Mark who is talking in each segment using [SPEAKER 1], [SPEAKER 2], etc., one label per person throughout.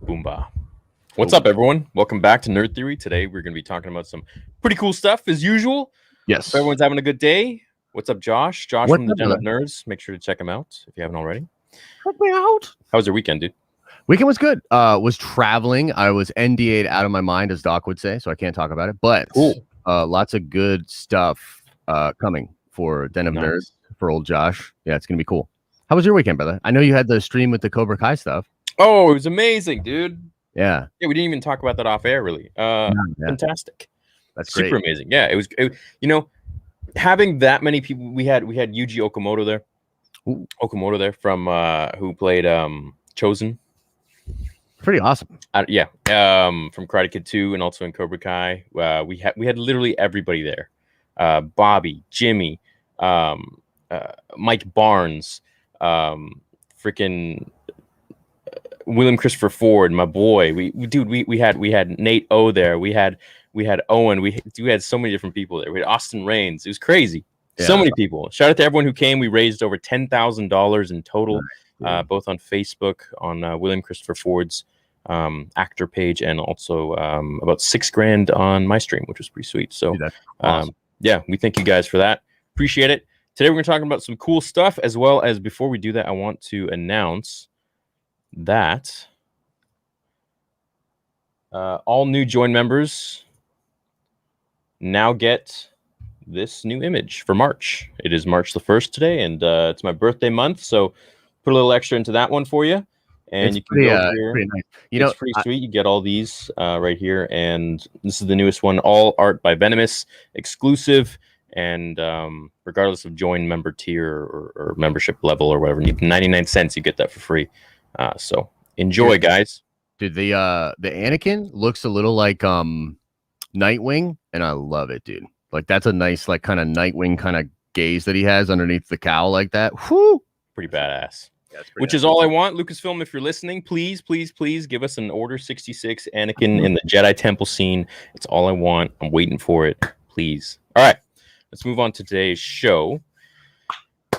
[SPEAKER 1] Boomba. What's up, everyone? Welcome back to Nerd Theory. Today, we're going to be talking about some pretty cool stuff, as usual.
[SPEAKER 2] Yes.
[SPEAKER 1] Hope everyone's having a good day. What's up, Josh? Josh
[SPEAKER 2] What's
[SPEAKER 1] from the
[SPEAKER 2] up,
[SPEAKER 1] Den of
[SPEAKER 2] brother?
[SPEAKER 1] Nerds. Make sure to check him out if you haven't already.
[SPEAKER 2] Check me out.
[SPEAKER 1] How was your weekend, dude?
[SPEAKER 2] Weekend was good. Was traveling. I was NDA'd out of my mind, as Doc would say, so I can't talk about it. But
[SPEAKER 1] Cool.
[SPEAKER 2] Lots of good stuff coming for Den of
[SPEAKER 1] Nice.
[SPEAKER 2] Nerds for old Josh. Yeah, it's gonna be cool. How was your weekend, brother? I know you had the stream with the Cobra Kai stuff.
[SPEAKER 1] Oh, it was amazing, dude.
[SPEAKER 2] Yeah.
[SPEAKER 1] Yeah, we didn't even talk about that off air, really.
[SPEAKER 2] Yeah.
[SPEAKER 1] Fantastic.
[SPEAKER 2] That's great.
[SPEAKER 1] Super amazing. Yeah, it was, having that many people. We had Yuji Okamoto there.
[SPEAKER 2] Ooh.
[SPEAKER 1] Okamoto there from who played Chosen.
[SPEAKER 2] Pretty awesome.
[SPEAKER 1] From Karate Kid 2 and also in Cobra Kai. We had literally everybody there. Bobby, Jimmy, Mike Barnes, freaking William Christopher Ford, my boy. We had Nate O there. We had Owen. We had so many different people there. We had Austin Rains. It was crazy.
[SPEAKER 2] Yeah.
[SPEAKER 1] So many people. Shout out to everyone who came. We raised over $10,000 in total, both on Facebook, on William Christopher Ford's actor page, and also about $6,000 on my stream, which was pretty sweet. So
[SPEAKER 2] Dude, that's awesome.
[SPEAKER 1] yeah, we thank you guys for that. Appreciate it. Today we're going to talk about some cool stuff, as well as before we do that, I want to announce that all new Join members now get this new image for March. It is March the 1st today, and it's my birthday month, so put a little extra into that one for you. And
[SPEAKER 2] It's
[SPEAKER 1] you can go here.
[SPEAKER 2] pretty nice.
[SPEAKER 1] It's pretty sweet. You get all these right here, and this is the newest one, all art by Venomous, exclusive, and regardless of join member tier or membership level or whatever, 99 cents, you get that for free. So enjoy, guys.
[SPEAKER 2] Dude, the Anakin looks a little like Nightwing, and I love it, dude. Like, that's a nice, like, kind of Nightwing kind of gaze that he has underneath the cowl like that. Whoo!
[SPEAKER 1] Pretty badass.
[SPEAKER 2] Yeah, it's pretty
[SPEAKER 1] Which
[SPEAKER 2] nice.
[SPEAKER 1] is all I want. Lucasfilm, if you're listening, please give us an Order 66 Anakin in the Jedi Temple scene. It's all I want. I'm waiting for it. Please. All right. Let's move on to today's show.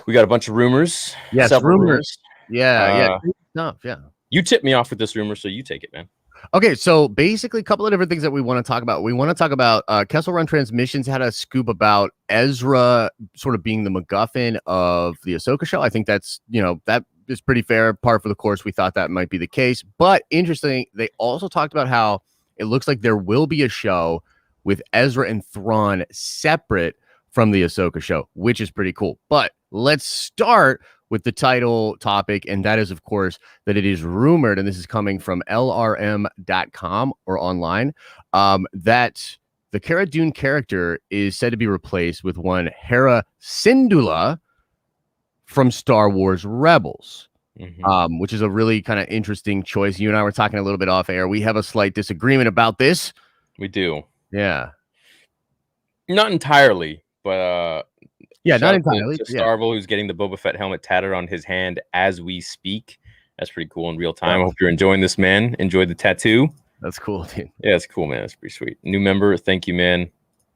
[SPEAKER 1] We got a bunch of rumors.
[SPEAKER 2] Yes,
[SPEAKER 1] several
[SPEAKER 2] rumors. Yeah. Stuff, yeah.
[SPEAKER 1] You tipped me off with this rumor, so you take it, man.
[SPEAKER 2] Okay, so basically a couple of different things that we want to talk about. We want to talk about Kessel Run Transmissions had a scoop about Ezra sort of being the MacGuffin of the Ahsoka show. I think that's, that is pretty fair, par for the course. We thought that might be the case. But interesting, they also talked about how it looks like there will be a show with Ezra and Thrawn separate from the Ahsoka show, which is pretty cool. But let's start with the title topic, and that is, of course, that it is rumored, and this is coming from LRM.com or online, that the Cara Dune character is said to be replaced with one Hera Syndulla from Star Wars Rebels, which is a really kind of interesting choice. You and I were talking a little bit off air. We have a slight disagreement about this.
[SPEAKER 1] We do.
[SPEAKER 2] Yeah.
[SPEAKER 1] Not entirely, but
[SPEAKER 2] yeah,
[SPEAKER 1] shout
[SPEAKER 2] not
[SPEAKER 1] out
[SPEAKER 2] entirely.
[SPEAKER 1] to Starville, who's getting the Boba Fett helmet tatted on his hand as we speak. That's pretty cool in real time. I hope you're enjoying this, man. Enjoy the tattoo.
[SPEAKER 2] That's cool, dude.
[SPEAKER 1] Yeah, it's cool, man. That's pretty sweet. New member, thank you, man.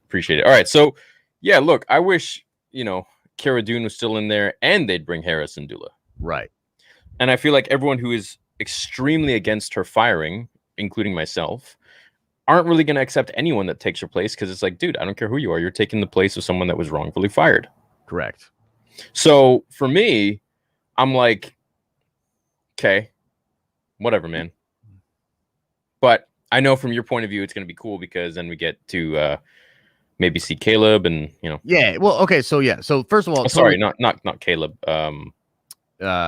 [SPEAKER 1] Appreciate it. All right, so yeah, look, I wish Cara Dune was still in there, and they'd bring Hera Syndulla.
[SPEAKER 2] Right.
[SPEAKER 1] And I feel like everyone who is extremely against her firing, including myself, aren't really going to accept anyone that takes your place, because it's like, dude, I don't care who you are. You're taking the place of someone that was wrongfully fired.
[SPEAKER 2] Correct.
[SPEAKER 1] So for me, I'm like, okay, whatever, man. But I know from your point of view, it's going to be cool, because then we get to maybe see Caleb and,
[SPEAKER 2] Yeah. Well, okay. So, yeah. So first of all,
[SPEAKER 1] sorry, not Caleb.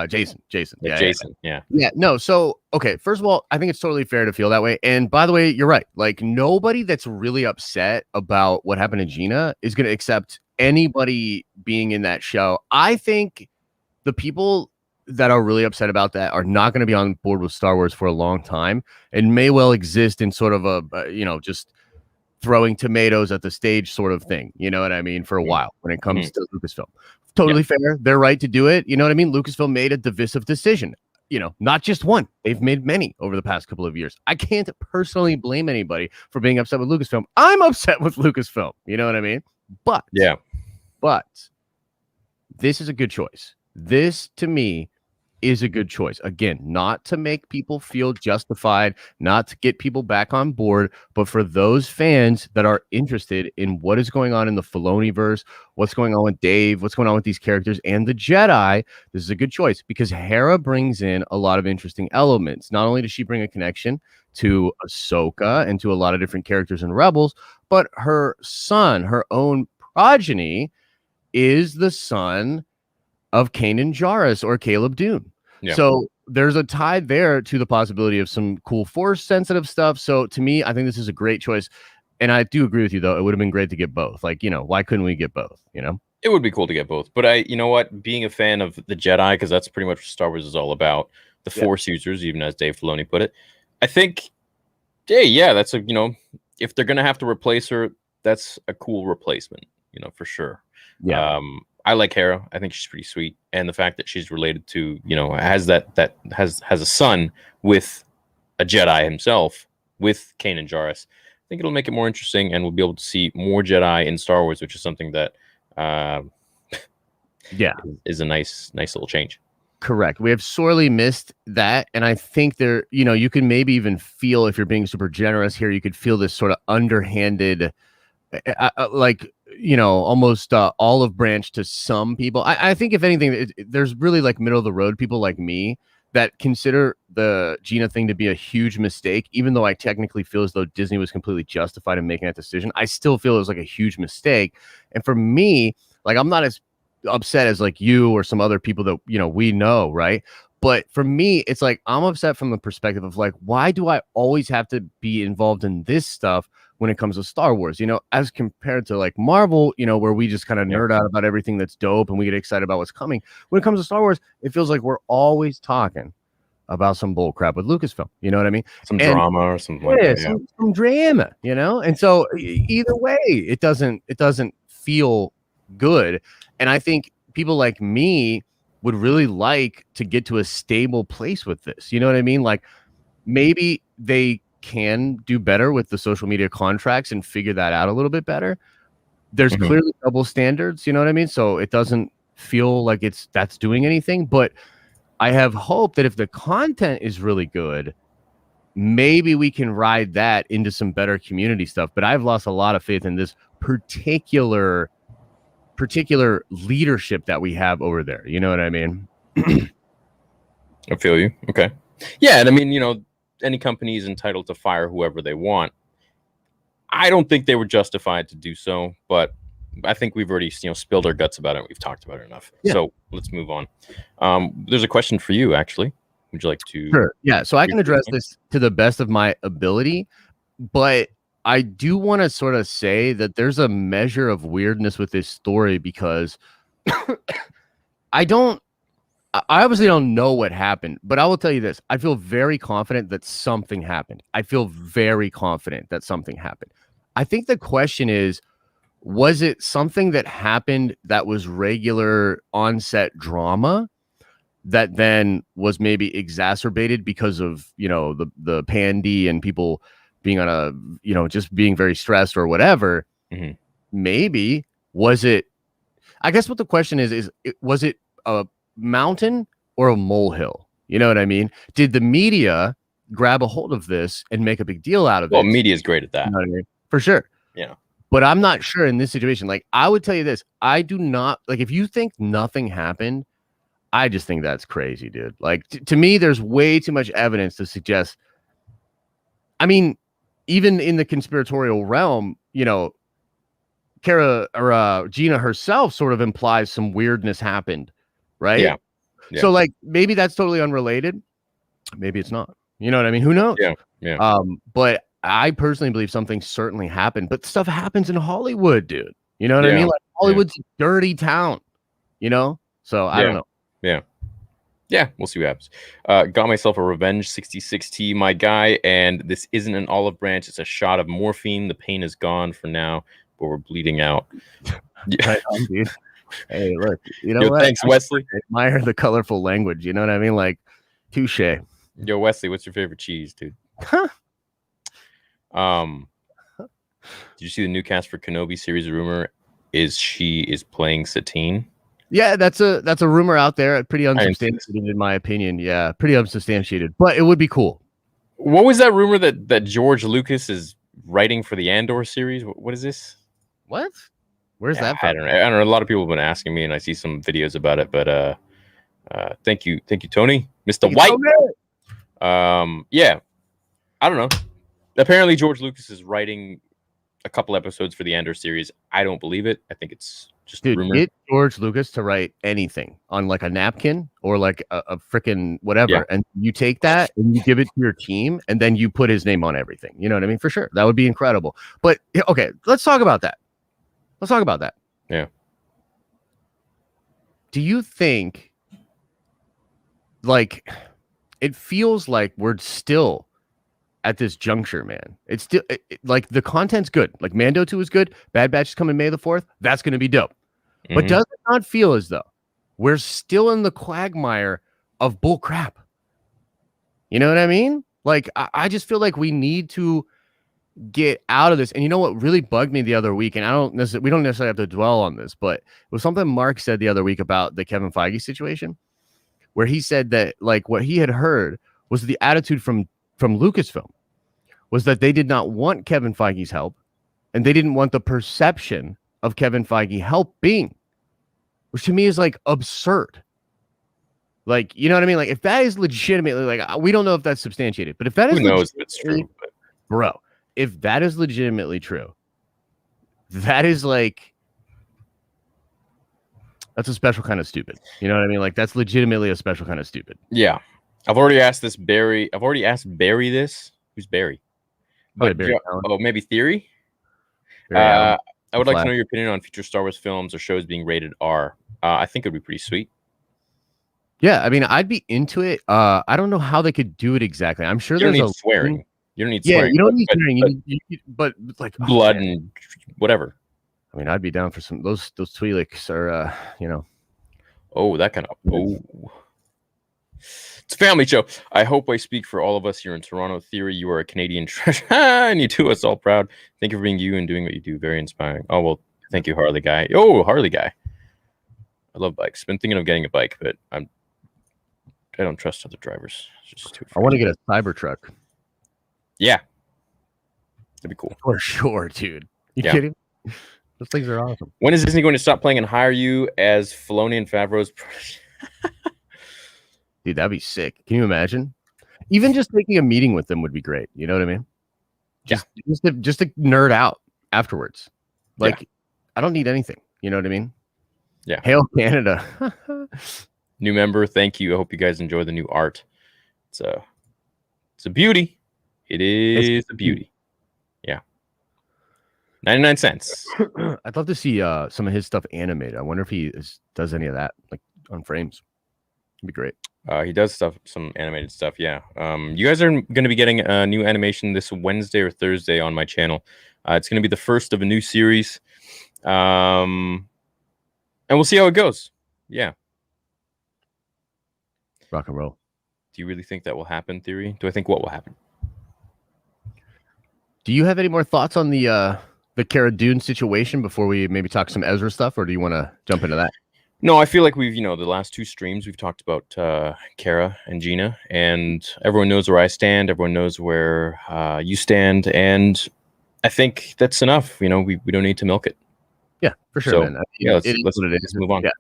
[SPEAKER 2] Jason.
[SPEAKER 1] Yeah, Jason. Yeah.
[SPEAKER 2] No. So, okay. First of all, I think it's totally fair to feel that way. And by the way, you're right. Like, nobody that's really upset about what happened to Gina is going to accept anybody being in that show. I think the people that are really upset about that are not going to be on board with Star Wars for a long time, and may well exist in sort of a just throwing tomatoes at the stage sort of thing. You know what I mean? For a while when it comes to Lucasfilm. Totally fair. They're right to do it. You know what I mean? Lucasfilm made a divisive decision. Not just one. They've made many over the past couple of years. I can't personally blame anybody for being upset with Lucasfilm. I'm upset with Lucasfilm. You know what I mean? But this is a good choice. This, to me, is a good choice. Again, not to make people feel justified, not to get people back on board, but for those fans that are interested in what is going on in the Filoniverse, what's going on with Dave, what's going on with these characters and the Jedi, this is a good choice because Hera brings in a lot of interesting elements. Not only does she bring a connection to Ahsoka and to a lot of different characters in Rebels, but her son, her own progeny, is the son of Kanan Jarrus or Caleb Dune.
[SPEAKER 1] Yeah.
[SPEAKER 2] So there's a tie there to the possibility of some cool force sensitive stuff. So to me, I think this is a great choice. And I do agree with you, though. It would have been great to get both. Like, why couldn't we get both?
[SPEAKER 1] It would be cool to get both. But you know what? Being a fan of the Jedi, because that's pretty much what Star Wars is all about, the Force users, even as Dave Filoni put it, I think, yeah, that's if they're going to have to replace her, that's a cool replacement, for sure.
[SPEAKER 2] Yeah.
[SPEAKER 1] I like Hera. I think she's pretty sweet, and the fact that she's related to, has a son with a Jedi himself, with Kanan Jarrus. I think it'll make it more interesting, and we'll be able to see more Jedi in Star Wars, which is something that, is a nice little change.
[SPEAKER 2] Correct. We have sorely missed that, and I think there, you can maybe even feel, if you're being super generous here, you could feel this sort of underhanded, almost olive branch to some people. I think if anything, there's really like middle of the road people like me that consider the Gina thing to be a huge mistake, even though I technically feel as though Disney was completely justified in making that decision. I still feel it was like a huge mistake. And for me, like, I'm not as upset as like you or some other people that, we know, right? But for me, it's like, I'm upset from the perspective of like, why do I always have to be involved in this stuff when it comes to Star Wars, as compared to like Marvel, where we just kind of nerd out about everything that's dope and we get excited about what's coming. When it comes to Star Wars, it feels like we're always talking about some bull crap with Lucasfilm. You know what I mean?
[SPEAKER 1] Some drama or something like that.
[SPEAKER 2] Some drama, And so either way, it doesn't feel good. And I think people like me would really like to get to a stable place with this. You know what I mean? Like, maybe they can do better with the social media contracts and figure that out a little bit better. There's clearly double standards, you know what I mean? So it doesn't feel like that's doing anything, but I have hope that if the content is really good, maybe we can ride that into some better community stuff. But I've lost a lot of faith in this particular leadership that we have over there. You know what I mean?
[SPEAKER 1] I feel you. Okay. Yeah. And I mean, any company is entitled to fire whoever they want. I don't think they were justified to do so, but I think we've already, spilled our guts about it. We've talked about it enough. Yeah. So let's move on. There's a question for you, actually. Would you like to?
[SPEAKER 2] Sure. Yeah. So I can address this to the best of my ability, but I do want to sort of say that there's a measure of weirdness with this story because I obviously don't know what happened, but I will tell you this. I feel very confident that something happened. I think the question is, was it something that happened that was regular on-set drama that then was maybe exacerbated because of, the pandy and people being on just being very stressed or whatever? Maybe. Was it, I guess what the question is was it a mountain or a molehill? You know what I mean? Did the media grab a hold of this and make a big deal out of it?
[SPEAKER 1] Well, media is great at that.
[SPEAKER 2] You know what I mean? For sure.
[SPEAKER 1] Yeah.
[SPEAKER 2] But I'm not sure in this situation. Like, I would tell you this. I do not, like, if you think nothing happened, I just think that's crazy, dude. Like, to me, there's way too much evidence to suggest. I mean, even in the conspiratorial realm, Kara or Gina herself sort of implies some weirdness happened, right?
[SPEAKER 1] Yeah.
[SPEAKER 2] So, like, maybe that's totally unrelated. Maybe it's not. You know what I mean? Who knows?
[SPEAKER 1] Yeah.
[SPEAKER 2] But I personally believe something certainly happened. But stuff happens in Hollywood, dude. You know what I mean? Like, Hollywood's a dirty town. So I don't know.
[SPEAKER 1] Yeah, we'll see what happens. Got myself a Revenge 66T, my guy, and this isn't an olive branch. It's a shot of morphine. The pain is gone for now, but we're bleeding out.
[SPEAKER 2] Right on, dude. Hey, look, what?
[SPEAKER 1] Thanks, Wesley.
[SPEAKER 2] I admire the colorful language. You know what I mean? Like, touche.
[SPEAKER 1] Yo, Wesley, what's your favorite cheese, dude? Did you see the new cast for Kenobi series rumor? She is playing Satine?
[SPEAKER 2] Yeah, that's a rumor out there, pretty
[SPEAKER 1] I didn't see this.
[SPEAKER 2] unsubstantiated in my opinion. Yeah, pretty unsubstantiated, but it would be cool.
[SPEAKER 1] What was that rumor that George Lucas is writing for the Andor series? What is this?
[SPEAKER 2] What? Where's
[SPEAKER 1] Yeah,
[SPEAKER 2] that
[SPEAKER 1] I
[SPEAKER 2] from?
[SPEAKER 1] don't know. I don't know. A lot of people have been asking me, and I see some videos about it. But thank you, Tony, Mr. White. Yeah, I don't know. Apparently, George Lucas is writing a couple episodes for the Andor series. I don't believe it. I think it's just
[SPEAKER 2] Dude,
[SPEAKER 1] rumor.
[SPEAKER 2] get George Lucas to write anything on like a napkin or like a freaking whatever,
[SPEAKER 1] Yeah.
[SPEAKER 2] and you take that and you give it to your team, and then you put his name on everything. You know what I mean? For sure, that would be incredible. But okay, let's talk about that. Let's talk about that.
[SPEAKER 1] Yeah.
[SPEAKER 2] Do you think, like, it feels like we're still at this juncture, man? It's still like the content's good. Like Mando 2 is good. Bad Batch is coming May the 4th. That's going to be dope. But
[SPEAKER 1] Mhm.
[SPEAKER 2] does it not feel as though we're still in the quagmire of bull crap? You know what I mean? Like, I just feel like we need to get out of this. And you know what really bugged me the other week? And we don't necessarily have to dwell on this, but it was something Mark said the other week about the Kevin Feige situation, where he said that like what he had heard was the attitude from Lucasfilm was that they did not want Kevin Feige's help, and they didn't want the perception of Kevin Feige helping, which to me is like absurd. Like, you know what I mean? Like, if that is legitimately, like, we don't know if that's substantiated, but if that is
[SPEAKER 1] Who knows if it's true? But
[SPEAKER 2] bro, if that is legitimately true, that is like, that's a special kind of stupid. You know what I mean? Like, that's legitimately a special kind of stupid.
[SPEAKER 1] yeah, I've already asked this Barry. I've already asked Barry this. Who's Barry? But
[SPEAKER 2] Barry Allen.
[SPEAKER 1] oh, maybe Theory.
[SPEAKER 2] Barry Allen.
[SPEAKER 1] I would like to know your opinion on future Star Wars films or shows being rated R. I think it would be pretty sweet.
[SPEAKER 2] Yeah, I mean, I'd be into it. I don't know how they could do it exactly. I'm sure
[SPEAKER 1] You don't
[SPEAKER 2] there's
[SPEAKER 1] need swearing. You don't need
[SPEAKER 2] yeah,
[SPEAKER 1] swearing.
[SPEAKER 2] you don't need swearing. But like
[SPEAKER 1] blood and whatever.
[SPEAKER 2] I mean, I'd be down for some those Twi'leks are you know.
[SPEAKER 1] Oh, that kind of It's a family show. I hope I speak for all of us here in Toronto. Theory, you are a Canadian treasure, and you do us all proud. Thank you for being you and doing what you do. Very inspiring. Oh well, thank you, Harley guy. Oh, Harley guy. I love bikes. Been thinking of getting a bike, but I don't trust other drivers. It's just too
[SPEAKER 2] I want to get a Cybertruck.
[SPEAKER 1] Yeah, that'd be cool
[SPEAKER 2] for sure, dude. You kidding? Those things are awesome.
[SPEAKER 1] When is Disney going to stop playing and hire you as Filoni and Favreau's?
[SPEAKER 2] Dude, that'd be sick. Can you imagine? Even just taking a meeting with them would be great. You know what I mean? Just to nerd out afterwards. Like, I don't need anything. You know what I mean?
[SPEAKER 1] Yeah.
[SPEAKER 2] Hail Canada.
[SPEAKER 1] New member, thank you. I hope you guys enjoy the new art. It's a beauty. It is a beauty. Yeah. 99 cents.
[SPEAKER 2] I'd love to see some of his stuff animated. I wonder if he does any of that, like on frames. It'd be great.
[SPEAKER 1] He does some animated stuff. Yeah. You guys are going to be getting a new animation this Wednesday or Thursday on my channel. It's going to be the first of a new series. And we'll see how it goes. Yeah.
[SPEAKER 2] Rock and roll.
[SPEAKER 1] Do you really think that will happen, Theory? Do I think what will happen?
[SPEAKER 2] Do you have any more thoughts on the Cara Dune situation before we maybe talk some Ezra stuff, or do you want to jump into that?
[SPEAKER 1] No, I feel like we've, the last two streams we've talked about Cara and Gina, and everyone knows where I stand. Everyone knows where you stand, and I think that's enough. We don't need to milk it.
[SPEAKER 2] Yeah, for sure,
[SPEAKER 1] so,
[SPEAKER 2] man.
[SPEAKER 1] Let's move on.
[SPEAKER 2] Yeah,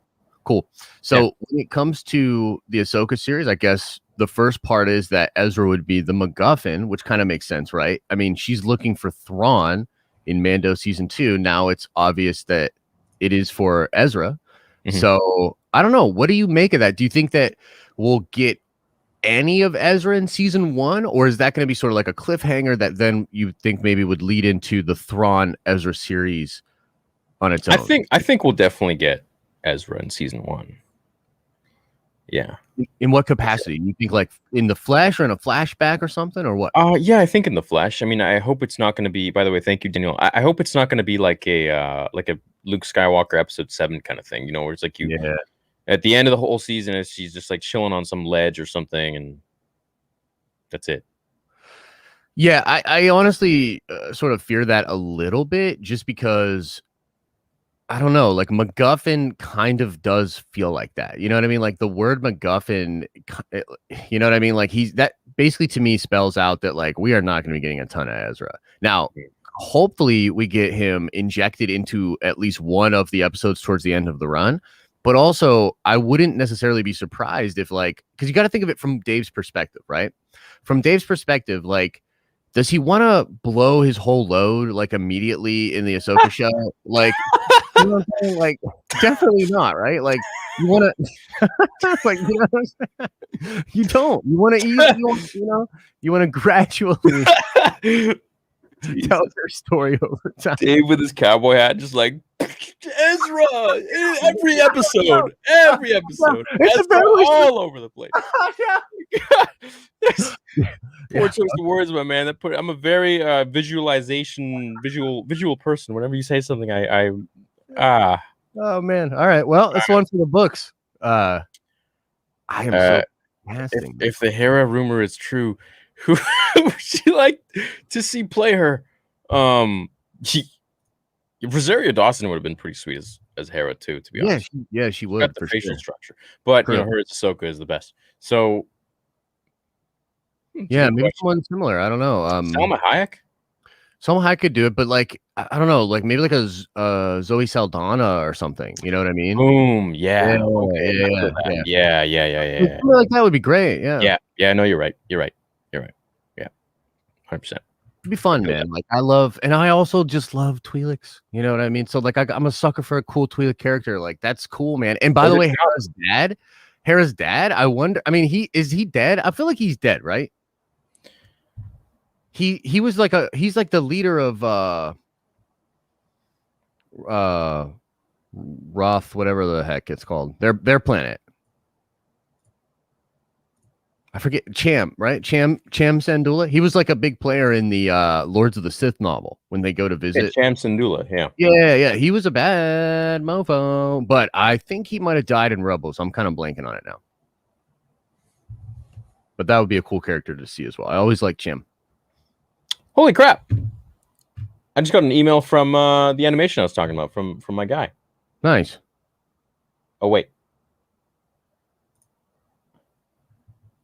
[SPEAKER 2] cool. So when it comes to the Ahsoka series, I guess the first part is that Ezra would be the MacGuffin, which kind of makes sense, right? I mean, she's looking for Thrawn in Mando season 2. Now it's obvious that it is for Ezra. Mm-hmm. So I don't know. What do you make of that? Do you think that we'll get any of Ezra in season 1, or is that going to be sort of like a cliffhanger that then you think maybe would lead into the Thrawn Ezra series on its own?
[SPEAKER 1] I think we'll definitely get Ezra in season 1. Yeah.
[SPEAKER 2] In what capacity? You think like in the flesh or in a flashback or something, or what?
[SPEAKER 1] Yeah, I think in the flesh. I mean, I hope it's not going to be, by the way, thank you, Daniel. I hope it's not going to be like a Luke Skywalker episode 7 kind of thing, where it's like at the end of the whole season, she's just like chilling on some ledge or something, and that's it.
[SPEAKER 2] Yeah, I honestly sort of fear that a little bit, just because I don't know, like MacGuffin kind of does feel like that. You know what I mean? Like the word MacGuffin, you know what I mean? Like he's that basically to me spells out that like we are not going to be getting a ton of Ezra. Now, hopefully we get him injected into at least one of the episodes towards the end of the run. But also, I wouldn't necessarily be surprised if like because you got to think of it from Dave's perspective, right? From Dave's perspective, like does he want to blow his whole load like immediately in the Ahsoka show? Like you know what I'm saying? Like, definitely not, right? Like, you want to, like, you know, what I'm saying? You don't. You want to ease, you want to gradually tell their story over time.
[SPEAKER 1] Dave with his cowboy hat, just like Ezra, every episode,
[SPEAKER 2] It's
[SPEAKER 1] Ezra all over the place.
[SPEAKER 2] Yeah.
[SPEAKER 1] Poor choice of words, my man. I'm a very visual person. Whenever you say something,
[SPEAKER 2] Oh man. All right. Well, it's one for the books. I am so fasting.
[SPEAKER 1] If the Hera rumor is true, who would you like to see play her? Rosario Dawson would have been pretty sweet as Hera too, to be honest.
[SPEAKER 2] She would.
[SPEAKER 1] Got the facial structure, but
[SPEAKER 2] True.
[SPEAKER 1] her as Ahsoka is the best. So
[SPEAKER 2] yeah, maybe someone similar. I don't know.
[SPEAKER 1] Salma Hayek.
[SPEAKER 2] Salma Hayek could do it, but like I don't know, like maybe like a Zoe Saldana or something. You know what I mean?
[SPEAKER 1] Boom. Yeah.
[SPEAKER 2] Yeah.
[SPEAKER 1] Yeah.
[SPEAKER 2] Like that would be great.
[SPEAKER 1] Yeah. No, you're right. Yeah. 100%.
[SPEAKER 2] It'd be fun, man. Like I love, and I also just love Twi'leks. You know what I mean? So like I'm a sucker for a cool Twi'lek character. Like that's cool, man. And by the way, Hera's dad. I wonder. I mean, is he dead? I feel like he's dead, right? He was like he's like the leader of Roth, whatever the heck it's called. Their planet. I forget Cham, right? Cham Syndulla. He was like a big player in the Lords of the Sith novel when they go to visit.
[SPEAKER 1] Cham Syndulla, yeah.
[SPEAKER 2] Yeah. He was a bad mofo, but I think he might have died in Rebels. I'm kind of blanking on it now. But that would be a cool character to see as well. I always like Cham.
[SPEAKER 1] Holy crap. I just got an email from the animation I was talking about from my guy.
[SPEAKER 2] Nice.
[SPEAKER 1] Oh wait.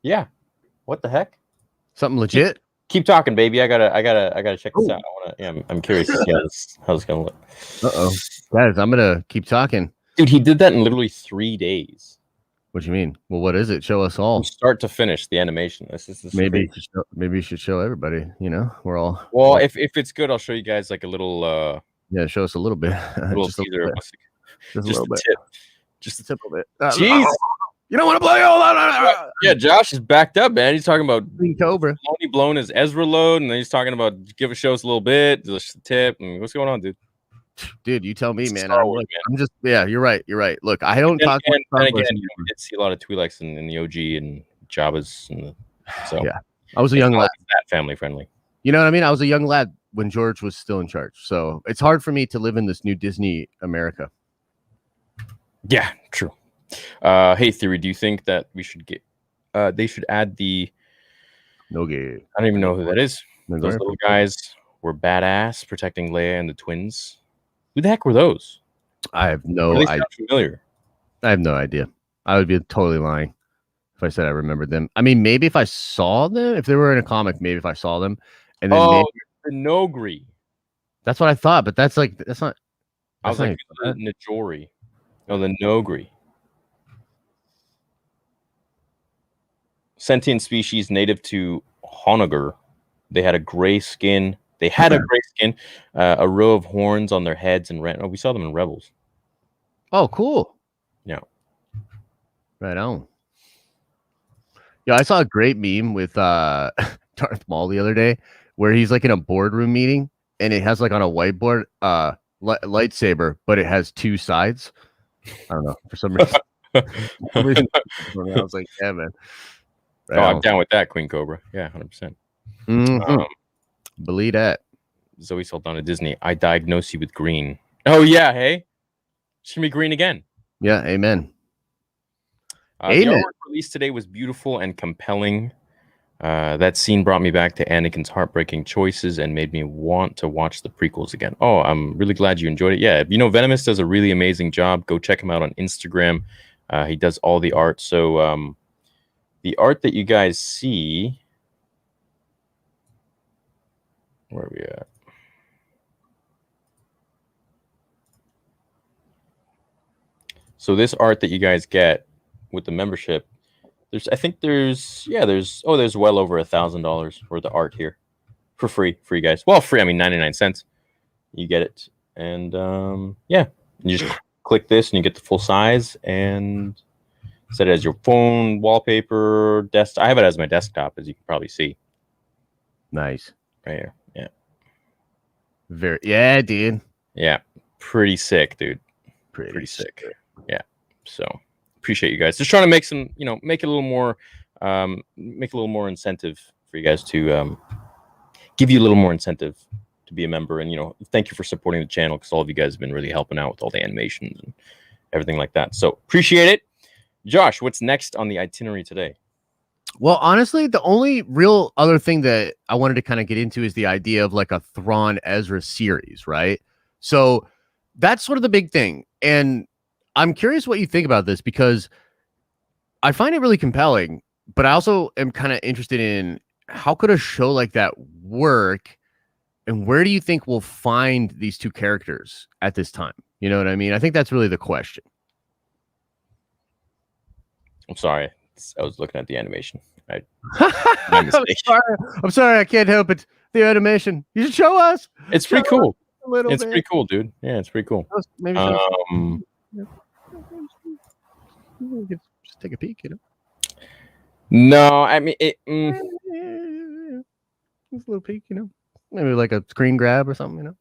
[SPEAKER 1] Yeah. What the heck?
[SPEAKER 2] Something legit?
[SPEAKER 1] Keep talking, baby. I gotta check this out. I'm curious to see how it's gonna look.
[SPEAKER 2] Guys, I'm gonna keep talking.
[SPEAKER 1] Dude, he did that in literally 3 days.
[SPEAKER 2] What do you mean? Well, what is it? Show us all.
[SPEAKER 1] From start to finish, the animation. This
[SPEAKER 2] maybe you should show everybody. You know, we're all.
[SPEAKER 1] Well, if it's good, I'll show you guys like a little.
[SPEAKER 2] Yeah, show us a little bit.
[SPEAKER 1] Just a little bit.
[SPEAKER 2] Just a
[SPEAKER 1] tip.
[SPEAKER 2] Just a tip of it.
[SPEAKER 1] Jeez.
[SPEAKER 2] You don't want to play all that.
[SPEAKER 1] Yeah, Josh is backed up, man. He's talking about
[SPEAKER 2] Queen Cobra.
[SPEAKER 1] Only blown his Ezra load, and then he's talking about show us a little bit, just a tip. What's going on, dude?
[SPEAKER 2] Dude, you tell me, man. I'm just you're right. Look, I don't talk.
[SPEAKER 1] And again, we did see a lot of Twi'leks in the OG and Jabba's, so
[SPEAKER 2] yeah, I was a young lad.
[SPEAKER 1] That family friendly.
[SPEAKER 2] You know what I mean? I was a young lad when George was still in charge, so it's hard for me to live in this new Disney America.
[SPEAKER 1] Yeah, true. Hey, Theory, do you think that we should they should add the
[SPEAKER 2] Noge?
[SPEAKER 1] I don't even know who that is. Those little guys were badass protecting Leia and the twins. Who the heck were those?
[SPEAKER 2] I have no idea.
[SPEAKER 1] Familiar.
[SPEAKER 2] I have no idea. I would be totally lying if I said I remembered them. I mean, maybe if I saw them, if they were in a comic, maybe if I saw them, and then
[SPEAKER 1] the Nogri.
[SPEAKER 2] That's what I thought, but that's not.
[SPEAKER 1] I was like Najori. No, the Nogri. Sentient species native to Honagar. They had a gray skin. A row of horns on their heads, and we saw them in Rebels.
[SPEAKER 2] Oh, cool.
[SPEAKER 1] Yeah.
[SPEAKER 2] Right on. Yeah, I saw a great meme with Darth Maul the other day where he's like in a boardroom meeting and it has like on a whiteboard lightsaber, but it has two sides. I don't know. For some reason. I was like, yeah, man.
[SPEAKER 1] Right I'm down with that, Queen Cobra. Yeah, 100%.
[SPEAKER 2] Believe that.
[SPEAKER 1] Zoe Saldana Disney. I diagnose you with green. Oh yeah, hey, she's gonna be green again.
[SPEAKER 2] Yeah, amen.
[SPEAKER 1] The artwork release today was beautiful and compelling. That scene brought me back to Anakin's heartbreaking choices and made me want to watch the prequels again. Oh, I'm really glad you enjoyed it. Yeah, Venomous does a really amazing job. Go check him out on Instagram. He does all the art. So the art that you guys see, where are we at? So this art that you guys get with the membership, there's well over $1,000 worth of art here for free for you guys. Well, free, I mean 99 cents. You get it, and yeah, you just click this and you get the full size and set it as your phone wallpaper. I have it as my desktop, as you can probably see.
[SPEAKER 2] Nice,
[SPEAKER 1] right here.
[SPEAKER 2] Yeah, dude.
[SPEAKER 1] Yeah, pretty sick, dude.
[SPEAKER 2] Pretty
[SPEAKER 1] sick. Yeah. So appreciate you guys. Just trying to make some, make it a little more, incentive for you guys to give you a little more incentive to be a member. And, thank you for supporting the channel, because all of you guys have been really helping out with all the animations and everything like that. So appreciate it. Josh, what's next on the itinerary today?
[SPEAKER 2] Well, honestly, the only real other thing that I wanted to kind of get into is the idea of like a Thrawn Ezra series, right? So that's sort of the big thing. And I'm curious what you think about this, because I find it really compelling, but I also am kind of interested in how could a show like that work, and where do you think we'll find these two characters at this time? You know what I mean? I think that's really the question.
[SPEAKER 1] I'm sorry. I was looking at the animation.
[SPEAKER 2] I'm sorry. I can't help it. The animation. You should show us.
[SPEAKER 1] It's pretty cool. It's pretty cool, dude. Yeah, it's pretty cool.
[SPEAKER 2] Maybe just take a peek,
[SPEAKER 1] No, I mean it.
[SPEAKER 2] Just a little peek, maybe like a screen grab or something,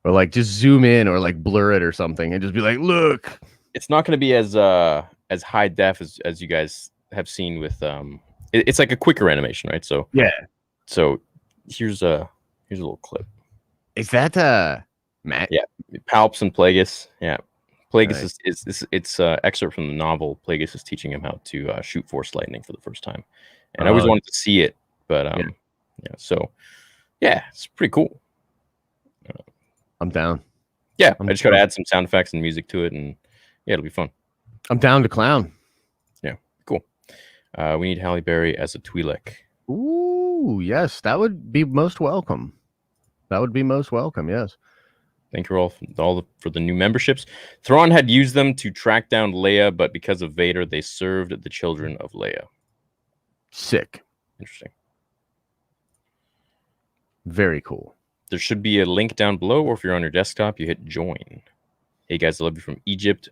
[SPEAKER 2] or like just zoom in or like blur it or something and just be like, look.
[SPEAKER 1] It's not going to be as high def as you guys have seen with it's like a quicker animation, right? So
[SPEAKER 2] yeah. So
[SPEAKER 1] here's a little clip.
[SPEAKER 2] Is that Matt?
[SPEAKER 1] Yeah, Palps and Plagueis. Yeah, Plagueis is it's excerpt from the novel. Plagueis is teaching him how to shoot Force lightning for the first time, and I always wanted to see it, but yeah. So yeah, it's pretty cool.
[SPEAKER 2] I'm down.
[SPEAKER 1] Yeah, I just got to add some sound effects and music to it, and yeah, it'll be fun.
[SPEAKER 2] I'm down to clown.
[SPEAKER 1] Yeah, cool. We need Halle Berry as a Twi'lek.
[SPEAKER 2] Ooh, yes, that would be most welcome. Yes.
[SPEAKER 1] Thank you all for the new memberships. Thrawn had used them to track down Leia, but because of Vader, they served the children of Leia.
[SPEAKER 2] Sick.
[SPEAKER 1] Interesting.
[SPEAKER 2] Very cool.
[SPEAKER 1] There should be a link down below, or if you're on your desktop, you hit join. Hey guys, I love you from Egypt.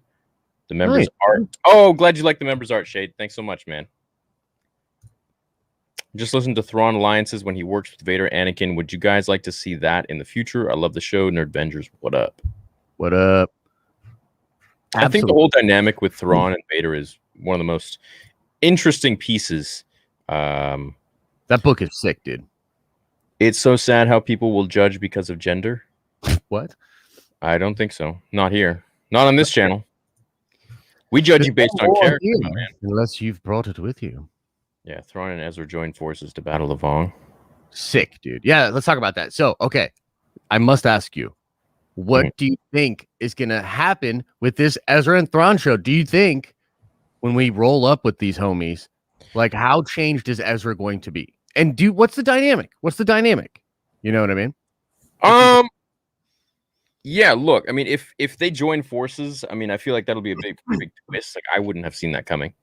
[SPEAKER 1] The members art. Oh, glad you like the members art, Shade. Thanks so much, man. Just listen to Thrawn Alliances when he works with Vader Anakin. Would you guys like to see that in the future? I love the show. Nerdvengers, what up?
[SPEAKER 2] What up?
[SPEAKER 1] Absolutely. I think the whole dynamic with Thrawn and Vader is one of the most interesting pieces.
[SPEAKER 2] That book is sick, dude.
[SPEAKER 1] It's so sad how people will judge because of gender.
[SPEAKER 2] What?
[SPEAKER 1] I don't think so. Not here. Not on this channel. We judge you based on character, my man.
[SPEAKER 2] Unless you've brought it with you.
[SPEAKER 1] Yeah, Thrawn and Ezra joined forces to battle the Vong.
[SPEAKER 2] Sick, dude. Yeah, let's talk about that. So, okay, I must ask you, what do you think is going to happen with this Ezra and Thrawn show? Do you think when we roll up with these homies, like how changed is Ezra going to be? And what's the dynamic? You know what I mean?
[SPEAKER 1] Yeah, look, I mean, if they join forces, I mean, I feel like that'll be a big twist. Like, I wouldn't have seen that coming.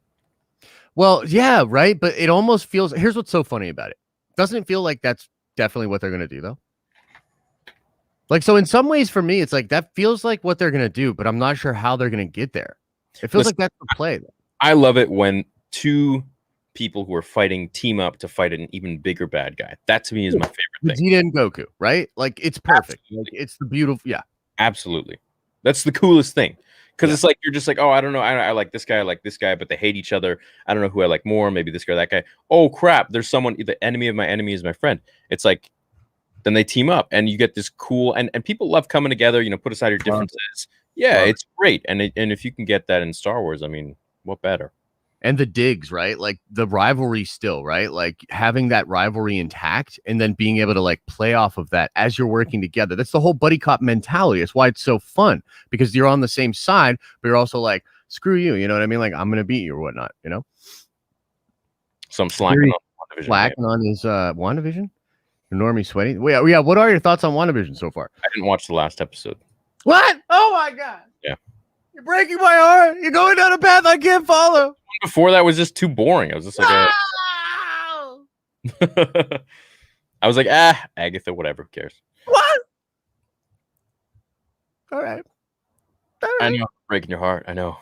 [SPEAKER 2] Well, yeah, right. But it almost feels, here's what's so funny about it. Doesn't it feel like that's definitely what they're going to do, though? Like, so in some ways for me, it's like, that feels like what they're going to do, but I'm not sure how they're going to get there. It feels like that's the play.
[SPEAKER 1] I love it when two people who are fighting team up to fight an even bigger bad guy. That to me is my favorite thing.
[SPEAKER 2] Vegeta and Goku, right? Like, it's perfect. Like, it's the beautiful, yeah.
[SPEAKER 1] Absolutely. That's the coolest thing. Because it's like, you're just like, oh, I don't know. I like this guy, but they hate each other. I don't know who I like more. Maybe this guy or that guy. Oh, crap. There's someone, the enemy of my enemy is my friend. It's like, then they team up and you get this cool, and people love coming together, put aside your differences, Yeah,
[SPEAKER 2] Love it.
[SPEAKER 1] it's great, and if you can get that in Star Wars, I mean, what better?
[SPEAKER 2] And the digs, right? Like the rivalry still, right? Like having that rivalry intact and then being able to like play off of that as you're working together. That's the whole buddy cop mentality. It's why it's so fun because you're on the same side, but you're also like, screw you. You know what I mean? Like, I'm going to beat you or whatnot, you know?
[SPEAKER 1] So I'm slacking
[SPEAKER 2] Very
[SPEAKER 1] on WandaVision.
[SPEAKER 2] slacking on his WandaVision. Normie sweaty. Well, yeah. What are your thoughts on WandaVision so far?
[SPEAKER 1] I didn't watch the last episode.
[SPEAKER 2] What? Oh my God.
[SPEAKER 1] Yeah.
[SPEAKER 2] You're breaking my heart. You're going down a path I can't follow.
[SPEAKER 1] Before that was just too boring. I was just like, I was like, Agatha, whatever, who cares?
[SPEAKER 2] What? All right.
[SPEAKER 1] I know, breaking your heart. I know.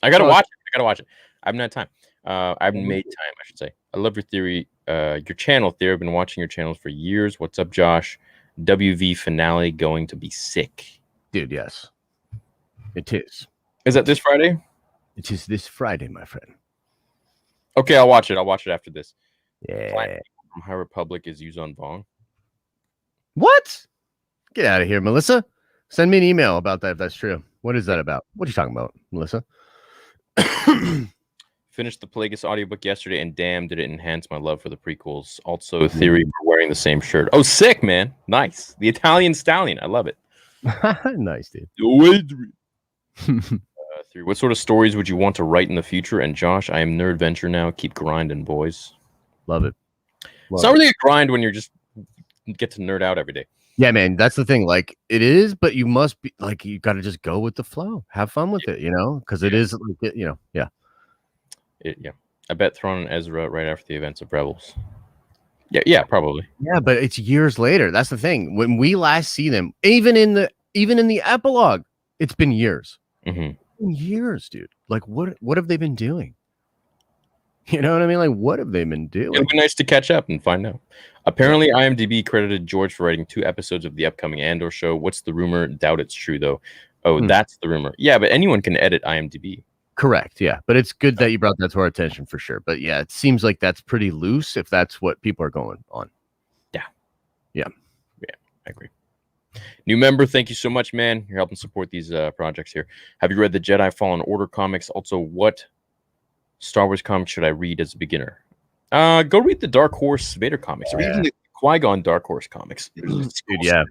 [SPEAKER 1] I gotta watch it. I haven't had time. I haven't made time, I should say. I love your theory, your channel theory. I've been watching your channels for years. What's up, Josh? WV finale going to be sick.
[SPEAKER 2] Dude, yes. It is.
[SPEAKER 1] Is that this Friday?
[SPEAKER 2] It is this Friday, my friend.
[SPEAKER 1] Okay, I'll watch it. I'll watch it after this.
[SPEAKER 2] Yeah.
[SPEAKER 1] From High Republic is Yuzon Vong.
[SPEAKER 2] What? Get out of here, Melissa. Send me an email about that if that's true. What is that about? What are you talking about, Melissa?
[SPEAKER 1] Finished the Plagueis audiobook yesterday, and damn, did it enhance my love for the prequels. Also, theory for wearing the same shirt. Oh, sick, man. Nice. The Italian Stallion. I love it.
[SPEAKER 2] Nice, dude.
[SPEAKER 1] Theory. What sort of stories would you want to write in the future? And Josh, I am Nerdventure now. Keep grinding, boys.
[SPEAKER 2] Love it.
[SPEAKER 1] It's not really a grind when you're just get to nerd out every day.
[SPEAKER 2] Yeah, man, that's the thing. Like, it is, but you must be like, you got to just go with the flow. Have fun with it, you know, because it is, like, you know, yeah.
[SPEAKER 1] Yeah. I bet Thrawn and Ezra right after the events of Rebels. Yeah, probably.
[SPEAKER 2] Yeah, but it's years later. That's the thing. When we last see them, even in the epilogue, it's been years. Years, dude. Like, what have they been doing? You know what I mean? Like, what have they been doing?
[SPEAKER 1] It'd be nice to catch up and find out. Apparently, IMDb credited George for writing 2 episodes of the upcoming Andor show. What's the rumor? Doubt it's true, though. Oh, that's the rumor. Yeah, but anyone can edit IMDb.
[SPEAKER 2] Correct. Yeah, but it's good that you brought that to our attention for sure. But yeah, it seems like that's pretty loose if that's what people are going on. Yeah,
[SPEAKER 1] I agree. New member, thank you so much, man. You're helping support these projects here. Have you read the Jedi Fallen Order comics? Also, what Star Wars comics should I read as a beginner? Go read the Dark Horse Vader comics, or even the Qui-Gon Dark Horse comics.
[SPEAKER 2] Dude, yeah,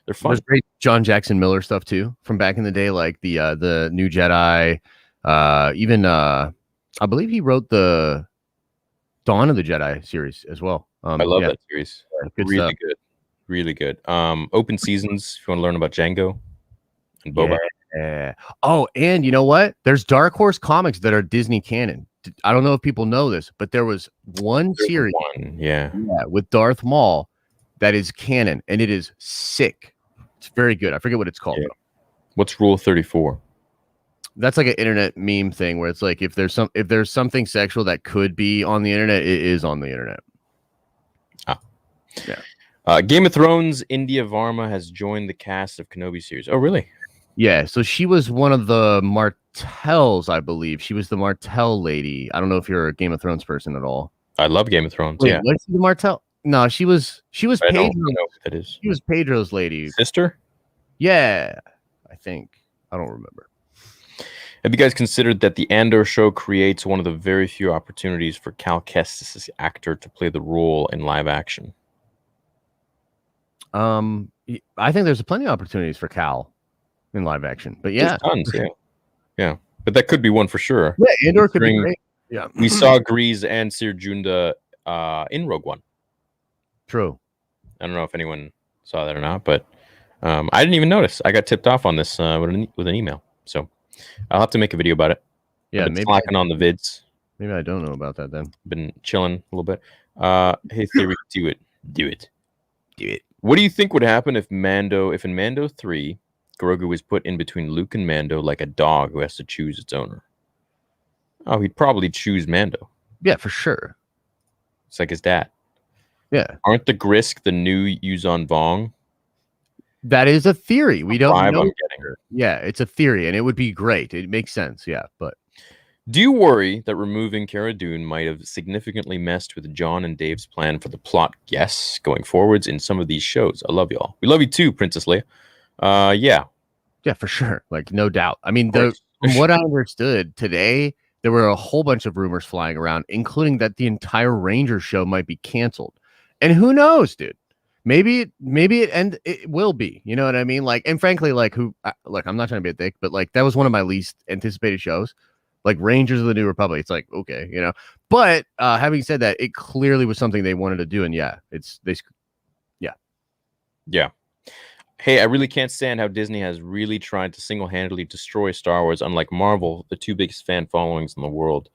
[SPEAKER 1] they're fun.
[SPEAKER 2] There's great John Jackson Miller stuff too from back in the day, like the New Jedi. Even I believe he wrote the Dawn of the Jedi series as well.
[SPEAKER 1] I love that series.
[SPEAKER 2] Good
[SPEAKER 1] really
[SPEAKER 2] stuff.
[SPEAKER 1] good. Really good. Open Seasons, if you want to learn about Django and Boba.
[SPEAKER 2] Yeah. Oh, and you know what? There's Dark Horse comics that are Disney canon. I don't know if people know this, but there was one series with Darth Maul that is canon, and it is sick. It's very good. I forget what it's called.
[SPEAKER 1] Yeah. What's Rule 34?
[SPEAKER 2] That's like an internet meme thing where it's like if there's something sexual that could be on the internet, it is on the internet.
[SPEAKER 1] Yeah. Game of Thrones, India Varma has joined the cast of Kenobi series. Oh, really?
[SPEAKER 2] Yeah. So she was one of the Martells, I believe. She was the Martell lady. I don't know if you're a Game of Thrones person at all.
[SPEAKER 1] I love Game of Thrones.
[SPEAKER 2] Wait,
[SPEAKER 1] yeah.
[SPEAKER 2] Was she the Martell? No, she was Pedro.
[SPEAKER 1] I don't know what that is.
[SPEAKER 2] She was Pedro's lady.
[SPEAKER 1] Sister?
[SPEAKER 2] Yeah, I think. I don't remember.
[SPEAKER 1] Have you guys considered that the Andor show creates one of the very few opportunities for Cal Kestis' actor to play the role in live action?
[SPEAKER 2] I think there's plenty of opportunities for Cal in live action, but yeah,
[SPEAKER 1] there's tons, yeah. But that could be one for sure.
[SPEAKER 2] Yeah, Andor could be great. Yeah,
[SPEAKER 1] we saw Grease and Sir Junda in Rogue One.
[SPEAKER 2] True.
[SPEAKER 1] I don't know if anyone saw that or not, but I didn't even notice. I got tipped off on this with an email, so I'll have to make a video about it.
[SPEAKER 2] Yeah,
[SPEAKER 1] maybe slacking on the vids.
[SPEAKER 2] Maybe I don't know about that then.
[SPEAKER 1] Been chilling a little bit. Hey, Theory, do it. What do you think would happen if in Mando 3, Grogu was put in between Luke and Mando like a dog who has to choose its owner? Oh, he'd probably choose Mando.
[SPEAKER 2] Yeah, for sure.
[SPEAKER 1] It's like his dad.
[SPEAKER 2] Yeah.
[SPEAKER 1] Aren't the Grisk the new Yuzon Vong?
[SPEAKER 2] That is a theory. We don't know.
[SPEAKER 1] I'm getting.
[SPEAKER 2] Yeah, it's a theory, and it would be great. It makes sense. Yeah, but
[SPEAKER 1] do you worry that removing Cara Dune might have significantly messed with John and Dave's plan for the plot guests going forwards in some of these shows? I love y'all. We love you too, Princess Leia. Yeah.
[SPEAKER 2] Yeah, for sure. Like, no doubt. I mean,
[SPEAKER 1] Of course.
[SPEAKER 2] from what I understood today, there were a whole bunch of rumors flying around, including that the entire Rangers show might be canceled. And who knows, dude? Maybe it will be. You know what I mean? Like, and frankly, like, look, I'm not trying to be a dick, but like, that was one of my least anticipated shows. Like Rangers of the New Republic. It's like, okay, you know. But having said that, it clearly was something they wanted to do, and yeah, yeah.
[SPEAKER 1] Yeah. Hey, I really can't stand how Disney has really tried to single-handedly destroy Star Wars, unlike Marvel, the two biggest fan followings in the world.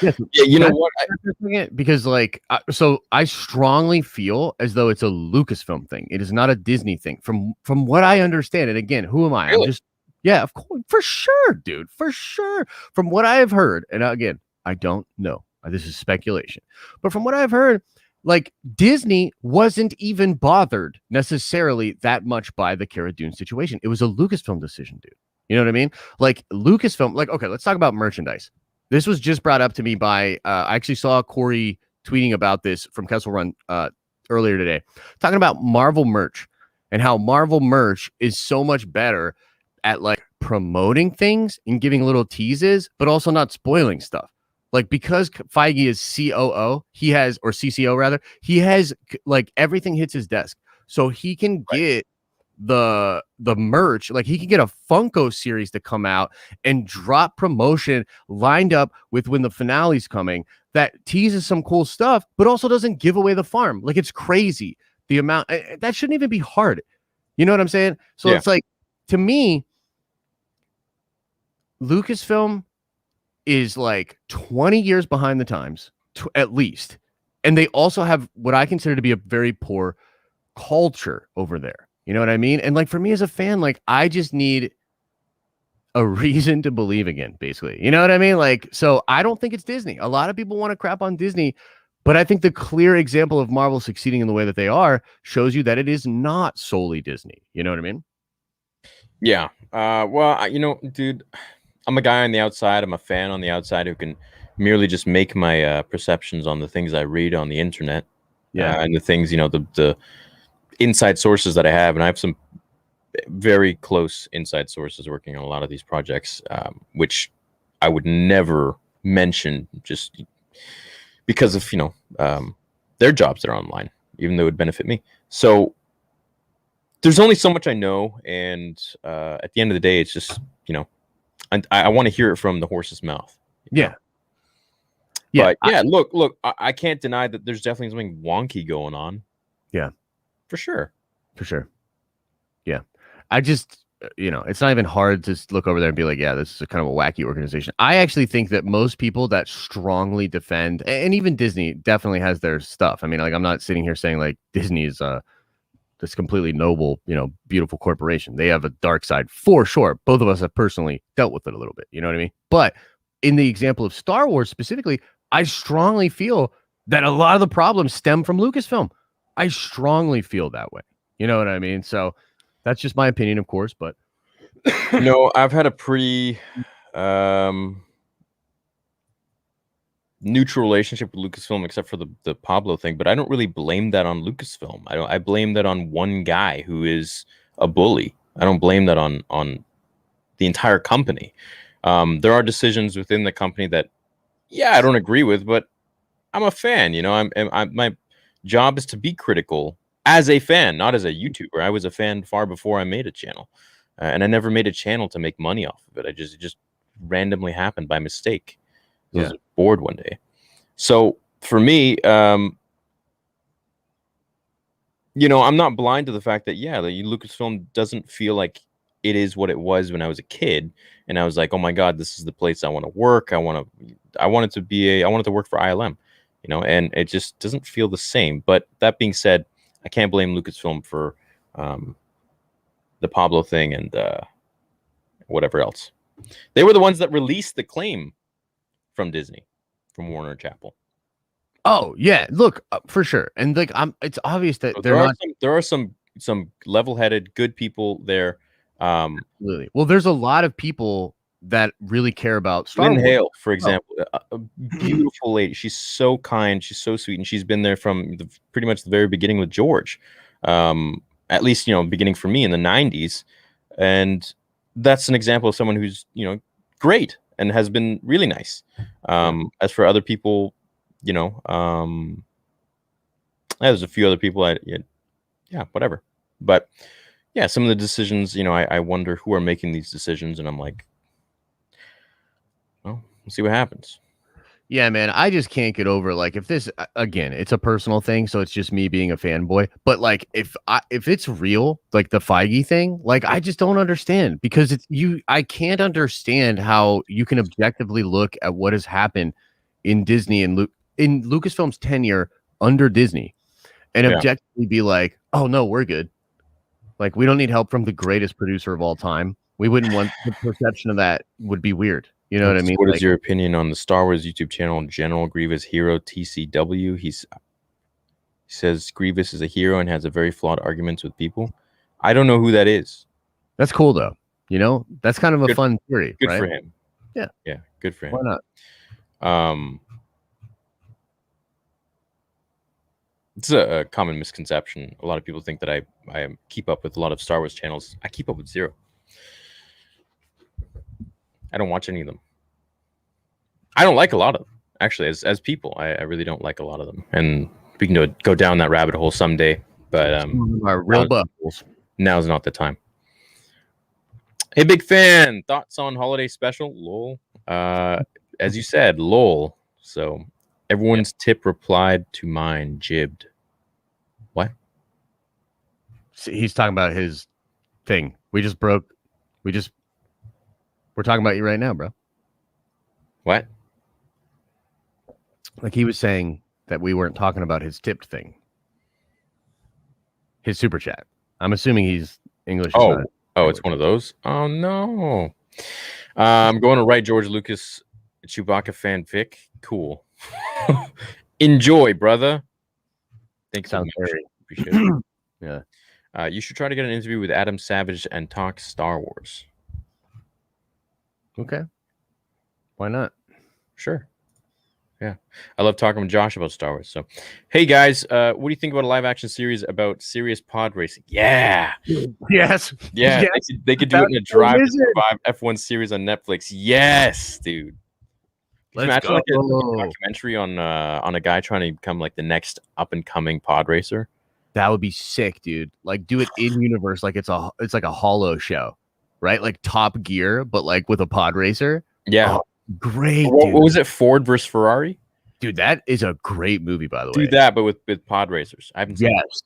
[SPEAKER 2] Yes.
[SPEAKER 1] Yeah, you know
[SPEAKER 2] That's
[SPEAKER 1] what?
[SPEAKER 2] because like so I strongly feel as though it's a Lucasfilm thing. It is not a Disney thing. From what I understand, and again, who am I?
[SPEAKER 1] Really?
[SPEAKER 2] I'm just yeah, of course, for sure, dude, for sure. From what I have heard, and again, I don't know. This is speculation, but from what I've heard, like Disney wasn't even bothered necessarily that much by the Cara Dune situation. It was a Lucasfilm decision, dude. You know what I mean? Like Lucasfilm, like, okay, let's talk about merchandise. This was just brought up to me by I actually saw Corey tweeting about this from Kessel Run earlier today, talking about Marvel merch and how Marvel merch is so much better at like promoting things and giving little teases, but also not spoiling stuff. Like because Feige is COO, he has, or CCO rather, he has like everything hits his desk, so he can get the merch. Like he can get a Funko series to come out and drop promotion lined up with when the finale's coming that teases some cool stuff, but also doesn't give away the farm. Like it's crazy the amount that shouldn't even be hard. You know what I'm saying? So
[SPEAKER 1] Yeah.
[SPEAKER 2] it's like, to me, Lucasfilm is like 20 years behind the times, at least. And they also have what I consider to be a very poor culture over there. You know what I mean? And like for me as a fan, like I just need a reason to believe again, basically. You know what I mean? Like, so I don't think it's Disney. A lot of people want to crap on Disney, but I think the clear example of Marvel succeeding in the way that they are shows you that it is not solely Disney. You know what I mean?
[SPEAKER 1] Yeah. Well, you know, dude, I'm a guy on the outside. I'm a fan on the outside who can merely just make my perceptions on the things I read on the internet.
[SPEAKER 2] Yeah.
[SPEAKER 1] And the things, you know, the inside sources that I have. And I have some very close inside sources working on a lot of these projects, which I would never mention just because of, you know, their jobs that are online, even though it would benefit me. So there's only so much I know. And at the end of the day, it's just, you know, I want to hear it from the horse's mouth.
[SPEAKER 2] Yeah.
[SPEAKER 1] Know? Yeah. But yeah, look, I can't deny that there's definitely something wonky going on.
[SPEAKER 2] Yeah.
[SPEAKER 1] For sure.
[SPEAKER 2] For sure. Yeah. I just, you know, it's not even hard to look over there and be like, yeah, this is a kind of a wacky organization. I actually think that most people that strongly defend, and even Disney definitely has their stuff. I mean, like, I'm not sitting here saying like Disney is this completely noble, you know, beautiful corporation. They have a dark side for sure. Both of us have personally dealt with it a little bit. You know what I mean? But in the example of Star Wars specifically, I strongly feel that a lot of the problems stem from Lucasfilm. I strongly feel that way. You know what I mean? So that's just my opinion, of course, but
[SPEAKER 1] no, I've had a pretty neutral relationship with Lucasfilm, except for the Pablo thing. But I don't really blame that on Lucasfilm. I blame that on one guy who is a bully. I don't blame that on the entire company. There are decisions within the company that, yeah, I don't agree with, but I'm a fan. You know, I'm my job is to be critical as a fan, not as a YouTuber. I was a fan far before I made a channel, and I never made a channel to make money off of it. It just randomly happened by mistake. I was bored one day. So for me, you know, I'm not blind to the fact that, yeah, the Lucasfilm doesn't feel like it is what it was when I was a kid, and I was like, oh my God, this is the place I want to work. I wanted to work for ILM, you know, and it just doesn't feel the same. But that being said, I can't blame Lucasfilm for the Pablo thing and whatever else. They were the ones that released the claim from Disney, from Warner Chapel.
[SPEAKER 2] Oh yeah, look, for sure. And like, it's obvious that
[SPEAKER 1] there are some level-headed, good people there.
[SPEAKER 2] Absolutely. Well, there's a lot of people that really care about Star
[SPEAKER 1] Lynn
[SPEAKER 2] Wars.
[SPEAKER 1] Hale, for example, a beautiful lady. She's so kind. She's so sweet, and she's been there from pretty much the very beginning with George. At least, you know, beginning for me in the '90s. And that's an example of someone who's, great and has been really nice. As for other people, there's a few other people whatever. But yeah, some of the decisions, I wonder who are making these decisions, and I'm like, well, we'll see what happens.
[SPEAKER 2] Yeah, man, I just can't get over like if this again, it's a personal thing, so it's just me being a fanboy. But like if it's real, like the Feige thing, like I just don't understand because I can't understand how you can objectively look at what has happened in Disney and in Lucasfilm's tenure under Disney and objectively be like, oh no, we're good. Like we don't need help from the greatest producer of all time. We wouldn't want the perception of that would be weird. You know what I mean?
[SPEAKER 1] What is your opinion on the Star Wars YouTube channel General Grievous Hero TCW? He says Grievous is a hero and has a very flawed arguments with people. I don't know who that is.
[SPEAKER 2] That's cool though. That's kind of a fun theory.
[SPEAKER 1] Good
[SPEAKER 2] right?
[SPEAKER 1] for him.
[SPEAKER 2] Yeah.
[SPEAKER 1] Yeah. Good for him.
[SPEAKER 2] Why not?
[SPEAKER 1] It's a common misconception. A lot of people think that I keep up with a lot of Star Wars channels. I keep up with zero. I don't watch any of them. I don't like a lot of them, actually. As people, I really don't like a lot of them. And we can go down that rabbit hole someday. But now's not the time. Hey, big fan. Thoughts on holiday special? Lol. As you said, lol. So everyone's tip replied to mine, jibbed. What?
[SPEAKER 2] He's talking about his thing. We're talking about you right now, bro.
[SPEAKER 1] What?
[SPEAKER 2] Like he was saying that we weren't talking about his tipped thing. His super chat. I'm assuming he's English.
[SPEAKER 1] It's one of those. Oh no. I'm going to write George Lucas Chewbacca fanfic. Cool. Enjoy, brother. Thanks.
[SPEAKER 2] Sounds very
[SPEAKER 1] appreciate it.
[SPEAKER 2] Yeah.
[SPEAKER 1] You should try to get an interview with Adam Savage and talk Star Wars.
[SPEAKER 2] Okay. Why not?
[SPEAKER 1] Sure. Yeah. I love talking with Josh about Star Wars. So, hey guys, what do you think about a live action series about serious pod racing? Yeah.
[SPEAKER 2] Yes.
[SPEAKER 1] Yeah.
[SPEAKER 2] Yes.
[SPEAKER 1] They could do it in a Drive to Survive F1 series on Netflix. Yes, dude.
[SPEAKER 2] Let's go.
[SPEAKER 1] Like a documentary on a guy trying to become like the next up and coming pod racer.
[SPEAKER 2] That would be sick, dude. Like do it in universe, like it's like a hollow show, right? Like Top Gear, but like with a pod racer.
[SPEAKER 1] Yeah.
[SPEAKER 2] Oh, great.
[SPEAKER 1] What was it? Ford versus Ferrari?
[SPEAKER 2] Dude, that is a great movie, by the way.
[SPEAKER 1] Do that, but with pod racers. I haven't seen
[SPEAKER 2] it.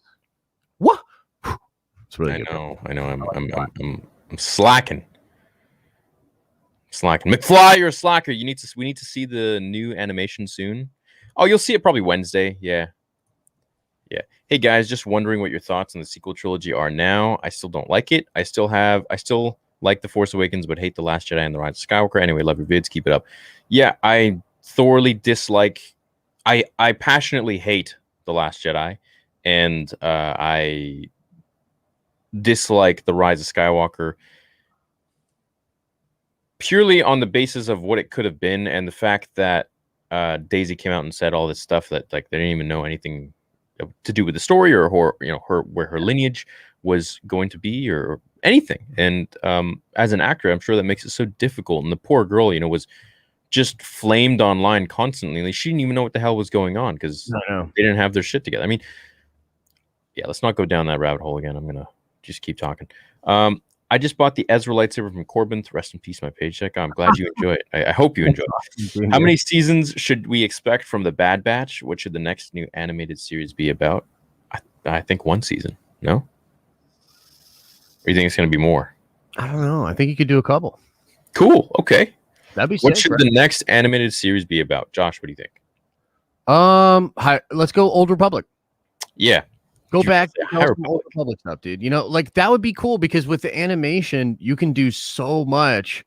[SPEAKER 2] What? It's really good.
[SPEAKER 1] I know. I'm slacking. McFly, you're a slacker. We need to see the new animation soon. Oh, you'll see it probably Wednesday. Yeah. Hey guys, just wondering what your thoughts on the sequel trilogy are now. I still don't like it. I still like The Force Awakens, but hate The Last Jedi and The Rise of Skywalker. Anyway, love your vids. Keep it up. Yeah, I thoroughly dislike. I passionately hate The Last Jedi, and I dislike The Rise of Skywalker purely on the basis of what it could have been and the fact that Daisy came out and said all this stuff that like they didn't even know anything to do with the story or where her lineage was going to be or anything. And as an actor, I'm sure that makes it so difficult. And the poor girl, was just flamed online constantly. Like, she didn't even know what the hell was going on because they didn't have their shit together. I mean, yeah, let's not go down that rabbit hole again. I'm gonna just keep talking. I just bought the Ezra lightsaber from Corbin. Rest in peace, my paycheck. I'm glad you enjoy it. I hope you enjoy it. How many seasons should we expect from the Bad Batch? What should the next new animated series be about? I think 1 season. No? Or you think it's going to be more?
[SPEAKER 2] I don't know. I think you could do a couple.
[SPEAKER 1] Cool. Okay.
[SPEAKER 2] That'd be
[SPEAKER 1] What should the next animated series be about? Josh, what do you think?
[SPEAKER 2] Let's go Old Republic.
[SPEAKER 1] Yeah.
[SPEAKER 2] Go back to Old Republic stuff, dude. Like that would be cool because with the animation, you can do so much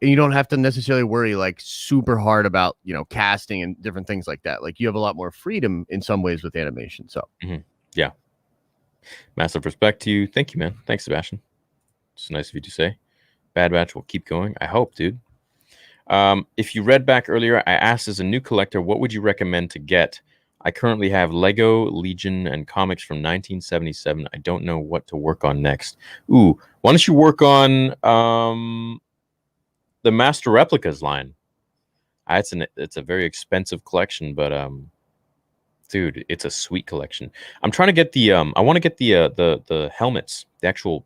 [SPEAKER 2] and you don't have to necessarily worry like super hard about, casting and different things like that. Like you have a lot more freedom in some ways with animation. So,
[SPEAKER 1] yeah. Massive respect to you. Thank you, man. Thanks, Sebastian. It's nice of you to say. Bad Batch will keep going. I hope, dude. If you read back earlier, I asked as a new collector, what would you recommend to get? I currently have Lego, Legion, and comics from 1977. I don't know what to work on next. Ooh, why don't you work on the Master Replicas line? It's a very expensive collection, but dude, it's a sweet collection. I'm trying to get the I want to get the helmets, the actual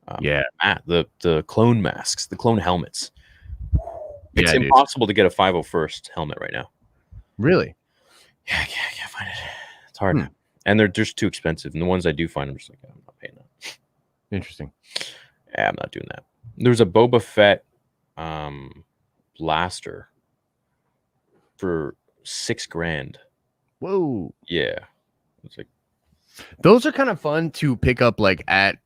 [SPEAKER 1] the clone masks, the clone helmets. It's impossible to get a 501st helmet right now.
[SPEAKER 2] Really?
[SPEAKER 1] Yeah, I can't find it. It's hard. And they're just too expensive. And the ones I do find, I'm just like, I'm not paying that.
[SPEAKER 2] Interesting.
[SPEAKER 1] Yeah, I'm not doing that. There's a Boba Fett blaster for $6,000.
[SPEAKER 2] Whoa.
[SPEAKER 1] Yeah. It's like,
[SPEAKER 2] those are kind of fun to pick up like at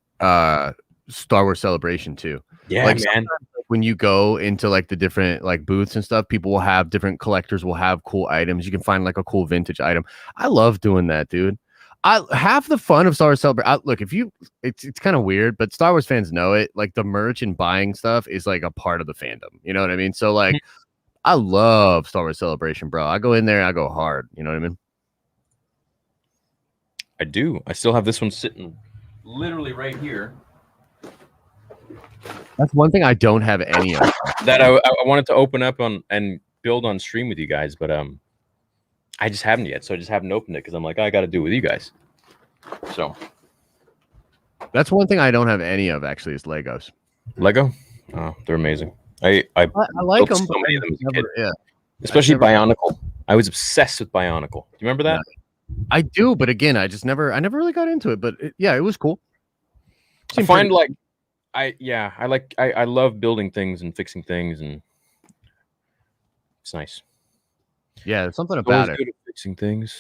[SPEAKER 2] Star Wars Celebration too.
[SPEAKER 1] Yeah,
[SPEAKER 2] like
[SPEAKER 1] man.
[SPEAKER 2] When you go into like the different like booths and stuff, people will have different collectors will have cool items. You can find like a cool vintage item. I love doing that, dude. I have the fun of Star Wars Celebration. Look, it's kind of weird, but Star Wars fans know it. Like the merch and buying stuff is like a part of the fandom. You know what I mean? So like, I love Star Wars Celebration, bro. I go in there, I go hard. You know what I mean?
[SPEAKER 1] I do. I still have this one sitting literally right here.
[SPEAKER 2] That's one thing I don't have any of.
[SPEAKER 1] That I wanted to open up on and build on stream with you guys, but I just haven't yet. So I just haven't opened it because I'm like, I got to do it with you guys. So
[SPEAKER 2] that's one thing I don't have any of actually is Legos.
[SPEAKER 1] Lego? Oh, they're amazing. I
[SPEAKER 2] like them.
[SPEAKER 1] So many of them as a kid.
[SPEAKER 2] Yeah.
[SPEAKER 1] Especially Bionicle. I was obsessed with Bionicle. Do you remember that?
[SPEAKER 2] I do, but again, I never really got into it. But it was cool.
[SPEAKER 1] I find like I love building things and fixing things, and it's nice.
[SPEAKER 2] Yeah, there's something about it.
[SPEAKER 1] Good at fixing things.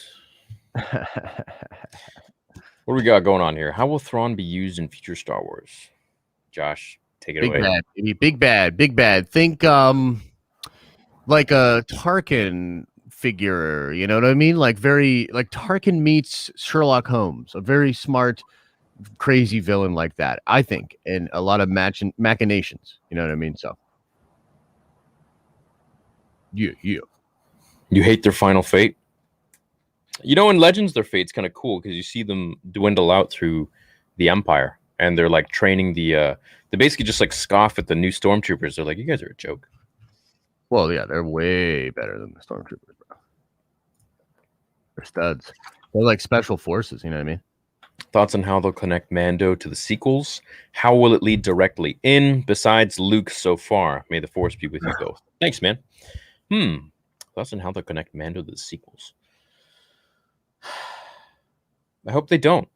[SPEAKER 1] What do we got going on here? How will Thrawn be used in future Star Wars? Josh, take it away.
[SPEAKER 2] Bad, baby. Big bad. Think like a Tarkin figure, you know what I mean? Like very like Tarkin meets Sherlock Holmes, a very smart, crazy villain like that, I think, and a lot of machinations, you know what I mean? So yeah.
[SPEAKER 1] You hate their final fate? You know, in Legends, their fate's kind of cool because you see them dwindle out through the Empire, and they're like training they basically just like scoff at the new stormtroopers. They're like, you guys are a joke.
[SPEAKER 2] Well, yeah, they're way better than the stormtroopers, bro. They're studs. They're like special forces, you know what I mean?
[SPEAKER 1] Thoughts on how they'll connect Mando to the sequels? How will it lead directly in, besides Luke so far? May the Force be with you both. Thanks, man. Thoughts on how they'll connect Mando to the sequels? I hope they don't.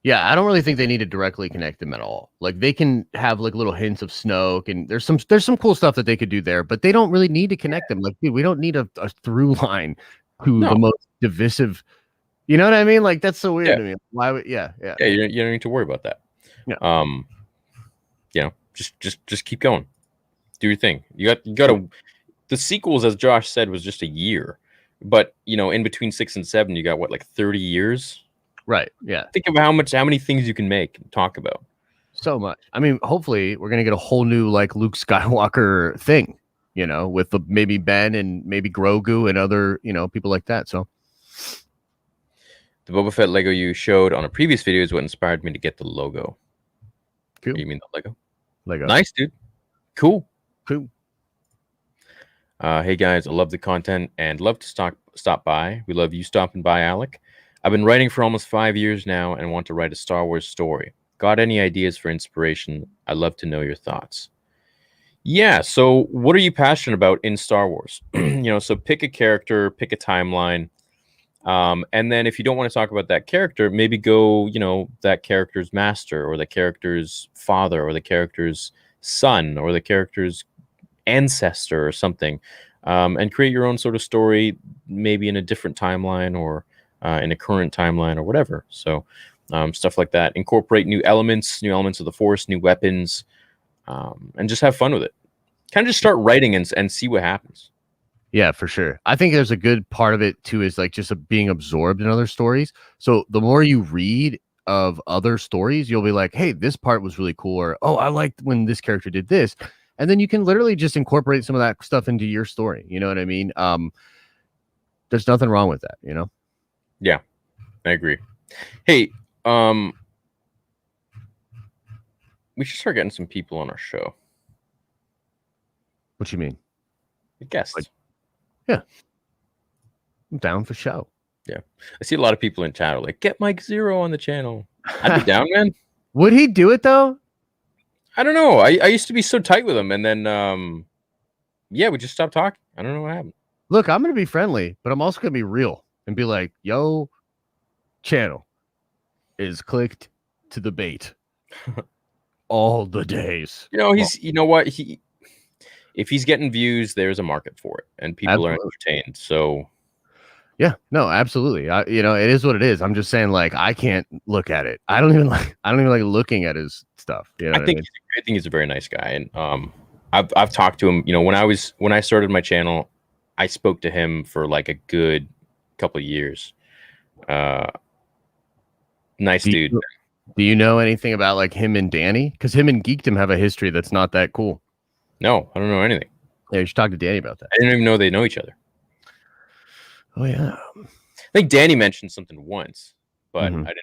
[SPEAKER 2] Yeah, I don't really think they need to directly connect them at all. Like they can have like little hints of Snoke, and there's some cool stuff that they could do there, but they don't really need to connect them. Like, dude, we don't need a through line to the most divisive. You know what I mean? Like that's so weird to me. Why would Yeah,
[SPEAKER 1] you don't need to worry about that.
[SPEAKER 2] Yeah.
[SPEAKER 1] Just keep going. Do your thing. You got to. The sequels, as Josh said, was just a year, but in between 6 and 7, you got what, like 30 years.
[SPEAKER 2] Right. Yeah.
[SPEAKER 1] Think of how many things you can make and talk about.
[SPEAKER 2] So much. I mean, hopefully we're gonna get a whole new like Luke Skywalker thing, with maybe Ben and maybe Grogu and other, people like that. So
[SPEAKER 1] the Boba Fett Lego you showed on a previous video is what inspired me to get the logo.
[SPEAKER 2] Cool.
[SPEAKER 1] You mean the Lego?
[SPEAKER 2] Lego.
[SPEAKER 1] Nice, dude. Cool.
[SPEAKER 2] Cool.
[SPEAKER 1] Hey guys, I love the content and love to stop by. We love you stopping by, Alec. I've been writing for almost 5 years now and want to write a Star Wars story. Got any ideas for inspiration? I'd love to know your thoughts. Yeah, so what are you passionate about in Star Wars? So pick a character, pick a timeline. And then if you don't want to talk about that character, maybe go, that character's master or the character's father or the character's son or the character's ancestor or something, and create your own sort of story, maybe in a different timeline or in a current timeline or whatever. So stuff like that. Incorporate new elements of the Force, new weapons, and just have fun with it. Kind of just start writing and see what happens.
[SPEAKER 2] Yeah, for sure. I think there's a good part of it too, is like just being absorbed in other stories. So the more you read of other stories, you'll be like, hey, this part was really cool, or oh, I liked when this character did this. And then you can literally just incorporate some of that stuff into your story. You know what I mean? there's nothing wrong with that, you know.
[SPEAKER 1] Yeah, I agree. Hey, we should start getting some people on our show.
[SPEAKER 2] What you mean?
[SPEAKER 1] Guests.
[SPEAKER 2] Like, yeah, I'm down for show.
[SPEAKER 1] Yeah, I see a lot of people in chat are like, "Get Mike Zero on the channel." I'd be down, man.
[SPEAKER 2] Would he do it though?
[SPEAKER 1] I don't know. I used to be so tight with him, and then yeah, we just stopped talking. I don't know what happened.
[SPEAKER 2] Look, I'm gonna be friendly, but I'm also gonna be real and be like, "Yo, channel is clicked to the bait all the days."
[SPEAKER 1] You know, you know what, if he's getting views, there's a market for it, and people are entertained. So
[SPEAKER 2] yeah, no, absolutely. You know, it is what it is. I'm just saying, like, I can't look at it. I don't even like looking at his stuff. You know,
[SPEAKER 1] I think he's a very nice guy, and I've talked to him. You know, when I started my channel, I spoke to him for like a good couple of years. Nice dude.
[SPEAKER 2] Do you know anything about like him and Danny? Because him and Geekdom have a history that's not that cool.
[SPEAKER 1] No, I don't know anything.
[SPEAKER 2] Yeah, you should talk to Danny about that.
[SPEAKER 1] I didn't even know they know each other.
[SPEAKER 2] Oh yeah,
[SPEAKER 1] I think Danny mentioned something once, but I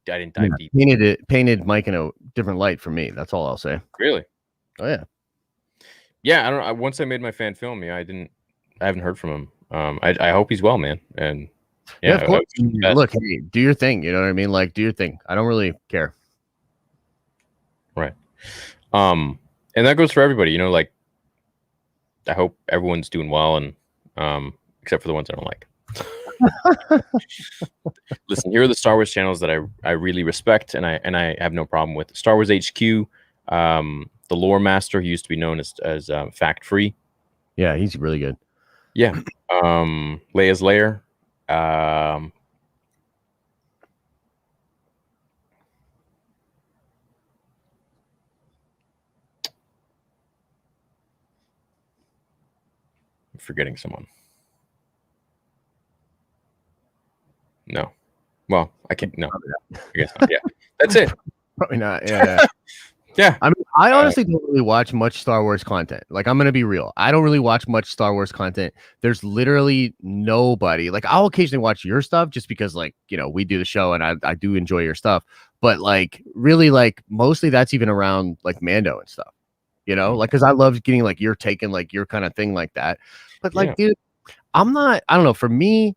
[SPEAKER 1] didn't dive deep.
[SPEAKER 2] Painted Mike in a different light for me. That's all I'll say.
[SPEAKER 1] Really?
[SPEAKER 2] Oh yeah.
[SPEAKER 1] Yeah, I don't know. Once I made my fan film, I haven't heard from him. I hope he's well, man. And
[SPEAKER 2] yeah, of course. Look, hey, do your thing. You know what I mean? Like, do your thing. I don't really care.
[SPEAKER 1] Right. And that goes for everybody. You know, like, I hope everyone's doing well, and except for the ones I don't like. Listen, here are the Star Wars channels that I really respect, and I have no problem with. Star Wars HQ, the Lore Master, he used to be known as Fact Free.
[SPEAKER 2] Yeah, he's really good.
[SPEAKER 1] Yeah. Leia's Lair. I'm forgetting someone. No. Well, I can't. No. I guess not. Yeah. That's it.
[SPEAKER 2] Probably not. Yeah.
[SPEAKER 1] Yeah.
[SPEAKER 2] I mean, I honestly don't really watch much Star Wars content. Like, I'm gonna be real. I don't really watch much Star Wars content. There's literally nobody. Like, I'll occasionally watch your stuff just because, like, you know, we do the show and I do enjoy your stuff. But like, really, like, mostly that's even around like Mando and stuff. You know, like, because I love getting like your take and like your kind of thing like that. But like, dude, I'm not. I don't know. For me,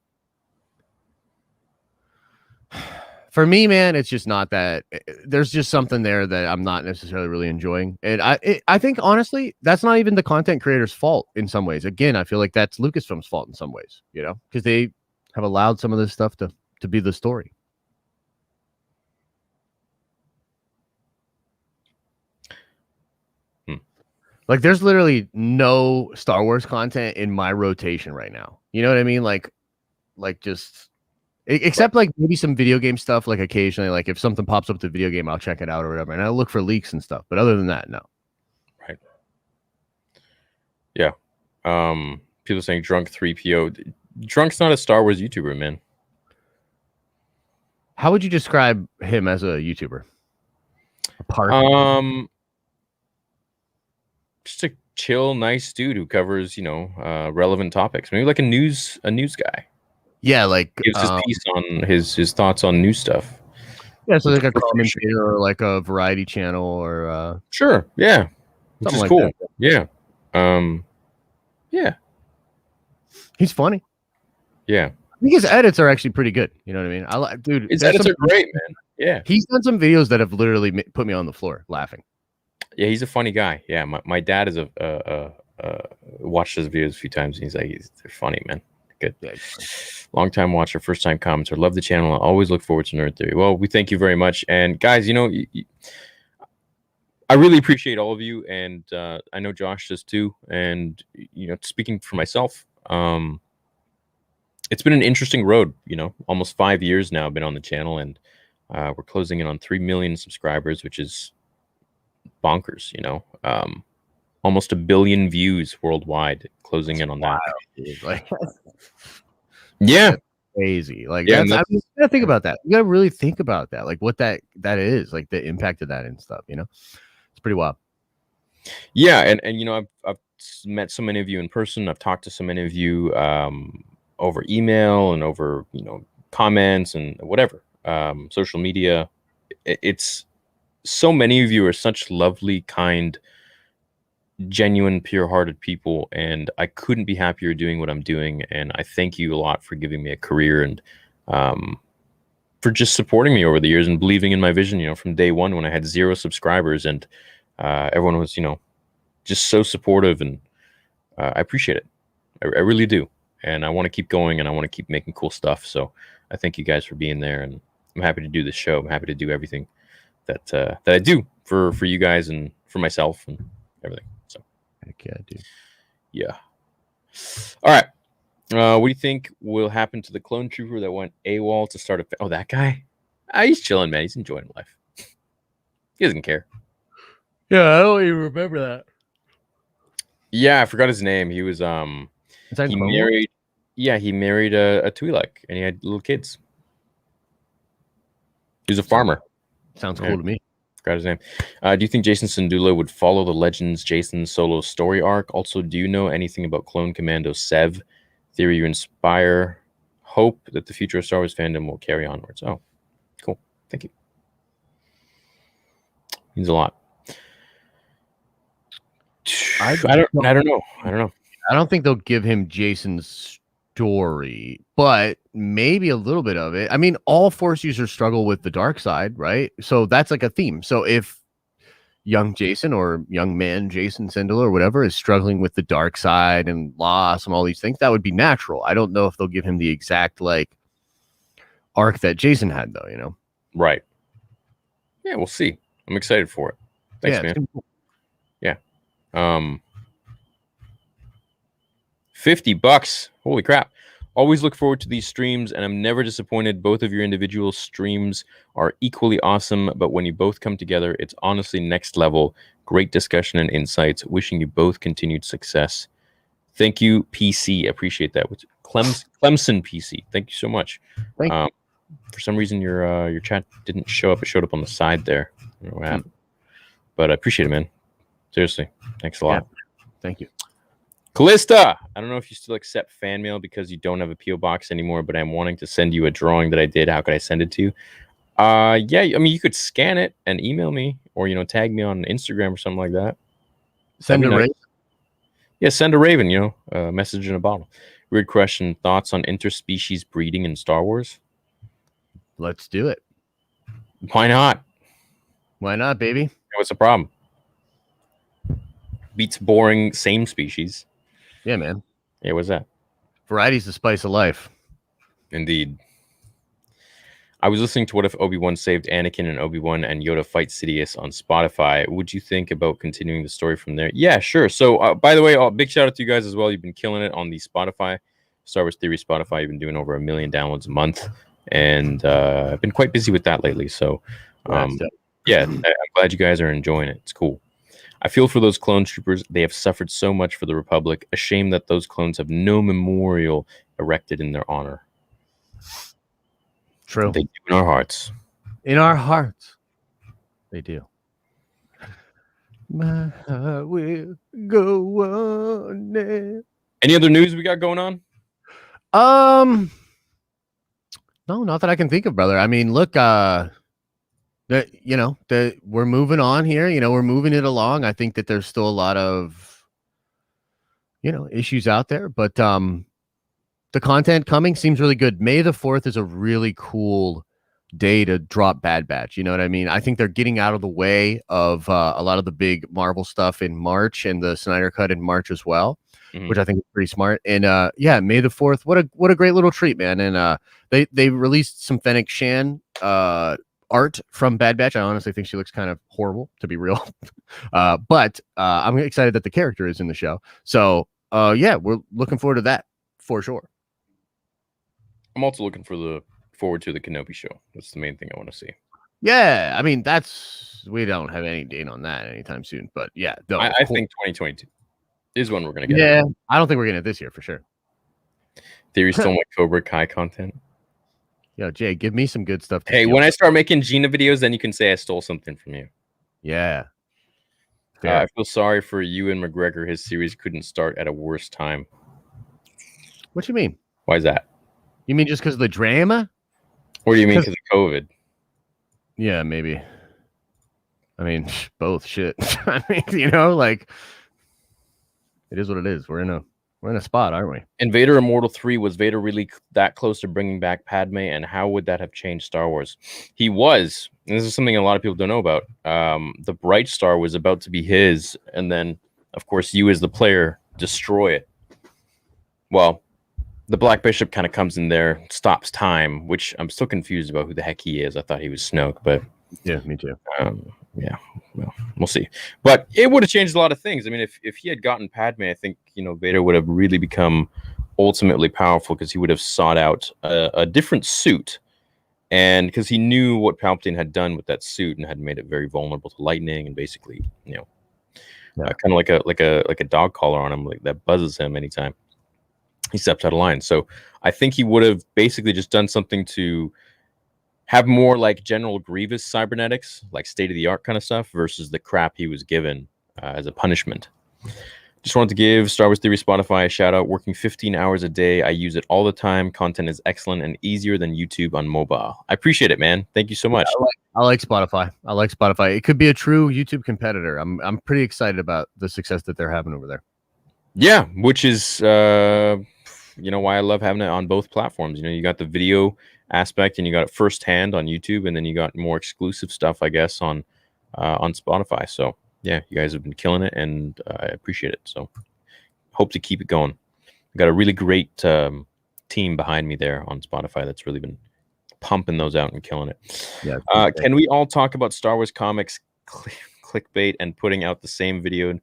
[SPEAKER 2] man, it's just not that. There's just something there that I'm not necessarily really enjoying, and I think honestly, that's not even the content creator's fault in some ways. Again, I feel like that's Lucasfilm's fault in some ways, you know, because they have allowed some of this stuff to be the story. Like, there's literally no Star Wars content in my rotation right now. You know what I mean? Like just. Except like maybe some video game stuff, like occasionally, like if something pops up the video game, I'll check it out or whatever, and I'll look for leaks and stuff. But other than that, no.
[SPEAKER 1] Right. Yeah. People saying Drunk 3PO. Drunk's not a Star Wars YouTuber, man.
[SPEAKER 2] How would you describe him as a YouTuber?
[SPEAKER 1] Just a chill, nice dude who covers, you know, relevant topics. Maybe like a news guy.
[SPEAKER 2] Yeah, like
[SPEAKER 1] gives his piece on his thoughts on new stuff.
[SPEAKER 2] Yeah, so like a commentator or like a variety channel or
[SPEAKER 1] sure, yeah, which is like cool. That. Yeah, yeah,
[SPEAKER 2] he's funny.
[SPEAKER 1] Yeah,
[SPEAKER 2] I think his edits are actually pretty good. You know what I mean? I like, dude.
[SPEAKER 1] His edits are great, man. Yeah,
[SPEAKER 2] he's done some videos that have literally put me on the floor laughing.
[SPEAKER 1] Yeah, he's a funny guy. Yeah, my dad is watched his videos a few times, and he's like, they're funny, man. Good. Yeah, long time watcher, first time commenter. Love the channel. I always look forward to Nerd Theory. Well, we thank you very much. And guys, you know, I really appreciate all of you, and I know Josh does too. And you know, speaking for myself, it's been an interesting road. You know, almost 5 years now I've been on the channel, and we're closing in on 3 million subscribers, which is bonkers. You know, almost 1 billion views worldwide, closing in on that.
[SPEAKER 2] Like,
[SPEAKER 1] yeah,
[SPEAKER 2] crazy. Like, yeah, I mean, you gotta think about that. You gotta really think about that, like what that is, like the impact of that and stuff. You know, it's pretty wild.
[SPEAKER 1] Yeah, and you know, I've met so many of you in person. I've talked to so many of you over email and over comments and whatever, social media. It's so many of you are such lovely, kind, genuine, pure-hearted people, and I couldn't be happier doing what I'm doing. And I thank you a lot for giving me a career and for just supporting me over the years and believing in my vision. From day one when I had 0 subscribers, and everyone was just so supportive, and I appreciate it. I really do, and I want to keep going, and I want to keep making cool stuff. So I thank you guys for being there, and I'm happy to do this show. I'm happy to do everything that I do for you guys and for myself and everything. So
[SPEAKER 2] heck yeah, dude.
[SPEAKER 1] Yeah. All right. What do you think will happen to the clone trooper that went AWOL to start a? Oh, that guy. He's chilling, man. He's enjoying life. He doesn't care.
[SPEAKER 2] Yeah, I don't even remember that.
[SPEAKER 1] Yeah, I forgot his name. He was he married. Yeah, he married a Twi'lek, and he had little kids. He was a farmer.
[SPEAKER 2] Sounds cool to me.
[SPEAKER 1] Forgot his name. Do you think Jason Syndulla would follow the Legends Jason Solo story arc? Also, do you know anything about Clone Commando Sev? Theory you inspire hope that the future of Star Wars fandom will carry onwards. Oh, cool. Thank you. Means a lot. I don't know.
[SPEAKER 2] I don't think they'll give him Jason's story, but maybe a little bit of it. I mean, all Force users struggle with the dark side, right? So that's like a theme. So if young Jason or young man Jason Syndulla or whatever is struggling with the dark side and loss and all these things, that would be natural. I don't know if they'll give him the exact arc that Jason had, though.
[SPEAKER 1] Right. Yeah, we'll see. I'm excited for it. Thanks, man. Cool. Yeah. $50. Holy crap. Always look forward to these streams, and I'm never disappointed. Both of your individual streams are equally awesome, but when you both come together, it's honestly next level. Great discussion and insights. Wishing you both continued success. Thank you, PC. Appreciate that. Clemson PC. Thank you so much. For some reason, your chat didn't show up. It showed up on the side there. I don't know what happened. But I appreciate it, man. Seriously. Thanks a lot.
[SPEAKER 2] Yeah. Thank you.
[SPEAKER 1] Callista, I don't know if you still accept fan mail because you don't have a P.O. box anymore, but I'm wanting to send you a drawing that I did. How could I send it to you? Yeah, I mean, you could scan it and email me or, tag me on Instagram or something like that.
[SPEAKER 2] Send a raven.
[SPEAKER 1] Yeah, send a raven, a message in a bottle. Weird question. Thoughts on interspecies breeding in Star Wars?
[SPEAKER 2] Let's do it.
[SPEAKER 1] Why not?
[SPEAKER 2] Why not, baby?
[SPEAKER 1] What's the problem? Beats boring same species.
[SPEAKER 2] Yeah, man.
[SPEAKER 1] Yeah, what's that?
[SPEAKER 2] Variety's the spice of life.
[SPEAKER 1] Indeed. I was listening to What If Obi-Wan Saved Anakin and Obi-Wan and Yoda Fight Sidious on Spotify. Would you think about continuing the story from there? Yeah, sure. So, by the way, big shout out to you guys as well. You've been killing it on the Spotify, Star Wars Theory Spotify. You've been doing over 1 million downloads a month. And I've been quite busy with that lately. So, yeah, I'm glad you guys are enjoying it. It's cool. I feel for those clone troopers. They have suffered so much for the Republic. A shame that those clones have no memorial erected in their honor.
[SPEAKER 2] True.
[SPEAKER 1] They do in our hearts.
[SPEAKER 2] In our hearts. They do. My heart will go on.
[SPEAKER 1] Any other news we got going on?
[SPEAKER 2] No, not that I can think of, brother. I mean, look, we're moving on here. We're moving it along. I think that there's still a lot of, issues out there, but the content coming seems really good. May the 4th is a really cool day to drop Bad Batch. You know what I mean? I think they're getting out of the way of a lot of the big Marvel stuff in March and the Snyder Cut in March as well, which I think is pretty smart. And yeah, May the 4th. What a great little treat, man. And they released some Fennec Shan art from Bad Batch. I honestly think she looks kind of horrible, to be real. But I'm excited that the character is in the show. So yeah, we're looking forward to that for sure.
[SPEAKER 1] I'm also looking forward to the Kenobi show. That's the main thing I want to see.
[SPEAKER 2] Yeah, I mean, we don't have any date on that anytime soon, but yeah.
[SPEAKER 1] I think 2022 is when we're going to get
[SPEAKER 2] it. I don't think we're getting it this year for sure.
[SPEAKER 1] Theory stole my Cobra Kai content.
[SPEAKER 2] Yo, Jay, give me some good stuff.
[SPEAKER 1] Hey, when I start making Gina videos, then you can say I stole something from you.
[SPEAKER 2] Yeah.
[SPEAKER 1] I feel sorry for Ewan McGregor. His series couldn't start at a worse time.
[SPEAKER 2] What you mean?
[SPEAKER 1] Why is that?
[SPEAKER 2] You mean just because of the drama?
[SPEAKER 1] Or do you mean because of COVID?
[SPEAKER 2] Yeah, maybe. I mean, both shit. I mean, you know, like it is what it is. We're in a spot, aren't we?
[SPEAKER 1] In Vader Immortal 3, was Vader really that close to bringing back Padme, and how would that have changed Star Wars? He was, and this is something a lot of people don't know about. The Bright Star was about to be his, and then, of course, you as the player destroy it. Well, the Black Bishop kind of comes in there, stops time, which I'm still confused about who the heck he is. I thought he was Snoke, but
[SPEAKER 2] yeah, me too.
[SPEAKER 1] Yeah, well, we'll see. But it would have changed a lot of things. I mean, if he had gotten Padme, I think, you know, Vader would have really become ultimately powerful, because he would have sought out a different suit, and because he knew what Palpatine had done with that suit and had made it very vulnerable to lightning, and basically, you know, kind of like a dog collar on him, like that buzzes him anytime he steps out of line. So I think he would have basically just done something to have more like General Grievous cybernetics, like state-of-the-art kind of stuff, versus the crap he was given as a punishment. Just wanted to give Star Wars Theory Spotify a shout out. Working 15 hours a day. I use it all the time. Content is excellent and easier than YouTube on mobile. I appreciate it, man. Thank you so much.
[SPEAKER 2] I like Spotify. I like Spotify. It could be a true YouTube competitor. I'm pretty excited about the success that they're having over there.
[SPEAKER 1] Yeah, which is you know, why I love having it on both platforms. You know, you got the video aspect, and you got it firsthand on YouTube, and then you got more exclusive stuff, I guess, on Spotify. So yeah, you guys have been killing it, and I appreciate it. So hope to keep it going. I've got a really great team behind me there on Spotify that's really been pumping those out and killing it.
[SPEAKER 2] Yeah.
[SPEAKER 1] Can we all talk about Star Wars comics clickbait and putting out the same video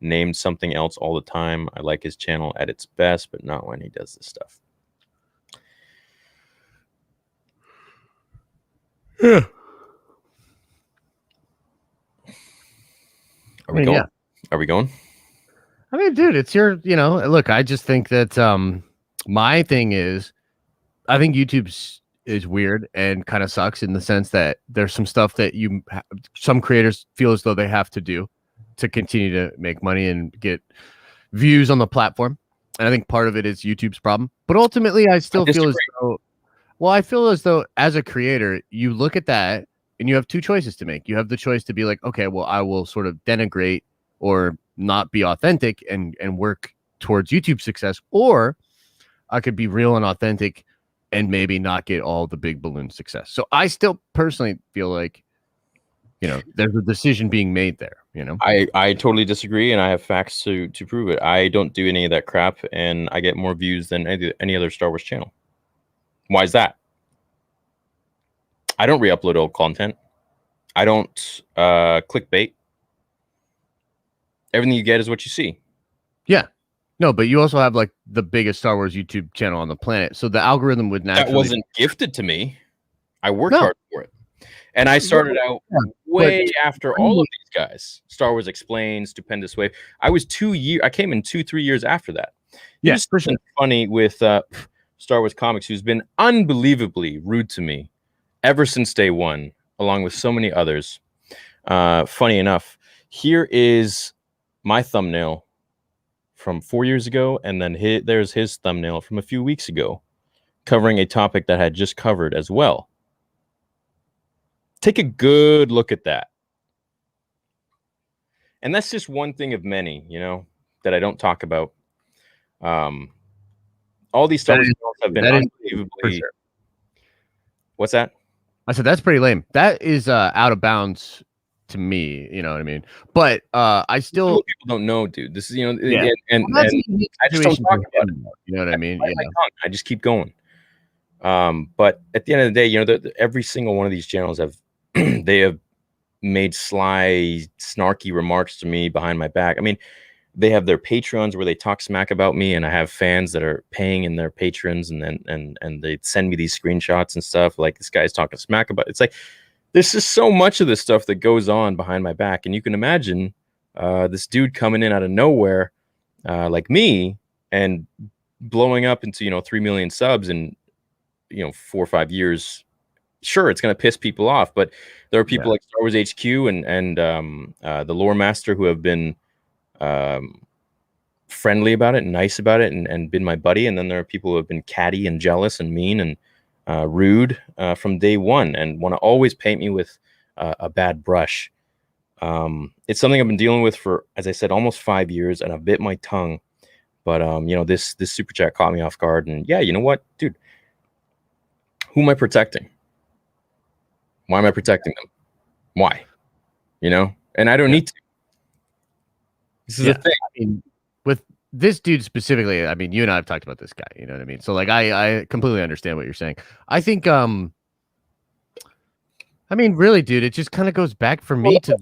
[SPEAKER 1] named something else all the time? I like his channel at its best, but not when he does this stuff.
[SPEAKER 2] Yeah.
[SPEAKER 1] Are we going? Yeah. Are we going?
[SPEAKER 2] I mean, dude, it's your, you know, look, I just think that my thing is, I think YouTube's is weird and kind of sucks in the sense that there's some stuff that some creators feel as though they have to do to continue to make money and get views on the platform. And I think part of it is YouTube's problem. But ultimately, I still feel as though, well, I feel as though as a creator, you look at that and you have two choices to make. You have the choice to be like, okay, well, I will sort of denigrate or not be authentic and work towards YouTube success, or I could be real and authentic and maybe not get all the big balloon success. So I still personally feel like, you know, there's a decision being made there, you know.
[SPEAKER 1] I totally disagree, and I have facts to prove it. I don't do any of that crap, and I get more views than any other Star Wars channel. Why is that? I don't re-upload old content. I don't clickbait. Everything you get is what you see.
[SPEAKER 2] Yeah. No, but you also have like the biggest Star Wars YouTube channel on the planet. So the algorithm would naturally...
[SPEAKER 1] That wasn't gifted to me. I worked hard for it. And I started out way after all of these guys. Star Wars Explained, Stupendous Wave. I came in 2-3 years after that.
[SPEAKER 2] Yes, for sure.
[SPEAKER 1] Funny with Star Wars Comics, who's been unbelievably rude to me ever since day one, along with so many others. Funny enough, here is my thumbnail from 4 years ago, and then there's his thumbnail from a few weeks ago, covering a topic that I had just covered as well. Take a good look at that. And that's just one thing of many, you know, that I don't talk about. All these Star Wars have been unbelievably... Sure. What's that?
[SPEAKER 2] I said that's pretty lame. That is out of bounds to me, you know what I mean? But I still...
[SPEAKER 1] People don't know, dude. This is, you know, and I just don't talk about it.
[SPEAKER 2] You know what I mean?
[SPEAKER 1] I just keep going. But at the end of the day, you know, every single one of these channels they have made sly, snarky remarks to me behind my back. I mean, they have their Patreons where they talk smack about me, and I have fans that are paying in their patrons, and then they send me these screenshots and stuff like this guy's talking smack about it. It's like there's just so much of this stuff that goes on behind my back, and you can imagine this dude coming in out of nowhere like me and blowing up into, you know, 3 million subs in, you know, 4 or 5 years. Sure, it's going to piss people off, but there are people like Star Wars HQ and the Lore Master who have been friendly about it, nice about it, and been my buddy. And then there are people who have been catty and jealous and mean and rude from day one, and want to always paint me with a bad brush. It's something I've been dealing with for, as I said, almost 5 years, and I've bit my tongue. But this super chat caught me off guard, and yeah, you know what, dude? Who am I protecting? Why am I protecting them? Why? And I don't need to. This is the thing.
[SPEAKER 2] I mean, with this dude specifically, I mean, you and I have talked about this guy. You know what I mean? So like, I completely understand what you're saying. I think, I mean, really, dude, it just kind of goes back for me to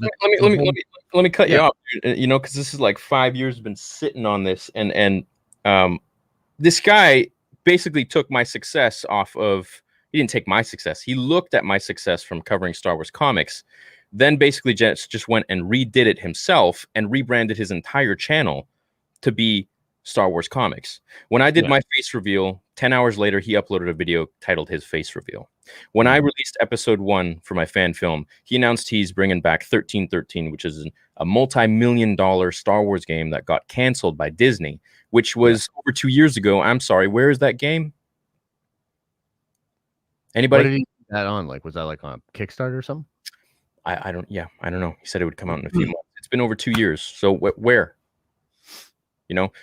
[SPEAKER 1] let me cut you off, because this is like 5 years been sitting on this, and this guy basically took my success off of. He didn't take my success. He looked at my success from covering Star Wars comics, then basically just went and redid it himself and rebranded his entire channel to be Star Wars comics. When I did my face reveal, 10 hours later, he uploaded a video titled his face reveal. When I released episode 1 for my fan film, he announced he's bringing back 1313, which is a multi-million-dollar Star Wars game that got canceled by Disney, which was over 2 years ago. I'm sorry, where is that game? Anybody?
[SPEAKER 2] What did he put that on? Like, was that like on Kickstarter or something?
[SPEAKER 1] I don't know. He said it would come out in a few months. It's been over 2 years. So where?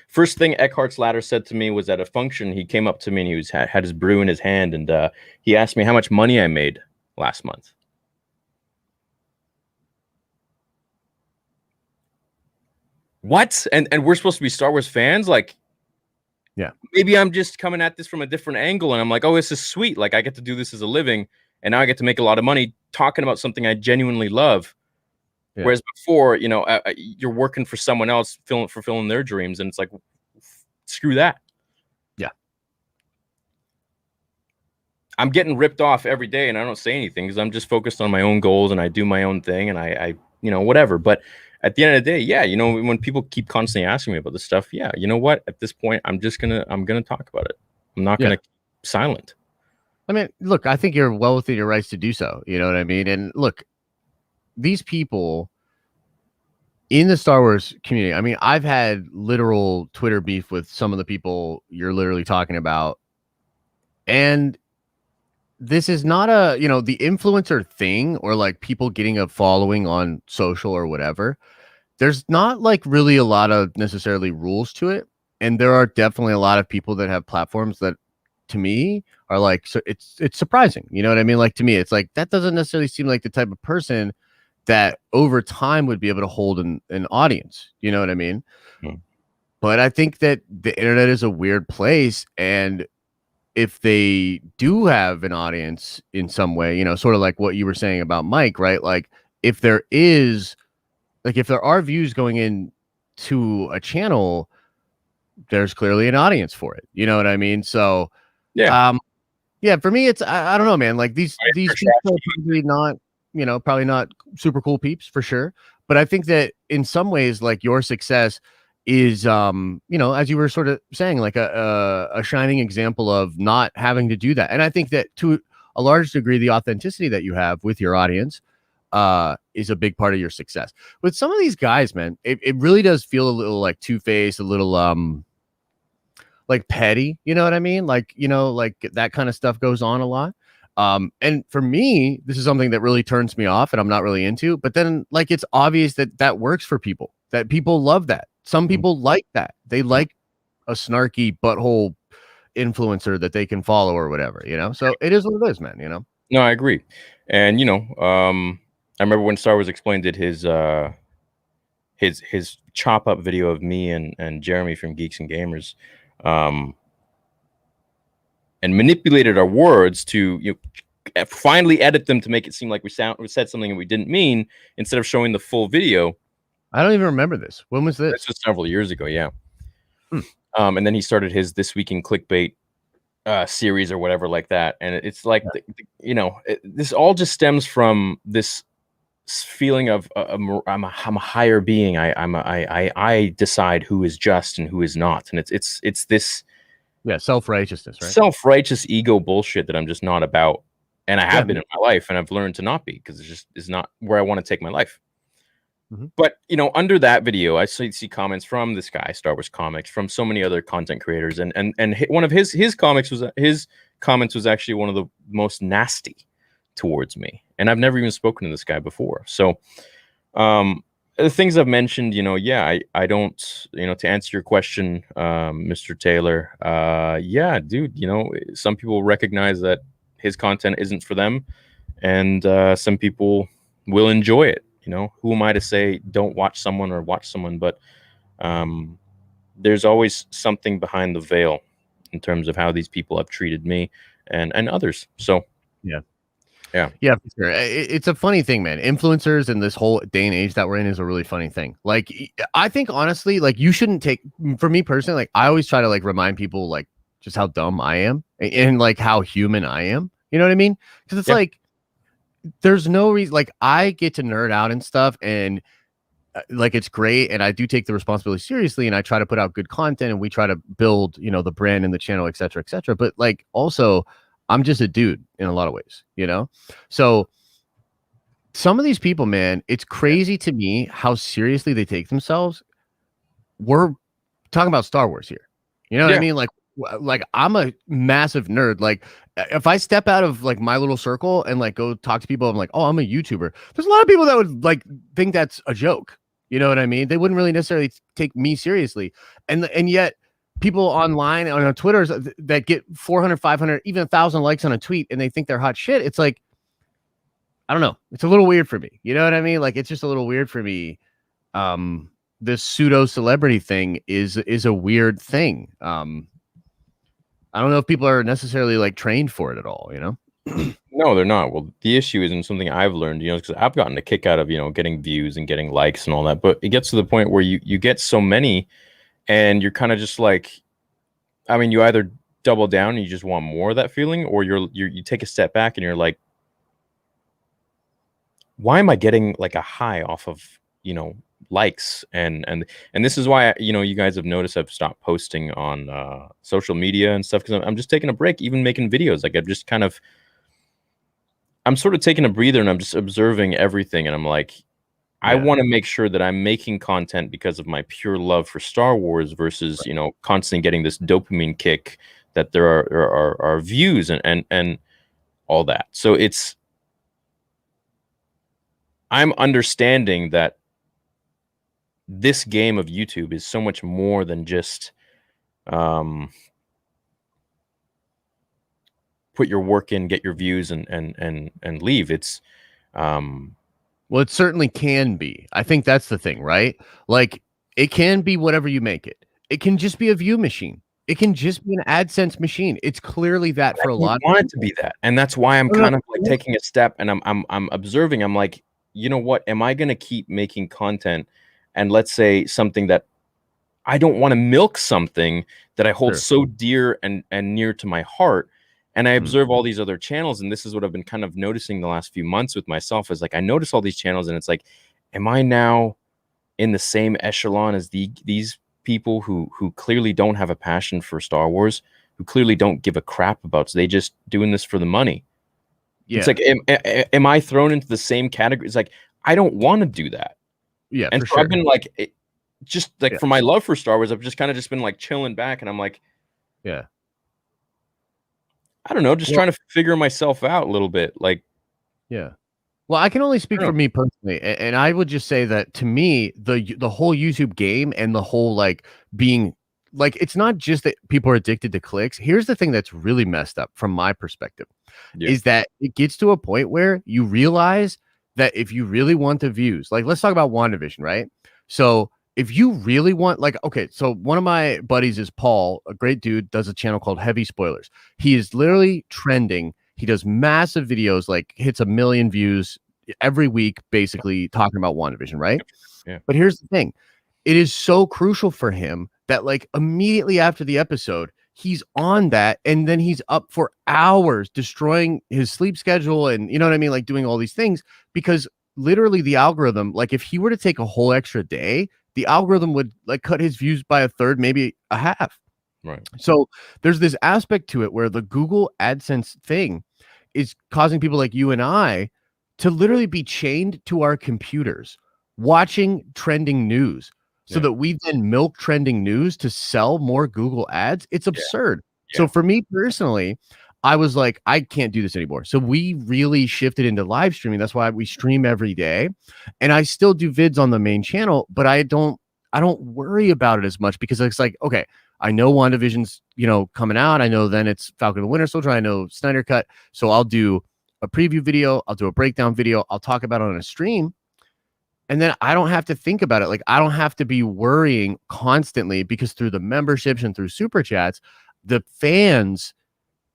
[SPEAKER 1] First thing Eckhart's Ladder said to me was at a function. He came up to me and he had his brew in his hand, and he asked me how much money I made last month. What? And we're supposed to be Star Wars fans? Like, yeah, maybe I'm just coming at this from a different angle, and I'm like, oh, this is sweet. Like, I get to do this as a living, and now I get to make a lot of money talking about something I genuinely love. Yeah. Whereas before, you're working for someone else, fulfilling their dreams, and it's like, screw that.
[SPEAKER 2] Yeah.
[SPEAKER 1] I'm getting ripped off every day, and I don't say anything because I'm just focused on my own goals, and I do my own thing, and I whatever. But at the end of the day, yeah, when people keep constantly asking me about this stuff, yeah, you know what? At this point, I'm gonna talk about it. I'm not gonna keep silent.
[SPEAKER 2] I mean, look, I think you're well within your rights to do so. You know what I mean? And look, these people in the Star Wars community, I mean, I've had literal Twitter beef with some of the people you're literally talking about. And this is not the influencer thing, or like people getting a following on social or whatever. There's not like really a lot of necessarily rules to it. And there are definitely a lot of people that have platforms that, to me, are like, so it's surprising. You know what I mean? Like, to me, it's like, that doesn't necessarily seem like the type of person that over time would be able to hold an audience. You know what I mean? But I think that the internet is a weird place, and if they do have an audience in some way, sort of like what you were saying about Mike, right? Like, if there are views going in to a channel, there's clearly an audience for it. You know what I mean? So yeah, for me, it's, I don't know, man. Like, these people are probably not super cool peeps for sure. But I think that in some ways, like, your success is, as you were sort of saying, like a shining example of not having to do that. And I think that to a large degree, the authenticity that you have with your audience is a big part of your success. With some of these guys, man, it really does feel a little like two-faced, a little like petty, you know what I mean? Like, like that kind of stuff goes on a lot. And for me, this is something that really turns me off and I'm not really into. But then, like, it's obvious that works for people, that people love that. Some people like that. They like a snarky butthole influencer that they can follow or whatever, So it is what it is, man,
[SPEAKER 1] No, I agree. And, I remember when Star Wars Explained did his chop up video of me and Jeremy from Geeks and Gamers, and manipulated our words to finally edit them to make it seem like we said something that we didn't mean, instead of showing the full video.
[SPEAKER 2] I don't even remember this. When was this?
[SPEAKER 1] This was several years ago, yeah. And then he started his This Week in Clickbait series or whatever like that. And it's like, this all just stems from this feeling of I'm a higher being. I decide who is just and who is not. And it's this
[SPEAKER 2] self-righteousness, right?
[SPEAKER 1] Self-righteous ego bullshit that I'm just not about. And I have been in my life, and I've learned to not be, because it just is not where I want to take my life. But under that video, I see comments from this guy, Star Wars Comics, from so many other content creators, and one of his comments was actually one of the most nasty towards me, and I've never even spoken to this guy before. So, the things I've mentioned, yeah, I don't, to answer your question, Mr. Taylor, yeah, dude, some people recognize that his content isn't for them, and some people will enjoy it. Who am I to say don't watch someone or watch someone? But there's always something behind the veil in terms of how these people have treated me and others. So
[SPEAKER 2] yeah,
[SPEAKER 1] for
[SPEAKER 2] sure. It's a funny thing, man. Influencers in this whole day and age that we're in is a really funny thing. Like, I think honestly, like, you shouldn't take, for me personally, like, I always try to like remind people like just how dumb I am and like how human I am. You know what I mean? Because it's like, there's no reason, like, I get to nerd out and stuff, and like, it's great, and I do take the responsibility seriously, and I try to put out good content, and we try to build, the brand and the channel, et cetera, et cetera. But like, also, I'm just a dude in a lot of ways, so some of these people, man, it's crazy to me how seriously they take themselves. We're talking about Star Wars here, what I mean? Like I'm a massive nerd. Like, if I step out of like my little circle and like go talk to people, I'm like, oh, I'm a YouTuber. There's a lot of people that would like think that's a joke. You know what I mean? They wouldn't really necessarily take me seriously. And yet people online on Twitter that get 400, 500, even 1,000 likes on a tweet, and they think they're hot shit. It's like, I don't know. It's a little weird for me. You know what I mean? Like, it's just a little weird for me. This pseudo celebrity thing is a weird thing. I don't know if people are necessarily like trained for it at all,
[SPEAKER 1] No, they're not. Well, the issue isn't something I've learned, because I've gotten a kick out of, getting views and getting likes and all that. But it gets to the point where you get so many, and you're kind of just like, I mean, you either double down and you just want more of that feeling, or you take a step back and you're like, why am I getting like a high off of, likes? And this is why, you guys have noticed I've stopped posting on social media and stuff, because I'm just taking a break, even making videos. Like, I'm sort of taking a breather, and I'm just observing everything. And I'm like, I want to make sure that I'm making content because of my pure love for Star Wars versus, constantly getting this dopamine kick that there are views and all that. So I'm understanding that this game of YouTube is so much more than just put your work in, get your views, and leave. It's
[SPEAKER 2] well, it certainly can be. I think that's the thing, right? Like, it can be whatever you make it. It can just be a view machine. It can just be an AdSense machine. It's clearly that for a lot.
[SPEAKER 1] I want it to be that, and that's why I'm kind of like taking a step, and I'm observing. I'm like, you know what? Am I going to keep making content? And let's say something that I don't want to milk, something that I hold so dear and near to my heart. And I observe all these other channels, and this is what I've been kind of noticing the last few months with myself, is like, I notice all these channels, and it's like, am I now in the same echelon as these people who clearly don't have a passion for Star Wars, who clearly don't give a crap about, so they just doing this for the money? Yeah. It's like, am I thrown into the same category? It's like, I don't want to do that.
[SPEAKER 2] Yeah,
[SPEAKER 1] and so I've been like, just like for my love for Star Wars, I've just kind of been like chilling back, and I'm like,
[SPEAKER 2] yeah,
[SPEAKER 1] I don't know, just trying to figure myself out a little bit. Like,
[SPEAKER 2] yeah. Well, I can only speak for me personally, and I would just say that to me, the whole YouTube game and the whole like being like, it's not just that people are addicted to clicks. Here's the thing that's really messed up from my perspective, is that it gets to a point where you realize that if you really want the views, like, let's talk about WandaVision, right? So if you really want, like, okay, so one of my buddies is Paul, a great dude, does a channel called Heavy Spoilers. He is literally trending. He does massive videos, like hits 1 million views every week, basically talking about WandaVision, right?
[SPEAKER 1] Yeah.
[SPEAKER 2] But here's the thing. It is so crucial for him that like immediately after the episode, he's on that, and then he's up for hours destroying his sleep schedule, and you know what I mean, like doing all these things, because literally the algorithm, like if he were to take a whole extra day, the algorithm would like cut his views by a third, maybe a half.
[SPEAKER 1] Right.
[SPEAKER 2] So there's this aspect to it where the Google AdSense thing is causing people like you and I to literally be chained to our computers watching trending news so
[SPEAKER 1] Yeah.
[SPEAKER 2] that we then milk trending news to sell more Google ads. It's absurd. So
[SPEAKER 1] Yeah.
[SPEAKER 2] for me personally, I was like, I can't do this anymore. So we really shifted into live streaming. That's why we stream every day. And I still do vids on the main channel, but I don't worry about it as much because it's like, okay, I know WandaVision's, coming out. I know then it's Falcon and the Winter Soldier. I know Snyder Cut. So I'll do a preview video. I'll do a breakdown video. I'll talk about it on a stream. And then I don't have to think about it. Like, I don't have to be worrying constantly because through the memberships and through super chats, the fans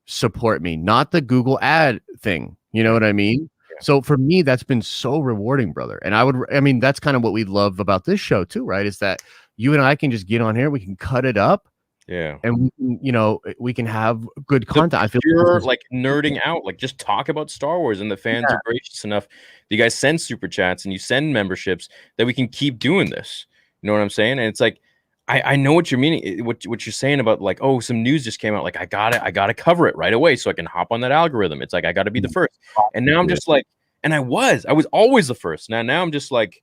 [SPEAKER 2] support me, not the Google ad thing. You know what I mean?
[SPEAKER 1] Yeah.
[SPEAKER 2] So for me, that's been so rewarding, brother. And that's kind of what we love about this show too, right? Is that you and I can just get on here, we can cut it up.
[SPEAKER 1] Yeah.
[SPEAKER 2] And we can have good content. I feel
[SPEAKER 1] you're like nerding out, like just talk about Star Wars, and the fans are gracious enough. You guys send super chats and you send memberships that we can keep doing this. You know what I'm saying? And it's like, I know what you're meaning, what you're saying about like, oh, some news just came out. Like, I gotta cover it right away so I can hop on that algorithm. It's like, I gotta be the first. And now I'm just like, and I was always the first. Now I'm just like,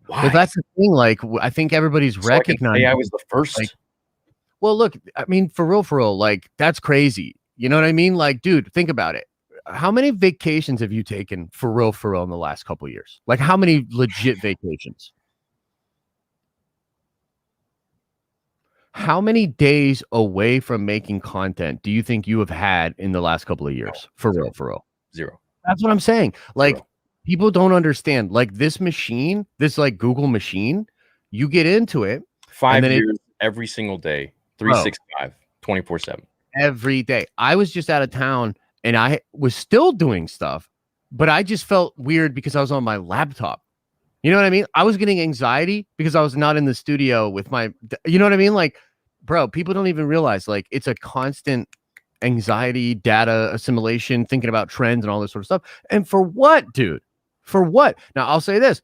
[SPEAKER 1] why?
[SPEAKER 2] Well, that's the thing. Like, I think everybody's recognizing
[SPEAKER 1] I was the first.
[SPEAKER 2] Like, well, look, I mean, for real, like, that's crazy. You know what I mean? Like, dude, think about it. How many vacations have you taken for real in the last couple of years? Like, how many legit vacations? How many days away from making content do you think you have had in the last couple of years? For real.
[SPEAKER 1] Zero.
[SPEAKER 2] That's what I'm saying. Like, people don't understand. Like, this machine, this like Google machine, you get into it.
[SPEAKER 1] 5 years every single day, 365, 24/7.
[SPEAKER 2] Every day. I was just out of town and I was still doing stuff, but I just felt weird because I was on my laptop. You know what I mean? I was getting anxiety because I was not in the studio with you know what I mean? Like, bro, people don't even realize, like, it's a constant anxiety, data assimilation, thinking about trends and all this sort of stuff. And for what, dude? For what? Now, I'll say this.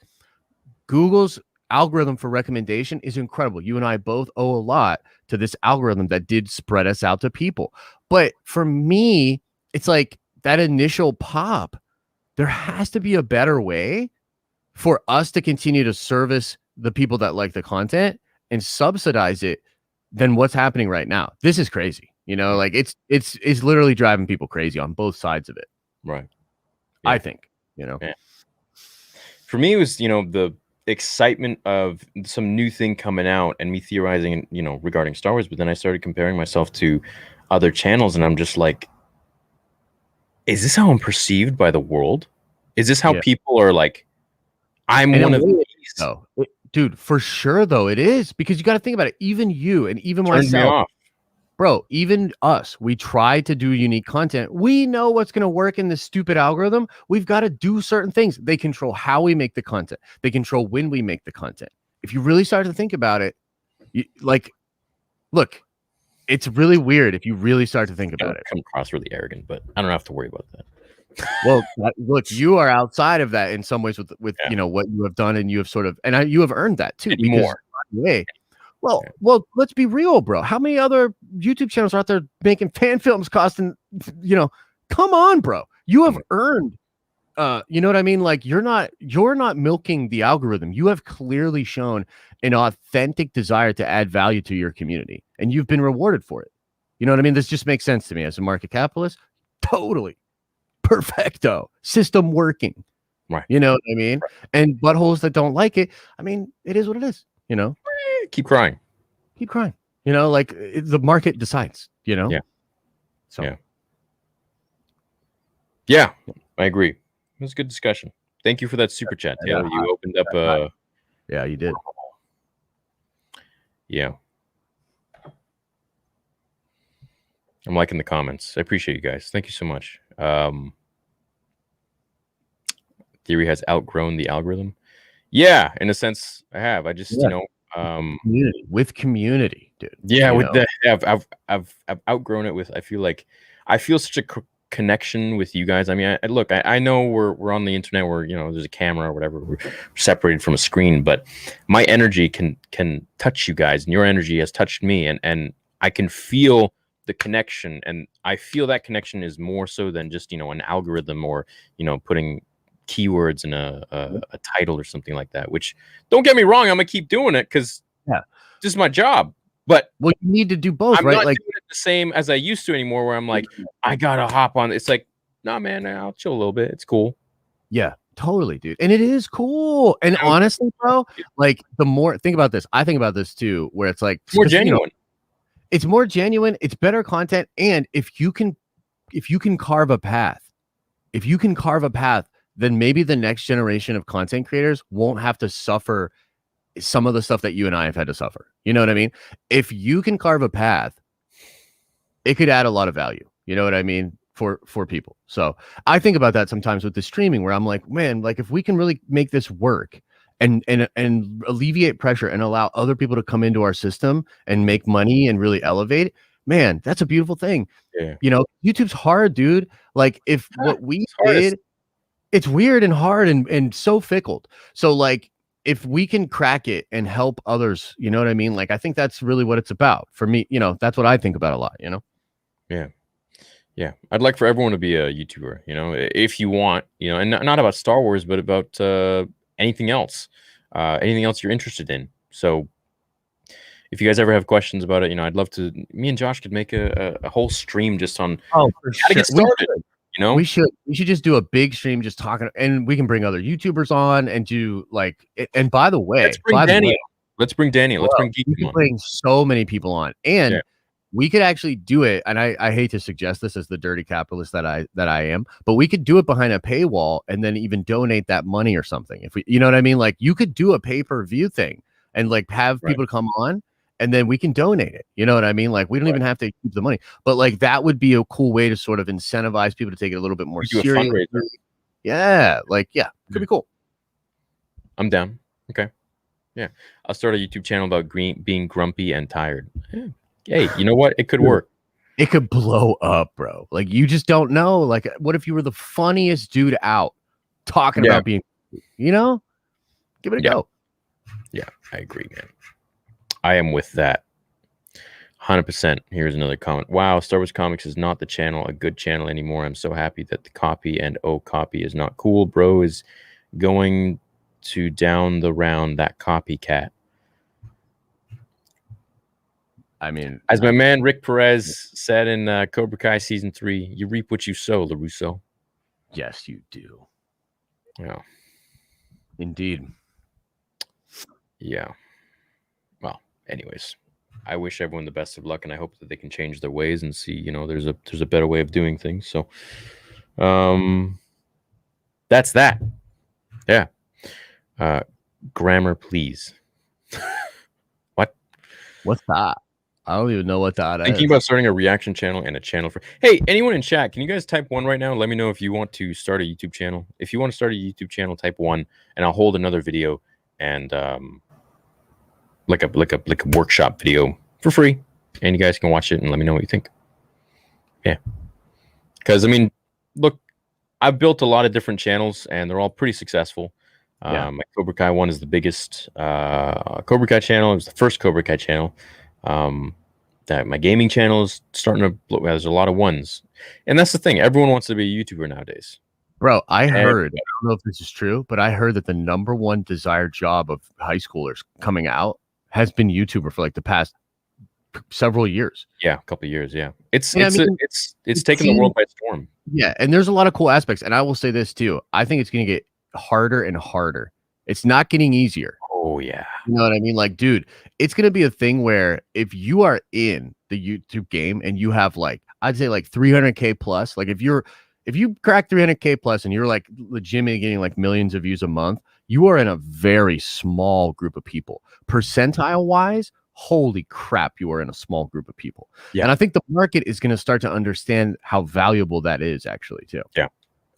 [SPEAKER 2] Google's algorithm for recommendation is incredible. You and I both owe a lot to this algorithm that did spread us out to people. But for me, it's like that initial pop. There has to be a better way for us to continue to service the people that like the content and subsidize it than what's happening right now. This is crazy. Like it's literally driving people crazy on both sides of it.
[SPEAKER 1] Right.
[SPEAKER 2] Yeah. I think,
[SPEAKER 1] Yeah. For me, it was, the excitement of some new thing coming out and me theorizing, regarding Star Wars. But then I started comparing myself to other channels and I'm just like, is this how I'm perceived by the world? Is this how people are like, I'm one of these?
[SPEAKER 2] No, dude, for sure, though, it is, because you got to think about it. Even you and even myself, bro, even us, we try to do unique content. We know what's going to work in this stupid algorithm. We've got to do certain things. They control how we make the content. They control when we make the content. If you really start to think about it, look, it's really weird if you really start to think about it.
[SPEAKER 1] Come across really arrogant, but I don't have to worry about that.
[SPEAKER 2] Well, look, you are outside of that in some ways with what you have done, and you have sort of, and you have earned that too.
[SPEAKER 1] More.
[SPEAKER 2] Well, let's be real, bro. How many other YouTube channels are out there making fan films costing, come on, bro. You have earned, you know what I mean? Like, you're not milking the algorithm. You have clearly shown an authentic desire to add value to your community, and you've been rewarded for it. You know what I mean? This just makes sense to me as a market capitalist. Totally. Perfecto. System working.
[SPEAKER 1] Right.
[SPEAKER 2] You know what I mean? Right. And buttholes that don't like it, I mean, it is what it is,
[SPEAKER 1] Keep crying.
[SPEAKER 2] Like the market decides,
[SPEAKER 1] Yeah.
[SPEAKER 2] So.
[SPEAKER 1] Yeah, I agree. It was a good discussion. Thank you for that super chat. Yeah, you opened up
[SPEAKER 2] Yeah, you did.
[SPEAKER 1] Yeah. I'm liking the comments. I appreciate you guys. Thank you so much. Theory has outgrown the algorithm. Yeah, in a sense, I have. I just,
[SPEAKER 2] community, dude.
[SPEAKER 1] Yeah, I've outgrown it with. I feel such a connection with you guys. I mean, I know we're on the internet where there's a camera or whatever. We're separated from a screen, but my energy can touch you guys, and your energy has touched me, and I can feel the connection, and I feel that connection is more so than just an algorithm or putting keywords and a title or something like that. Which, don't get me wrong, I'm gonna keep doing it because this is my job. But
[SPEAKER 2] well, you need to do both,
[SPEAKER 1] I'm
[SPEAKER 2] right?
[SPEAKER 1] not
[SPEAKER 2] Like
[SPEAKER 1] doing it the same as I used to anymore. Where I'm like, I gotta hop on. It's like, nah, man, I'll chill a little bit. It's cool.
[SPEAKER 2] yeah, totally, dude. And it is cool. And honestly, bro, like the more think about this, I think about this too, where it's like
[SPEAKER 1] It's more genuine.
[SPEAKER 2] It's more genuine, it's better content. And if you can carve a path, then maybe the next generation of content creators won't have to suffer some of the stuff that you and I have had to suffer. You know what I mean? If you can carve a path, it could add a lot of value. You know what I mean? For people. So I think about that sometimes with the streaming where I'm like, man, like if we can really make this work and alleviate pressure and allow other people to come into our system and make money and really elevate, man, that's a beautiful thing.
[SPEAKER 1] Yeah.
[SPEAKER 2] You know, YouTube's hard, dude. Like if what we did, it's weird and hard and so fickle. So like if we can crack it and help others, you know what I mean? Like I think that's really what it's about for me. You know, that's what I think about a lot, you know?
[SPEAKER 1] Yeah. Yeah, I'd like for everyone to be a YouTuber, you know, if you want, you know, and not about Star Wars, but about anything else you're interested in. So if you guys ever have questions about it, you know, I'd love to, me and Josh could make a whole stream just on
[SPEAKER 2] how
[SPEAKER 1] to get started. You know,
[SPEAKER 2] we should just do a big stream just talking, and we can bring other YouTubers on and do like, and by the way,
[SPEAKER 1] let's bring Daniel. Let's bring Daniel. Let's bring Geeky on.
[SPEAKER 2] Bring so many people on, and we could actually do it. And I hate to suggest this as the dirty capitalist that I am, but we could do it behind a paywall and then even donate that money or something. If we, you know what I mean? Like you could do a pay-per-view thing and like have people come on and then we can donate it. You know what I mean? Like we don't even have to keep the money, but like that would be a cool way to sort of incentivize people to take it a little bit more seriously. Yeah. Like, yeah, could be cool.
[SPEAKER 1] I'm down. Okay. Yeah. I'll start a YouTube channel about being grumpy and tired. Yeah. Hey, you know what? It could work.
[SPEAKER 2] It could blow up, bro. Like you just don't know. Like, what if you were the funniest dude out talking about being, you know, give it a go.
[SPEAKER 1] Yeah, I agree, man. I am with that. 100%. Here's another comment. Wow, Star Wars Comics is not the channel, a good channel anymore. I'm so happy that the copy and copy is not cool. Bro is going to down the round, that copycat.
[SPEAKER 2] I mean,
[SPEAKER 1] as my man Rick Perez said in Cobra Kai season 3, you reap what you sow, LaRusso.
[SPEAKER 2] Yes, you do.
[SPEAKER 1] Yeah.
[SPEAKER 2] Indeed.
[SPEAKER 1] Yeah. Well, anyways, I wish everyone the best of luck, and I hope that they can change their ways and see, you know, there's a better way of doing things. So, that's that. Yeah. Grammar, please. What?
[SPEAKER 2] What's that? I don't even know what that is.
[SPEAKER 1] Thinking about starting a reaction channel and a channel for. Hey, anyone in chat, can you guys type 1 right now? Let me know if you want to start a YouTube channel. If you want to start a YouTube channel, type 1, and I'll hold another video and like a workshop video for free, and you guys can watch it and let me know what you think. Yeah, because I mean, look, I've built a lot of different channels and they're all pretty successful. My Cobra Kai one is the biggest Cobra Kai channel. It was the first Cobra Kai channel. That my gaming channel is starting to blow. There's a lot of ones, and that's the thing. Everyone wants to be a YouTuber nowadays.
[SPEAKER 2] Bro, I heard, I don't know if this is true, but I heard that the #1 desired job of high schoolers coming out has been YouTuber for like the past several years.
[SPEAKER 1] Yeah, a couple of years. Yeah, it's taken the world by storm.
[SPEAKER 2] Yeah, and there's a lot of cool aspects. And I will say this too. I think it's going to get harder and harder. It's not getting easier.
[SPEAKER 1] Oh yeah.
[SPEAKER 2] You know what I mean? Like, dude, it's going to be a thing where if you are in the YouTube game and you have like, I'd say like 300K plus, like if you crack 300K plus and you're like legitimately getting like millions of views a month, you are in a very small group of people. Percentile wise, holy crap, you are in a small group of people. Yeah. And I think the market is going to start to understand how valuable that is actually too.
[SPEAKER 1] Yeah.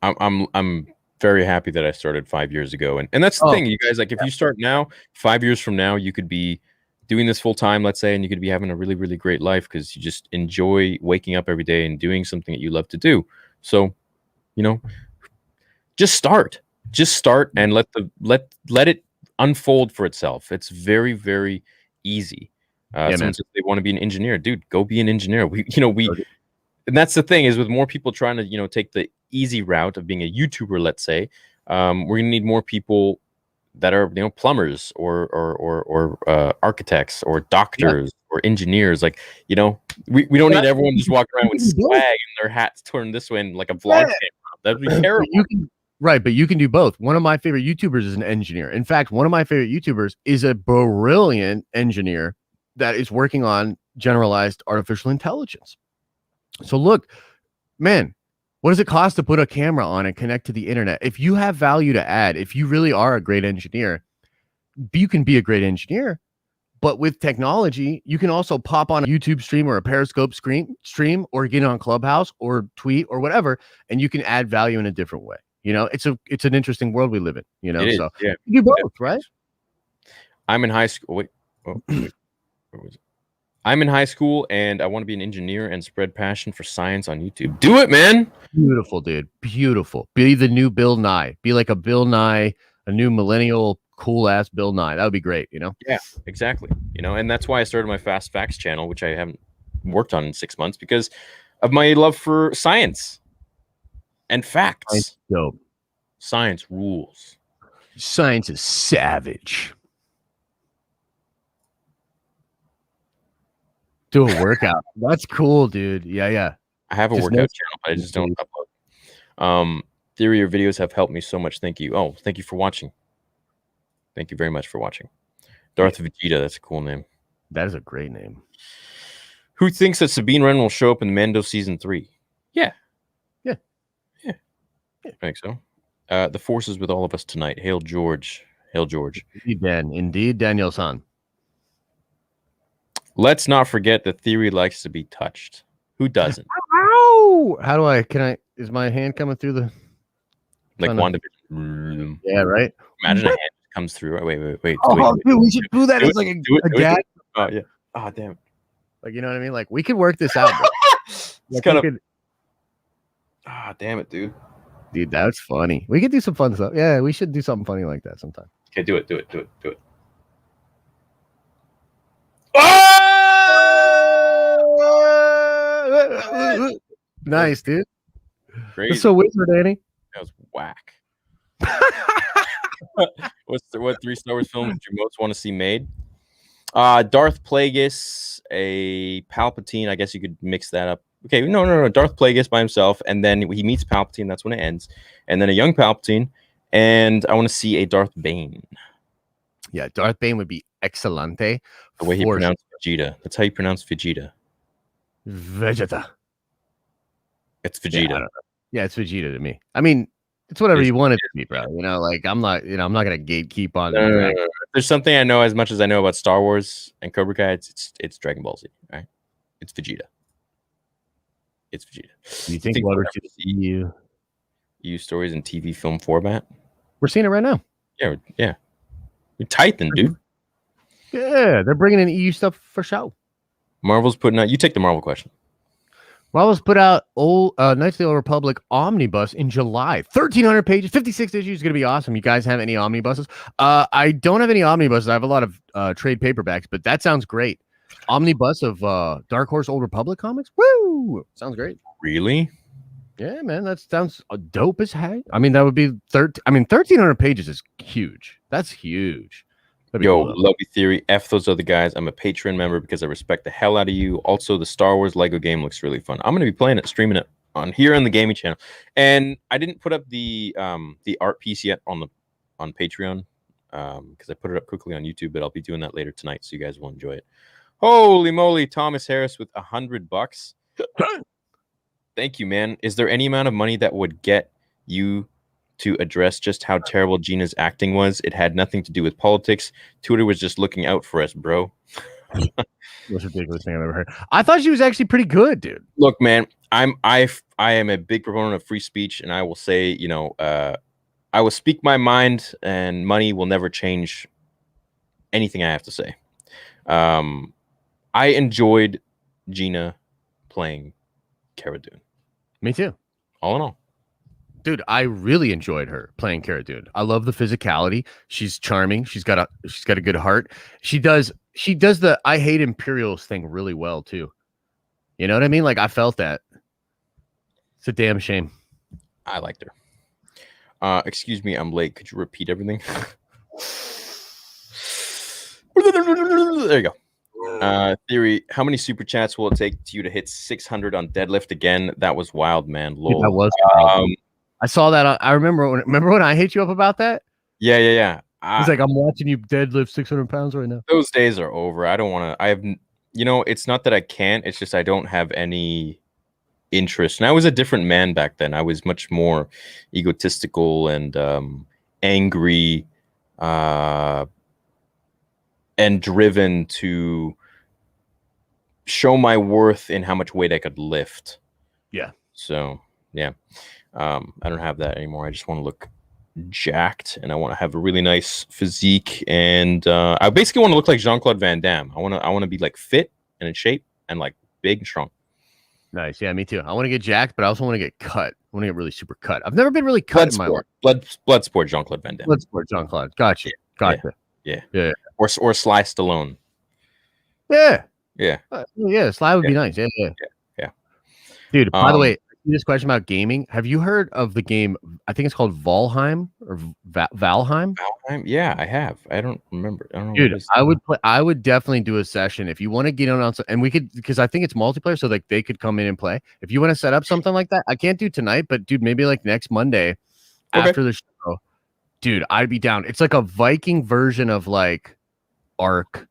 [SPEAKER 1] I'm very happy that I started 5 years ago. And that's the thing, you guys, like if you start now, 5 years from now, you could be doing this full time, let's say, and you could be having a really, really great life because you just enjoy waking up every day and doing something that you love to do. So, you know, just start and let it unfold for itself. It's very, very easy. Someone says they want to be an engineer, dude, go be an engineer. And that's the thing is with more people trying to, you know, take the easy route of being a YouTuber, let's say, We're gonna need more people that are plumbers or architects or doctors or engineers. Like we don't need everyone just walking around with swag and their hats turned this way and like a vlog camera. That'd be terrible.
[SPEAKER 2] But you can do both. One of my favorite YouTubers is an engineer. In fact, one of my favorite YouTubers is a brilliant engineer that is working on generalized artificial intelligence. So look, man, what does it cost to put a camera on and connect to the internet? If you have value to add, if you really are a great engineer, you can be a great engineer. But with technology, you can also pop on a YouTube stream or a Periscope stream or get on Clubhouse or tweet or whatever, and you can add value in a different way. It's an interesting world we live in. So
[SPEAKER 1] yeah.
[SPEAKER 2] You do both, right?
[SPEAKER 1] I'm in high school. Wait, where was it? I'm in high school and I want to be an engineer and spread passion for science on YouTube. Do it, man.
[SPEAKER 2] Beautiful, dude. Beautiful. Be the new Bill Nye. Be like a Bill Nye, a new millennial cool ass Bill Nye. That would be great,
[SPEAKER 1] Yeah, exactly. And that's why I started my Fast Facts channel, which I haven't worked on in 6 months because of my love for science and facts.
[SPEAKER 2] Dope.
[SPEAKER 1] Science rules.
[SPEAKER 2] Science is savage. Do a workout. That's cool, dude. Yeah.
[SPEAKER 1] I have a workout channel, but I just don't upload. Theory, your videos have helped me so much. Thank you. Oh, thank you for watching. Thank you very much for watching. Darth Vegeta, that's a cool name.
[SPEAKER 2] That is a great name.
[SPEAKER 1] Who thinks that Sabine Wren will show up in Mando season 3? Yeah. I think so. The force is with all of us tonight. Hail George. Hail George.
[SPEAKER 2] Indeed, Daniel-san.
[SPEAKER 1] Let's not forget that Theory likes to be touched. Who doesn't?
[SPEAKER 2] Ow! Is my hand coming through the...
[SPEAKER 1] Like WandaVision.
[SPEAKER 2] Yeah, right?
[SPEAKER 1] Imagine a hand comes through. Wait.
[SPEAKER 2] Oh, dude, we should do that as like a gag.
[SPEAKER 1] Oh, yeah. Oh, damn.
[SPEAKER 2] Like, you know what I mean? Like, we could work this out.
[SPEAKER 1] It's kind of... Ah, damn it, dude.
[SPEAKER 2] Dude, that's funny. We could do some fun stuff. Yeah, we should do something funny like that sometime.
[SPEAKER 1] Okay, do it. Oh!
[SPEAKER 2] Nice, dude.
[SPEAKER 1] Crazy.
[SPEAKER 2] That's so wizard, Danny.
[SPEAKER 1] That was whack. What 3 Star Wars films do you most want to see made? Darth Plagueis, a Palpatine. I guess you could mix that up. Okay, no. Darth Plagueis by himself, and then he meets Palpatine. That's when it ends. And then a young Palpatine, and I want to see a Darth Bane.
[SPEAKER 2] Yeah, Darth Bane would be excelente.
[SPEAKER 1] The way he pronounced Vegeta. That's how you pronounce Vegeta.
[SPEAKER 2] Vegeta.
[SPEAKER 1] It's Vegeta.
[SPEAKER 2] Yeah, it's Vegeta to me. I mean, it's whatever you want it to be, bro. Like I'm not gonna gatekeep on.
[SPEAKER 1] No. There's something I know as much as I know about Star Wars and Cobra Kai. It's Dragon Ball Z, right? It's Vegeta. It's Vegeta.
[SPEAKER 2] Do you think we'll ever see
[SPEAKER 1] EU stories in TV film format?
[SPEAKER 2] We're seeing it right now.
[SPEAKER 1] Yeah. We're Titan, dude.
[SPEAKER 2] Yeah, they're bringing in EU stuff for show.
[SPEAKER 1] Marvel's putting out. You take the Marvel question.
[SPEAKER 2] Marvel's put out Knights of the Old Republic Omnibus in July. 1,300 pages, 56 issues. Going to be awesome. You guys have any omnibuses? I don't have any omnibuses. I have a lot of trade paperbacks, but that sounds great. Omnibus of Dark Horse Old Republic comics. Woo! Sounds great.
[SPEAKER 1] Really?
[SPEAKER 2] Yeah, man. That sounds dope as heck. I mean, that would be 1,300 pages is huge. That's huge.
[SPEAKER 1] Yo, cool, love you, Theory. F those other guys. I'm a Patreon member because I respect the hell out of you. Also, the Star Wars Lego game looks really fun. I'm going to be playing it, streaming it on the gaming channel. And I didn't put up the art piece yet on Patreon because I put it up quickly on YouTube, but I'll be doing that later tonight, so you guys will enjoy it. Holy moly, Thomas Harris with $100. Thank you, man. Is there any amount of money that would get you to address just how terrible Gina's acting was? It had nothing to do with politics. Twitter was just looking out for us, bro.
[SPEAKER 2] Most ridiculous thing I've ever heard. I thought she was actually pretty good, dude.
[SPEAKER 1] Look, man, I am a big proponent of free speech, and I will say, I will speak my mind, and money will never change anything I have to say. I enjoyed Gina playing Cara Dune.
[SPEAKER 2] Me too.
[SPEAKER 1] All in all.
[SPEAKER 2] Dude, I really enjoyed her playing Cara Dune. I love the physicality. She's charming. She's got a good heart. She does the I hate Imperials thing really well too. You know what I mean? Like I felt that. It's a damn shame.
[SPEAKER 1] I liked her. Excuse me, I'm late. Could you repeat everything? There you go. Theory, how many super chats will it take you to hit 600 on deadlift again? That was wild, man.
[SPEAKER 2] Dude, that
[SPEAKER 1] Lol.
[SPEAKER 2] was wild. I saw that. I remember when I hit you up about that.
[SPEAKER 1] Yeah.
[SPEAKER 2] He's like, I'm watching you deadlift 600 pounds right now.
[SPEAKER 1] Those days are over. I don't want to. I have, it's not that I can't. It's just I don't have any interest. And I was a different man back then. I was much more egotistical and angry and driven to show my worth in how much weight I could lift.
[SPEAKER 2] Yeah.
[SPEAKER 1] So, yeah. I don't have that anymore. I just want to look jacked and I want to have a really nice physique, and I basically want to look like Jean-Claude Van Damme. I want to be like fit and in shape and like big and strong.
[SPEAKER 2] Nice. Yeah, me too. I want to get jacked, but I also want to get cut. I want to get really super cut. I've never been really cut in my life.
[SPEAKER 1] Blood sport Jean-Claude Van Damme.
[SPEAKER 2] Blood sport Jean-Claude. Gotcha.
[SPEAKER 1] Yeah.
[SPEAKER 2] Or
[SPEAKER 1] Sly Stallone.
[SPEAKER 2] Yeah.
[SPEAKER 1] Yeah.
[SPEAKER 2] Sly would be nice. Yeah. Dude, by the way, this question about gaming. Have you heard of the game? I think it's called Valheim or Valheim.
[SPEAKER 1] Valheim? Yeah, I have. I don't remember. I don't know.
[SPEAKER 2] Dude, I would definitely do a session if you want to get on some, and we could, because I think it's multiplayer, so like they could come in and play. If you want to set up something like that, I can't do tonight, but dude, maybe like next Monday after the show, dude, I'd be down. It's like a Viking version of like Ark,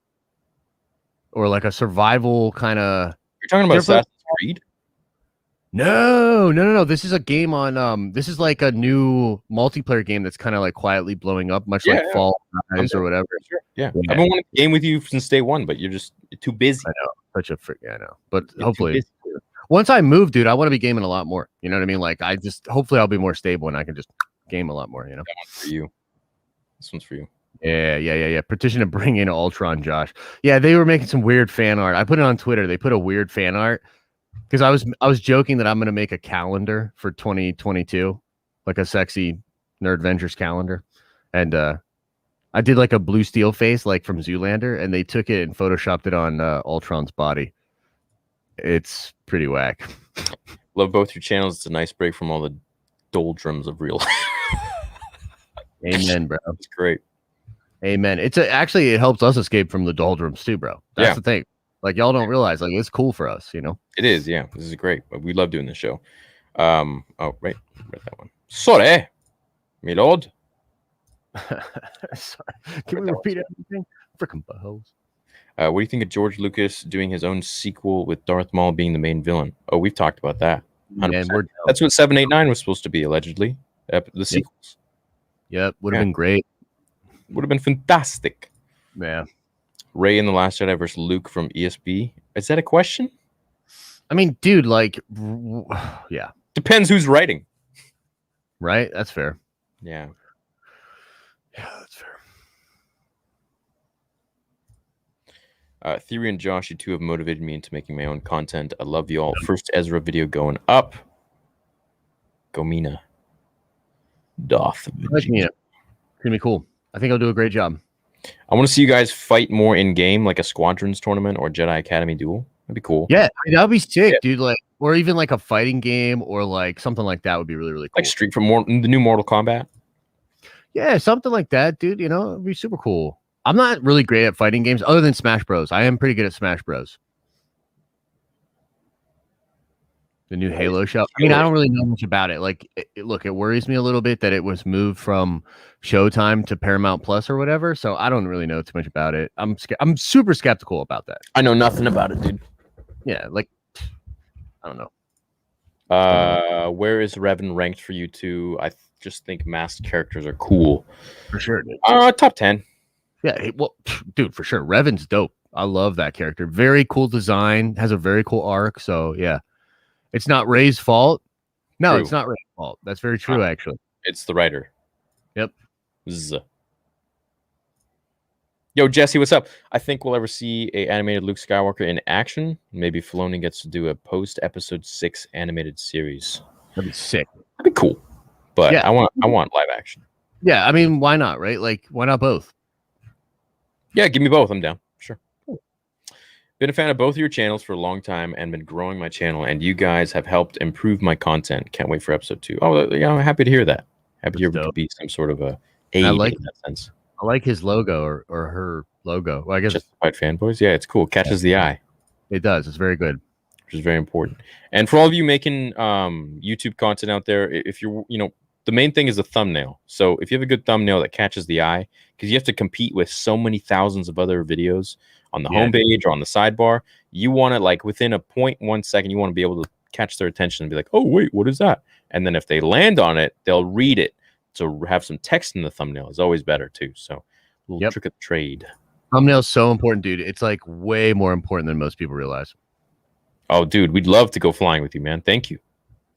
[SPEAKER 2] or like a survival kind of.
[SPEAKER 1] You're talking about Assassin's Creed?
[SPEAKER 2] No. This is a game on this is like a new multiplayer game that's kind of like quietly blowing up, much like Fall Guys or whatever.
[SPEAKER 1] Sure. Yeah. I've been wanting to game with you since day one, but you're just too busy.
[SPEAKER 2] I know. Such a freak. Yeah, I know. But hopefully once I move, dude, I want to be gaming a lot more. You know what I mean? Like hopefully I'll be more stable and I can just game a lot more, you know.
[SPEAKER 1] That one's for you. This one's for you.
[SPEAKER 2] Yeah. Petition to bring in Ultron, Josh. Yeah, they were making some weird fan art. I put it on Twitter. They put a weird fan art. Because I was joking that I'm going to make a calendar for 2022, like a sexy Nerd Ventures calendar. And I did like a blue steel face, like from Zoolander, and they took it and photoshopped it on Ultron's body. It's pretty whack.
[SPEAKER 1] Love both your channels. It's a nice break from all the doldrums of real life.
[SPEAKER 2] Amen, bro.
[SPEAKER 1] It's great.
[SPEAKER 2] Amen. Actually, it helps us escape from the doldrums too, bro. That's the thing. Like, y'all don't realize, like, it's cool for us, you know?
[SPEAKER 1] It is, yeah. This is great. We love doing this show. Oh, right. Read that one. Sorry, my lord.
[SPEAKER 2] Sorry. Can we repeat everything? Freaking buttholes.
[SPEAKER 1] What do you think of George Lucas doing his own sequel with Darth Maul being the main villain? Oh, we've talked about that.
[SPEAKER 2] Man,
[SPEAKER 1] that's what 789 was supposed to be, allegedly. The sequels.
[SPEAKER 2] Yep. Would have been great.
[SPEAKER 1] Would have been fantastic.
[SPEAKER 2] Yeah.
[SPEAKER 1] Rey in The Last Jedi versus Luke from ESB. Is that a question?
[SPEAKER 2] I mean, dude, like, yeah.
[SPEAKER 1] Depends who's writing.
[SPEAKER 2] Right? That's fair.
[SPEAKER 1] Yeah.
[SPEAKER 2] Yeah, that's
[SPEAKER 1] fair. Theory and Josh, you two have motivated me into making my own content. I love you all. First Ezra video going up. Gomina. Doth.
[SPEAKER 2] Like Mina. It's gonna be cool. I think I'll do a great job.
[SPEAKER 1] I want to see you guys fight more in game, like a Squadrons tournament or Jedi Academy duel. That'd be cool.
[SPEAKER 2] Yeah, that'd be sick, dude. Like, or even like a fighting game, or like something like that would be really, really cool.
[SPEAKER 1] Like Street from the new Mortal Kombat.
[SPEAKER 2] Yeah, something like that, dude. You know, it'd be super cool. I'm not really great at fighting games, other than Smash Bros. I am pretty good at Smash Bros. The new Halo show. I mean, I don't really know much about it. Like, look, it worries me a little bit that it was moved from Showtime to Paramount Plus or whatever. So I don't really know too much about it. I'm super skeptical about that.
[SPEAKER 1] I know nothing about it, dude.
[SPEAKER 2] Yeah, like, I don't know.
[SPEAKER 1] Where is Revan ranked for you two? I just think masked characters are cool.
[SPEAKER 2] For sure, dude.
[SPEAKER 1] Top 10.
[SPEAKER 2] Yeah, well, dude, for sure. Revan's dope. I love that character. Very cool design. Has a very cool arc. So yeah. It's not Rey's fault. No, It's not Rey's fault. That's very true, actually.
[SPEAKER 1] It's the writer.
[SPEAKER 2] Yep.
[SPEAKER 1] Yo, Jesse, what's up? I think we'll ever see a animated Luke Skywalker in action. Maybe Filoni gets to do a post-episode 6 animated series.
[SPEAKER 2] That'd be sick.
[SPEAKER 1] That'd be cool. But yeah. I want live action.
[SPEAKER 2] Yeah, I mean, why not, right? Like, why not both?
[SPEAKER 1] Yeah, give me both. I'm down. Sure. Been a fan of both of your channels for a long time and been growing my channel, and you guys have helped improve my content. Can't wait for episode 2. Oh, yeah, I'm happy to hear that. Happy Hero
[SPEAKER 2] dope.
[SPEAKER 1] could be some sort of a
[SPEAKER 2] And
[SPEAKER 1] aid
[SPEAKER 2] I like
[SPEAKER 1] in that sense.
[SPEAKER 2] his logo or her logo. Well, I guess
[SPEAKER 1] Justified fanboys. Yeah, it's cool. Catches the eye,
[SPEAKER 2] it does. It's very good.
[SPEAKER 1] which is very important. And for all of you making YouTube content out there, if you're, the main thing is the thumbnail. So if you have a good thumbnail that catches the eye, because you have to compete with so many thousands of other videos on the homepage or on the sidebar, you want to, like, within a 0.1 second, you want to be able to catch their attention and be like, oh, wait, what is that? And then if they land on it, they'll read it. So have some text in the thumbnail is always better too. So a little trick of the trade.
[SPEAKER 2] Thumbnail's so important, dude. It's like way more important than most people realize.
[SPEAKER 1] Oh, dude, we'd love to go flying with you, man. Thank you.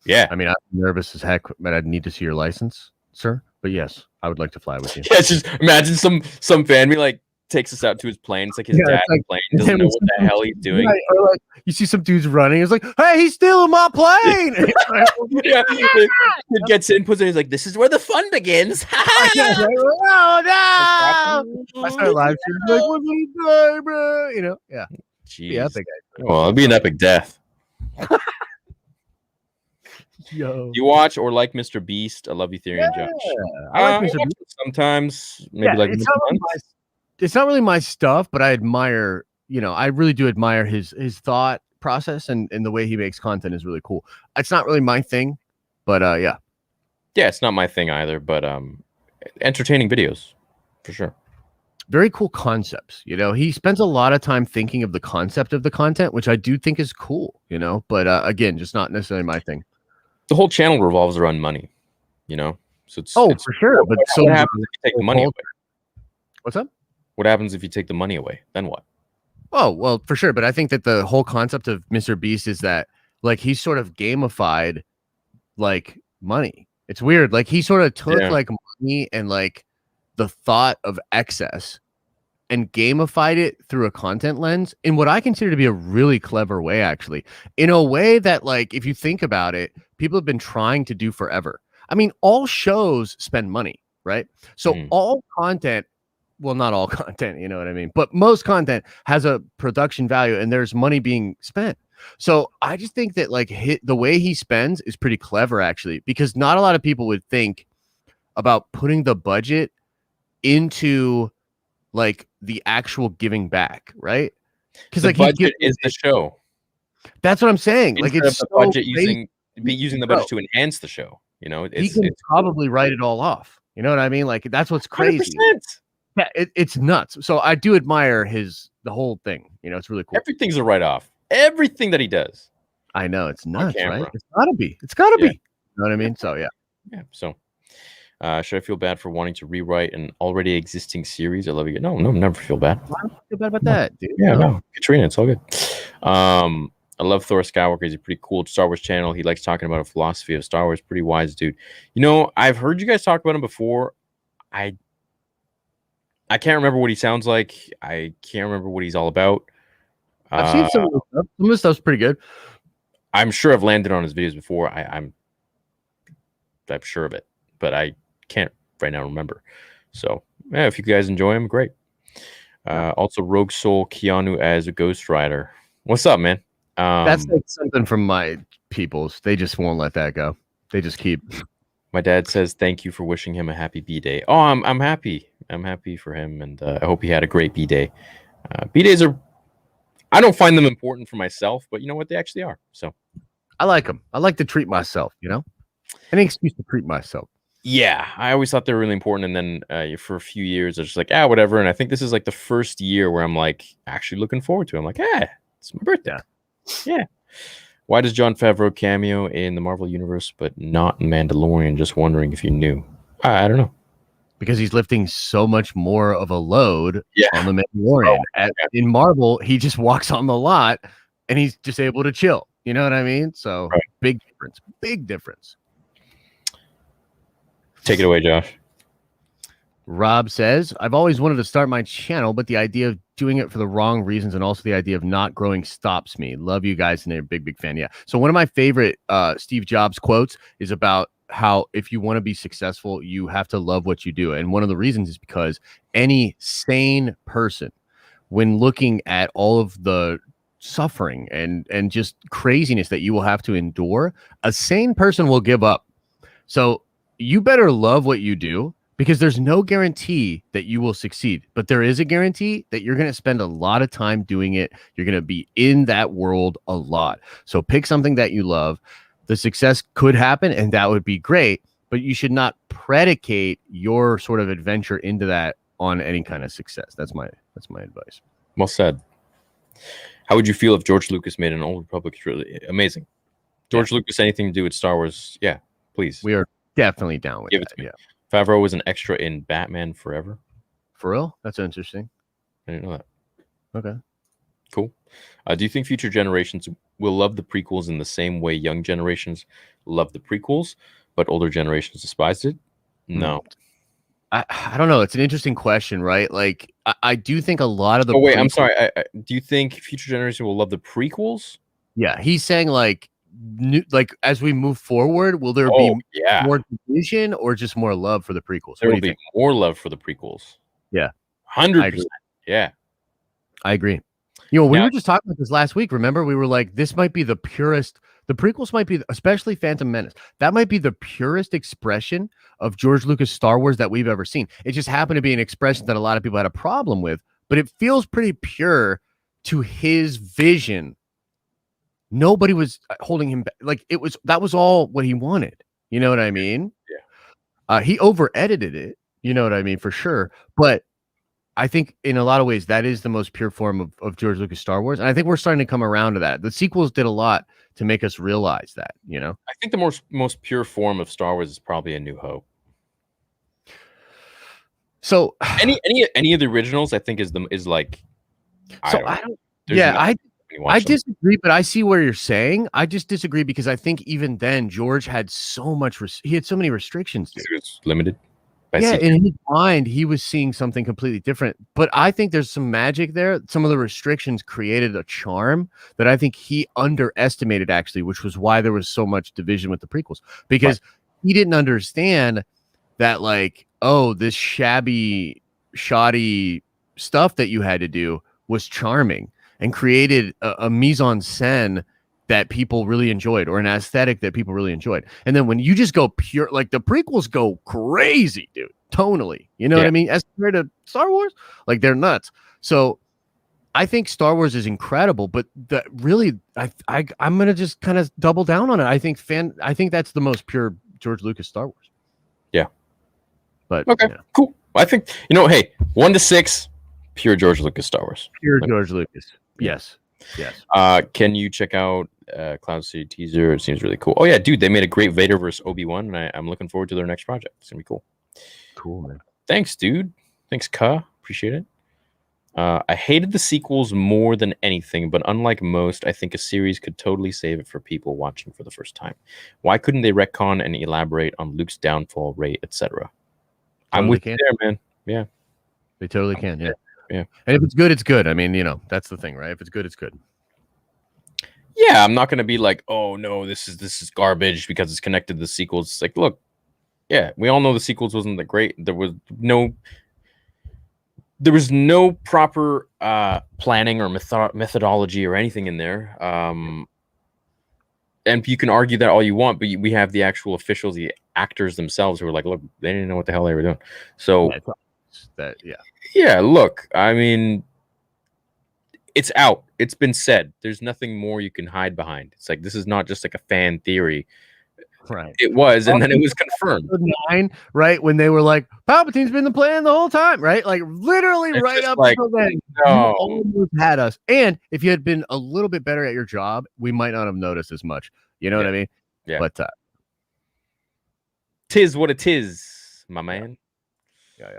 [SPEAKER 1] Yeah.
[SPEAKER 2] I mean, I'm nervous as heck, but I'd need to see your license, sir. But yes, I would like to fly with you.
[SPEAKER 1] Yeah, just imagine some fan be like takes us out to his plane. It's like his dad's plane. Doesn't know what the hell he's doing.
[SPEAKER 2] Right, or like you see some dudes running. It's like, hey, he's stealing my plane.
[SPEAKER 1] Yeah, the kid gets in, puts it. He's like, "This is where the fun begins."
[SPEAKER 2] Oh no! I started live streaming like, "What's up, bro?" You know, yeah.
[SPEAKER 1] Jeez.
[SPEAKER 2] Yeah, epic.
[SPEAKER 1] Well, it'd be an epic death.
[SPEAKER 2] Yo.
[SPEAKER 1] You watch or like Mr. Beast? I love you, Theory and Josh.
[SPEAKER 2] I like Mr. Beast.
[SPEAKER 1] Sometimes, maybe like
[SPEAKER 2] it's not really my stuff, but I admire. I really do admire his thought process and the way he makes content is really cool. It's not really my thing, but yeah.
[SPEAKER 1] Yeah, it's not my thing either, but entertaining videos for sure.
[SPEAKER 2] Very cool concepts. He spends a lot of time thinking of the concept of the content, which I do think is cool. But again, just not necessarily my thing.
[SPEAKER 1] The whole channel revolves around money, so it's
[SPEAKER 2] for sure. But
[SPEAKER 1] what happens if you take the money away?
[SPEAKER 2] What's up?
[SPEAKER 1] What happens if you take the money away? Then what?
[SPEAKER 2] Oh, well, for sure. But I think that the whole concept of Mr. Beast is that, like, he sort of gamified, like, money. It's weird. Like, he sort of took, like, money and, like, the thought of excess and gamified it through a content lens in what I consider to be a really clever way, actually. In a way that, like, if you think about it, people have been trying to do forever. I mean, all shows spend money, right? So all content, well, not all content, you know what I mean? But most content has a production value and there's money being spent. So I just think that, like, the way he spends is pretty clever, actually, because not a lot of people would think about putting the budget into, like, the actual giving back, right? Because, like,
[SPEAKER 1] budget is the show.
[SPEAKER 2] That's what I'm saying.
[SPEAKER 1] Instead
[SPEAKER 2] like, it's
[SPEAKER 1] the budget using the budget to enhance the show.
[SPEAKER 2] He can probably write it all off. You know what I mean? Like, that's what's crazy.
[SPEAKER 1] 100%.
[SPEAKER 2] Yeah, it's nuts. So I do admire the whole thing. It's really cool.
[SPEAKER 1] Everything's a write-off. Everything that he does.
[SPEAKER 2] I know, it's nuts, right? It's gotta be. It's gotta be. You know what I mean? So yeah.
[SPEAKER 1] Yeah. So should I feel bad for wanting to rewrite an already existing series? I love you. No, never feel bad.
[SPEAKER 2] Why don't you feel bad about that, dude?
[SPEAKER 1] Yeah, no, Katrina, it's all good. I love Thor Skywalker. He's a pretty cool Star Wars channel. He likes talking about a philosophy of Star Wars. Pretty wise dude. I've heard you guys talk about him before. I can't remember what he sounds like. I can't remember what he's all about.
[SPEAKER 2] I've seen some of the stuff. Some of the stuff's pretty good.
[SPEAKER 1] I'm sure I've landed on his videos before. I'm sure of it, but I can't right now remember. So yeah, if you guys enjoy him, great. Also, Rogue Soul Keanu as a Ghost Rider. What's up, man?
[SPEAKER 2] That's like something from my peoples. They just won't let that go. They just keep.
[SPEAKER 1] My dad says thank you for wishing him a happy B-Day. Oh, I'm happy. I'm happy for him, and I hope he had a great B-Day. B-Days are, I don't find them important for myself, but you know what? They actually are. So
[SPEAKER 2] I like them. I like to treat myself, any excuse to treat myself.
[SPEAKER 1] Yeah, I always thought they were really important, and then for a few years I was just like, whatever. And I think this is like the first year where I'm like actually looking forward to it. I'm like, it's my birthday. Yeah. Why does Jon Favreau cameo in the Marvel Universe but not in Mandalorian? Just wondering if you knew. I don't know.
[SPEAKER 2] Because he's lifting so much more of a load on the Mandalorian. In Marvel, he just walks on the lot and he's just able to chill. You know what I mean? So big difference. Big difference.
[SPEAKER 1] Take it away, Josh.
[SPEAKER 2] Rob says, I've always wanted to start my channel, but the idea of doing it for the wrong reasons and also the idea of not growing stops me. Love you guys, and they're a big fan. Yeah. So one of my favorite Steve Jobs quotes is about how if you want to be successful, you have to love what you do. And one of the reasons is because any sane person, when looking at all of the suffering and just craziness that you will have to endure, a sane person will give up. So you better love what you do because there's no guarantee that you will succeed, but there is a guarantee that you're going to spend a lot of time doing it. You're going to be in that world a lot. So pick something that you love. The success could happen and that would be great, but you should not predicate your sort of adventure into that on any kind of success. That's my advice.
[SPEAKER 1] Well said. How would you feel if George Lucas made an Old Republic trilogy? Amazing. George Lucas, anything to do with Star Wars? Yeah, please.
[SPEAKER 2] We are definitely down with
[SPEAKER 1] Give
[SPEAKER 2] that.
[SPEAKER 1] it to me.
[SPEAKER 2] Yeah.
[SPEAKER 1] Favreau was an extra in Batman Forever.
[SPEAKER 2] For real? That's interesting.
[SPEAKER 1] I didn't know that.
[SPEAKER 2] Okay.
[SPEAKER 1] Cool. Do you think future generations will love the prequels in the same way young generations love the prequels, but older generations despised it? No.
[SPEAKER 2] I don't know. It's an interesting question, right? Like, I do think a lot of the.
[SPEAKER 1] Oh wait, I'm sorry. Do you think future generations will love the prequels?
[SPEAKER 2] Yeah, he's saying like as we move forward, will there be more division or just more love for the prequels?
[SPEAKER 1] There will be more love for the prequels.
[SPEAKER 2] Yeah,
[SPEAKER 1] 100%. Yeah,
[SPEAKER 2] I agree. You know, we were just talking about this last week. Remember, we were like, this might be the purest. The prequels might be, especially Phantom Menace, that might be the purest expression of George Lucas Star Wars that we've ever seen. It just happened to be an expression that a lot of people had a problem with, but it feels pretty pure to his vision. Nobody was holding him back. Like that was all what he wanted. You know what I mean?
[SPEAKER 1] Yeah.
[SPEAKER 2] He over edited it. You know what I mean? For sure. But I think in a lot of ways, that is the most pure form of George Lucas Star Wars. And I think we're starting to come around to that. The sequels did a lot to make us realize that, you know?
[SPEAKER 1] I think the most pure form of Star Wars is probably A New Hope.
[SPEAKER 2] So
[SPEAKER 1] any of the originals, I think is like.
[SPEAKER 2] I disagree, but I see where you're saying. I just disagree because I think even then George had so much. He had so many restrictions.
[SPEAKER 1] It was limited.
[SPEAKER 2] In his mind, he was seeing something completely different. But I think there's some magic there. Some of the restrictions created a charm that I think he underestimated, actually, which was why there was so much division with the prequels. Because he didn't understand that, like, oh, this shabby, shoddy stuff that you had to do was charming and created a mise-en-scène that people really enjoyed, or an aesthetic that people really enjoyed. And then when you just go pure, like the prequels go crazy, dude, tonally, you know what I mean? As compared to Star Wars, like they're nuts. So I think Star Wars is incredible, but really, I'm going to just kind of double down on it. I think that's the most pure George Lucas Star Wars. Yeah. But
[SPEAKER 1] okay, cool. I think, hey, 1 to 6, pure George Lucas Star Wars.
[SPEAKER 2] Pure George Lucas. Yes. Yes.
[SPEAKER 1] Can you check out Cloud City teaser? It seems really cool. Oh yeah, dude, they made a great Vader versus Obi-Wan, and I'm looking forward to their next project. It's gonna be cool.
[SPEAKER 2] Cool, man.
[SPEAKER 1] Thanks, dude. Thanks, Ka. Appreciate it. I hated the sequels more than anything, but unlike most, I think a series could totally save it for people watching for the first time. Why couldn't they retcon and elaborate on Luke's downfall, Rey, etc.? I'm with you there, man. Yeah,
[SPEAKER 2] they totally can. Yeah.
[SPEAKER 1] Yeah.
[SPEAKER 2] And if it's good, it's good. I mean, that's the thing, right? If it's good, it's good.
[SPEAKER 1] Yeah, I'm not gonna be like, oh no, this is garbage because it's connected to the sequels. It's like, look, yeah, we all know the sequels wasn't that great. There was no proper planning or methodology or anything in there. And you can argue that all you want, but we have the actual officials, the actors themselves, who are like, look, they didn't know what the hell they were doing. So yeah, look, I mean, it's out. It's been said. There's nothing more you can hide behind. It's like, this is not just like a fan theory.
[SPEAKER 2] Right.
[SPEAKER 1] It was, and then it was confirmed.
[SPEAKER 2] 9, right? When they were like, Palpatine's been the plan the whole time, right? Like literally
[SPEAKER 1] it's
[SPEAKER 2] right up
[SPEAKER 1] like,
[SPEAKER 2] until then.
[SPEAKER 1] No.
[SPEAKER 2] You almost had us. And if you had been a little bit better at your job, we might not have noticed as much. You know what I mean?
[SPEAKER 1] Yeah.
[SPEAKER 2] But
[SPEAKER 1] tis what it is, my man.
[SPEAKER 2] Yeah.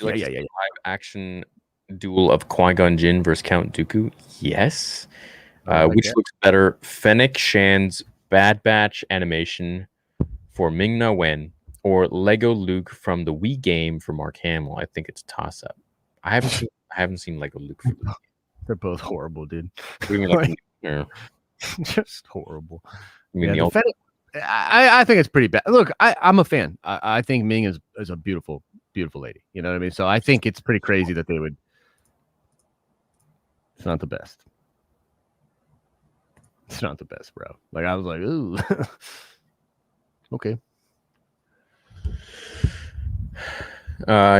[SPEAKER 1] Live action duel of Qui-Gon Jinn versus Count Dooku? Yes. Which looks better, Fennec Shan's Bad Batch animation for Ming-Na Wen or Lego Luke from the Wii game for Mark Hamill? I think it's toss-up. I haven't seen Lego Luke.
[SPEAKER 2] They're both horrible, dude.
[SPEAKER 1] What do you mean, like,
[SPEAKER 2] just horrible.
[SPEAKER 1] I
[SPEAKER 2] think it's pretty bad. Look, I'm a fan. I think Ming is a beautiful, beautiful lady. You know what I mean? So I think it's pretty crazy that they would. It's not the best. It's not the best, bro. Like I was like, ooh. Okay.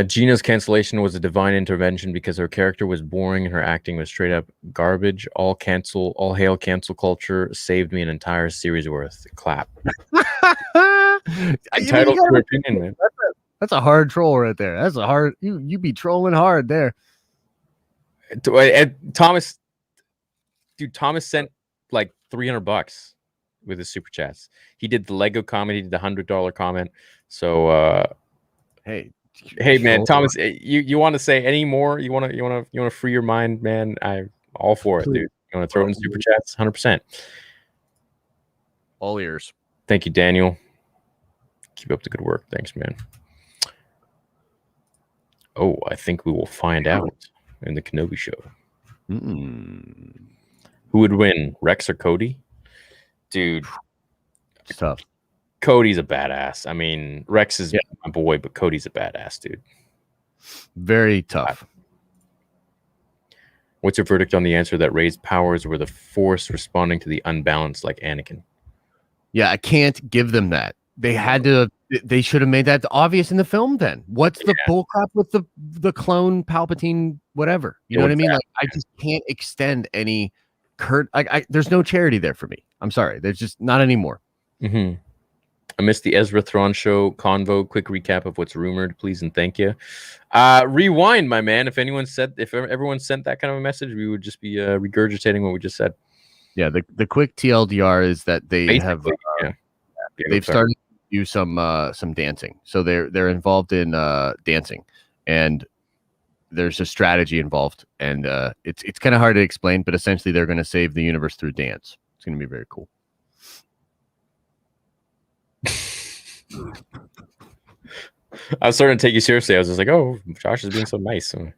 [SPEAKER 1] Gina's cancellation was a divine intervention because her character was boring and her acting was straight up garbage. All hail cancel culture saved me an entire series worth. Clap. Entitled to her opinion, man.
[SPEAKER 2] That's a hard troll right there. That's a hard you be trolling hard there.
[SPEAKER 1] Thomas sent like $300 with his super chats. He did the Lego comment, he did the $100 comment. So hey man, Thomas, you want to say any more? You want to free your mind, man? I'm all for it, dude. You want to throw in super chats? 100%.
[SPEAKER 2] All ears.
[SPEAKER 1] Thank you, Daniel. Keep up the good work. Thanks, man. Oh, I think we will find out in the Kenobi show. Who would win, Rex or Cody? Dude,
[SPEAKER 2] it's tough.
[SPEAKER 1] Cody's a badass. I mean, Rex is my boy, but Cody's a badass, dude.
[SPEAKER 2] Very tough.
[SPEAKER 1] What's your verdict on the answer that raised powers were the Force responding to the unbalance like Anakin?
[SPEAKER 2] Yeah, I can't give them that. They had to. They should have made that obvious in the film. Then what's the bullcrap with the clone Palpatine? Whatever, you know what I mean? Like, I just can't extend any. There's no charity there for me. I'm sorry. There's just not anymore.
[SPEAKER 1] I missed the Ezra Thrawn show convo. Quick recap of what's rumored, please and thank you. Rewind, my man. If everyone sent that kind of a message, we would just be regurgitating what we just said.
[SPEAKER 2] Yeah, the quick TLDR is that they have they've started to do some dancing. So they're involved in dancing, and there's a strategy involved, and it's kind of hard to explain, but essentially they're going to save the universe through dance. It's going to be very cool.
[SPEAKER 1] I was starting to take you seriously. I was just like, oh, Josh is being so nice. And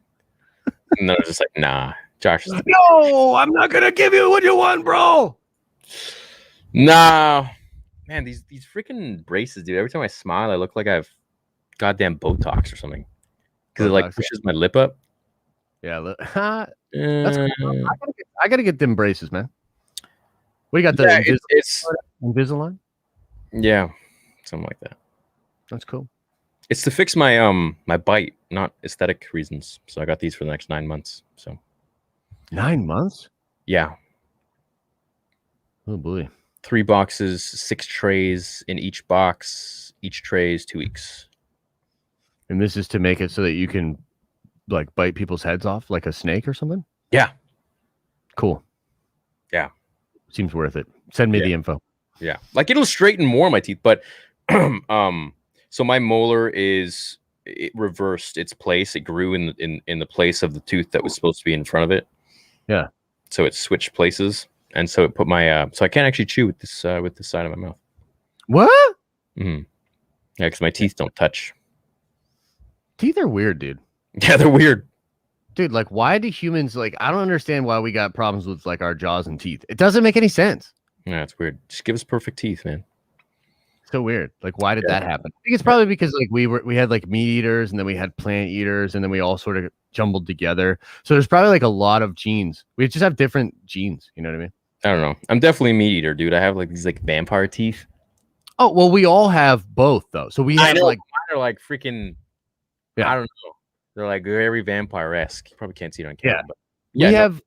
[SPEAKER 1] then I was just like, nah, Josh is
[SPEAKER 2] no, I'm not gonna give you what you want, bro.
[SPEAKER 1] Nah. Man, these freaking braces, dude. Every time I smile, I look like I have goddamn Botox or something. Because it like pushes my lip up.
[SPEAKER 2] Yeah, that's cool. I gotta get them braces, man. What do you got? The Invisalign?
[SPEAKER 1] Yeah, something like that.
[SPEAKER 2] That's cool.
[SPEAKER 1] It's to fix my my bite, not aesthetic reasons. So I got these for the next 9 months. So
[SPEAKER 2] 9 months?
[SPEAKER 1] Yeah.
[SPEAKER 2] Oh boy.
[SPEAKER 1] 3 boxes, 6 trays in each box. Each tray is 2 weeks.
[SPEAKER 2] And this is to make it so that you can like bite people's heads off like a snake or something?
[SPEAKER 1] Yeah.
[SPEAKER 2] Cool.
[SPEAKER 1] Yeah.
[SPEAKER 2] Seems worth it. Send me the info.
[SPEAKER 1] Yeah. Like it'll straighten more of my teeth, but so my molar it reversed its place. It grew in the place of the tooth that was supposed to be in front of it.
[SPEAKER 2] Yeah.
[SPEAKER 1] So it switched places. And so it put my so I can't actually chew with this side of my mouth.
[SPEAKER 2] What?
[SPEAKER 1] Mm-hmm. Yeah, because my teeth don't touch.
[SPEAKER 2] Teeth are weird, dude.
[SPEAKER 1] Yeah, they're weird.
[SPEAKER 2] Dude, like why do humans like I don't understand why we got problems with like our jaws and teeth. It doesn't make any sense.
[SPEAKER 1] Yeah, it's weird. Just give us perfect teeth, man.
[SPEAKER 2] So weird. Like why did that happen? I think it's probably because like we had like meat eaters and then we had plant eaters and then we all sort of jumbled together. So there's probably like a lot of genes. We just have different genes, you know what I mean?
[SPEAKER 1] I don't know. I'm definitely a meat eater, dude. I have like these like vampire teeth.
[SPEAKER 2] Oh, well, we all have both though. So we have like
[SPEAKER 1] mine are like freaking I don't know. They're like very vampire-esque. You probably can't see it on camera, but
[SPEAKER 2] we have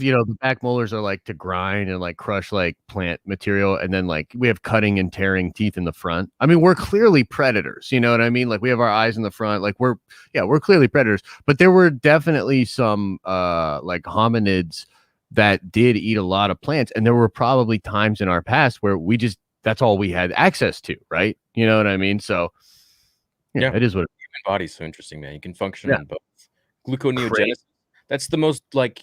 [SPEAKER 2] you know the back molars are like to grind and like crush like plant material, and then like we have cutting and tearing teeth in the front. I mean, we're clearly predators, you know what I mean? Like we have our eyes in the front, like we're clearly predators, but there were definitely some like hominids that did eat a lot of plants, and there were probably times in our past where that's all we had access to, right? You know what I mean? So yeah, it is what
[SPEAKER 1] human body's so interesting, man. You can function on both. Gluconeogenesis. That's the most like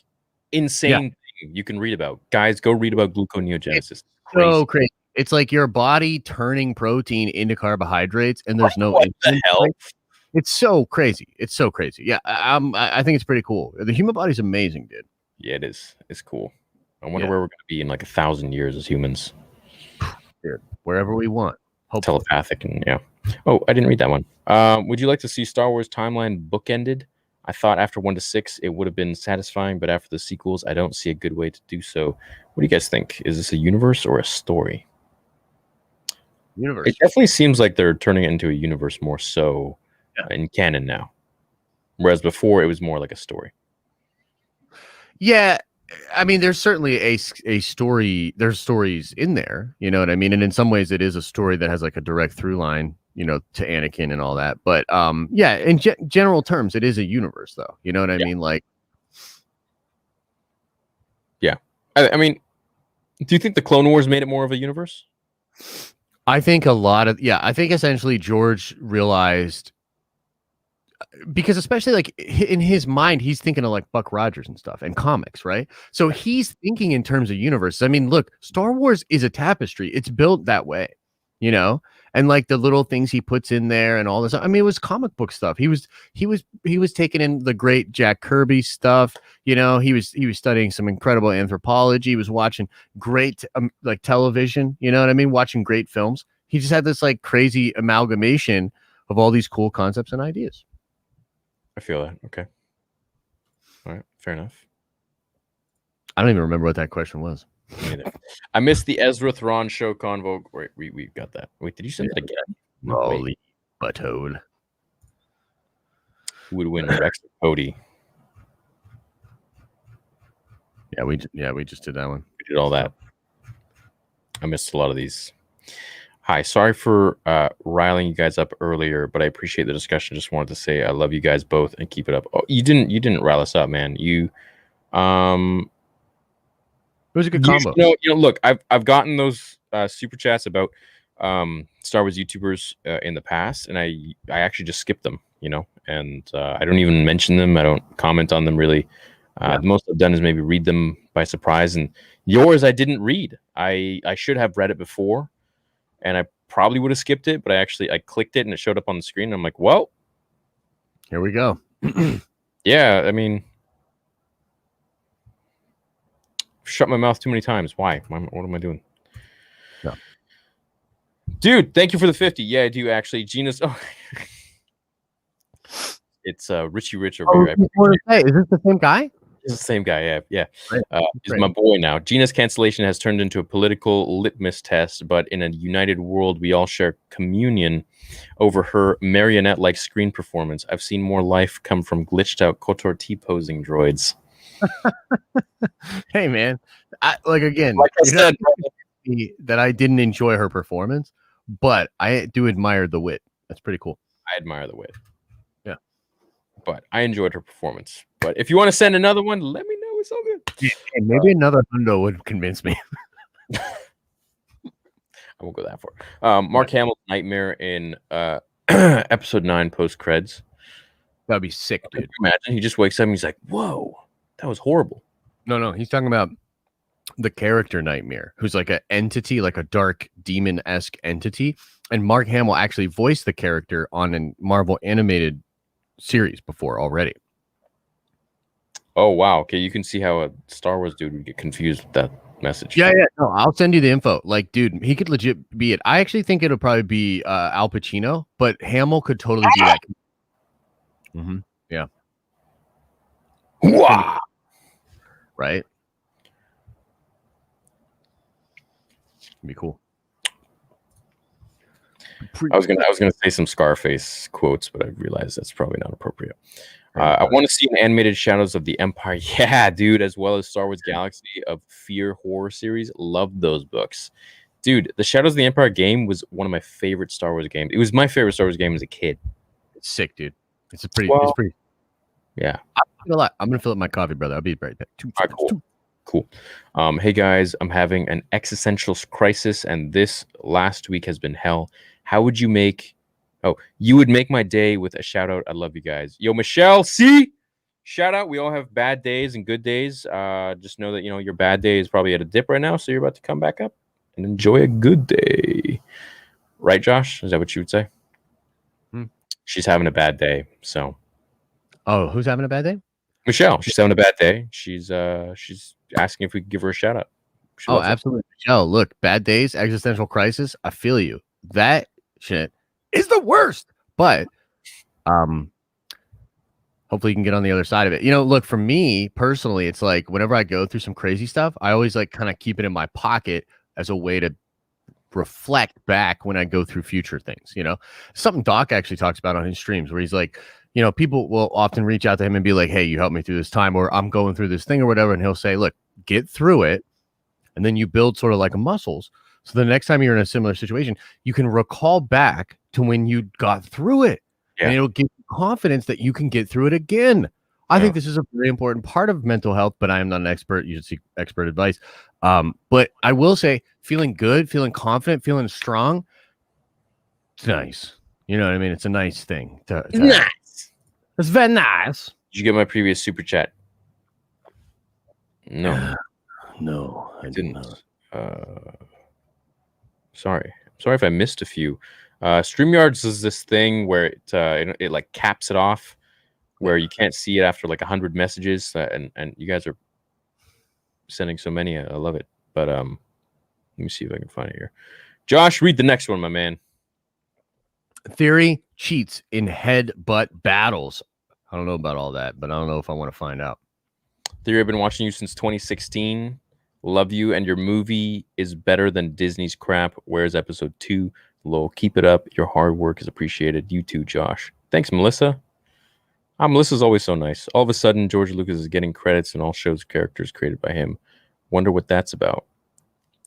[SPEAKER 1] insane thing you can read about. Guys, go read about gluconeogenesis.
[SPEAKER 2] It's so crazy. It's like your body turning protein into carbohydrates, and there's no.
[SPEAKER 1] What the hell?
[SPEAKER 2] It's so crazy. It's so crazy. Yeah, I think it's pretty cool. The human body's amazing, dude.
[SPEAKER 1] Yeah, it is. It's cool. I wonder where we're going to be in like 1,000 years as humans.
[SPEAKER 2] Dude, wherever we want. Hopefully.
[SPEAKER 1] Telepathic and Oh, I didn't read that one. Would you like to see Star Wars timeline bookended? I thought after 1 to 6 it would have been satisfying, but after the sequels, I don't see a good way to do so. What do you guys think? Is this a universe or a story?
[SPEAKER 2] Universe.
[SPEAKER 1] It definitely seems like they're turning it into a universe more so in canon now, whereas before it was more like a story.
[SPEAKER 2] Yeah, I mean, there's certainly a story. There's stories in there, you know what I mean. And in some ways, it is a story that has like a direct through line, you know, to Anakin and all that. But yeah, in general terms, it is a universe, though. You know what I mean? Like,
[SPEAKER 1] yeah, I mean, do you think the Clone Wars made it more of a universe?
[SPEAKER 2] I think a lot of I think essentially George realized, because especially like in his mind, he's thinking of like Buck Rogers and stuff and comics, right? So he's thinking in terms of universes. I mean, look, Star Wars is a tapestry. It's built that way, you know, and like the little things he puts in there and all this. I mean, it was comic book stuff. He was taking in the great Jack Kirby stuff. You know, he was studying some incredible anthropology. He was watching great like television. You know what I mean? Watching great films. He just had this like crazy amalgamation of all these cool concepts and ideas.
[SPEAKER 1] I feel that. Okay. All right. Fair enough.
[SPEAKER 2] I don't even remember what that question was.
[SPEAKER 1] I missed the Ezra Thrawn show convo. Wait, we got that. Wait, did you send it again?
[SPEAKER 2] No, holy butthole.
[SPEAKER 1] Who would win, Rex or Cody?
[SPEAKER 2] Yeah, we just did that one.
[SPEAKER 1] We did all that. I missed a lot of these. Hi, sorry for riling you guys up earlier, but I appreciate the discussion. Just wanted to say I love you guys both and keep it up. Oh, you didn't rile us up, man. You it
[SPEAKER 2] was a good combo.
[SPEAKER 1] You know, look, I've gotten those super chats about Star Wars YouTubers in the past, and I actually just skip them, you know, and I don't even mention them. I don't comment on them really. The most I've done is maybe read them by surprise, and yours I didn't read. I should have read it before. And I probably would have skipped it, but I clicked it and it showed up on the screen. And I'm like, well,
[SPEAKER 2] here we go.
[SPEAKER 1] Yeah, I mean, shut my mouth too many times. Why? What am I doing?
[SPEAKER 2] No.
[SPEAKER 1] Dude, thank you for the 50. Yeah, I do actually. Gina's. Oh. It's Richie Rich over here.
[SPEAKER 2] Is this the same guy?
[SPEAKER 1] It's the same guy, yeah. He's my boy now. Gina's cancellation has turned into a political litmus test, but in a united world, we all share communion over her marionette-like screen performance. I've seen more life come from glitched-out KOTOR T-posing droids.
[SPEAKER 2] Hey, man. Like I said, that I didn't enjoy her performance, but I do admire the wit. That's pretty cool.
[SPEAKER 1] I admire the wit.
[SPEAKER 2] Yeah.
[SPEAKER 1] But I enjoyed her performance. But if you want to send another one, let me know. It's all good.
[SPEAKER 2] Yeah, maybe another hundo would convince me.
[SPEAKER 1] I won't go that far. Mark Hamill's nightmare in episode 9 post creds.
[SPEAKER 2] That'd be sick, dude.
[SPEAKER 1] Imagine he just wakes up and he's like, "Whoa, that was horrible."
[SPEAKER 2] No, he's talking about the character Nightmare, who's like an entity, like a dark demon-esque entity. And Mark Hamill actually voiced the character on a Marvel animated series before already.
[SPEAKER 1] Oh, wow. Okay, you can see how a Star Wars dude would get confused with that message.
[SPEAKER 2] Yeah. No, I'll send you the info. Like, dude, he could legit be it. I actually think it'll probably be Al Pacino, but Hamill could totally do that. Mm-hmm. Yeah.
[SPEAKER 1] Wow.
[SPEAKER 2] Right? It'd be cool.
[SPEAKER 1] I was gonna say some Scarface quotes, but I realized that's probably not appropriate. I want to see an animated Shadows of the Empire. Yeah, dude, as well as Star Wars Galaxy of Fear horror series. Loved those books. Dude, the Shadows of the Empire game was one of my favorite Star Wars games. It was my favorite Star Wars game as a kid.
[SPEAKER 2] It's sick, dude. It's pretty.
[SPEAKER 1] Yeah.
[SPEAKER 2] I'm gonna fill up my coffee, brother. I'll be right back.
[SPEAKER 1] Cool. Hey guys, I'm having an existential crisis, and this last week has been hell. How would you make? Oh, you would make my day with a shout out. I love you guys. Yo, Michelle, see? Shout out. We all have bad days and good days. Just know that, you know, your bad day is probably at a dip right now, so you're about to come back up and enjoy a good day. Right, Josh? Is that what you would say? She's having a bad day, so.
[SPEAKER 2] Oh, who's having a bad day?
[SPEAKER 1] Michelle. She's having a bad day. She's asking if we could give her a shout out.
[SPEAKER 2] Oh, absolutely. Michelle, look, bad days, existential crisis. I feel you. That shit is the worst. But hopefully you can get on the other side of it. Look, for me personally, it's like whenever I go through some crazy stuff, I always like kind of keep it in my pocket as a way to reflect back when I go through future things. Something Doc actually talks about on his streams where he's like, people will often reach out to him and be like, hey, you helped me through this time, or I'm going through this thing or whatever. And he'll say, look, get through it. And then you build sort of like a muscles. So the next time you're in a similar situation, you can recall back to when you got through it.
[SPEAKER 1] Yeah.
[SPEAKER 2] And it'll give you confidence that you can get through it again. I think this is a very important part of mental health, but I am not an expert. You should seek expert advice. But I will say feeling good, feeling confident, feeling strong, it's nice. You know what I mean? It's a nice thing.
[SPEAKER 1] Nice.
[SPEAKER 2] It's very nice.
[SPEAKER 1] Did you get my previous super chat? No.
[SPEAKER 2] No, I
[SPEAKER 1] didn't.
[SPEAKER 2] not.
[SPEAKER 1] Sorry if I missed a few. StreamYards is this thing where it like caps it off, where you can't see it after like 100 messages, and you guys are sending so many. I love it. But let me see if I can find it here. Josh, read the next one, my man.
[SPEAKER 2] Theory cheats in headbutt battles. I don't know about all that, but I don't know if I want to find out.
[SPEAKER 1] Theory, I've been watching you since 2016. Love you, and your movie is better than Disney's crap. Where's episode 2? Lol, keep it up. Your hard work is appreciated. You too, Josh. Thanks, Melissa. Melissa's always so nice. All of a sudden, George Lucas is getting credits in all shows characters created by him. Wonder what that's about.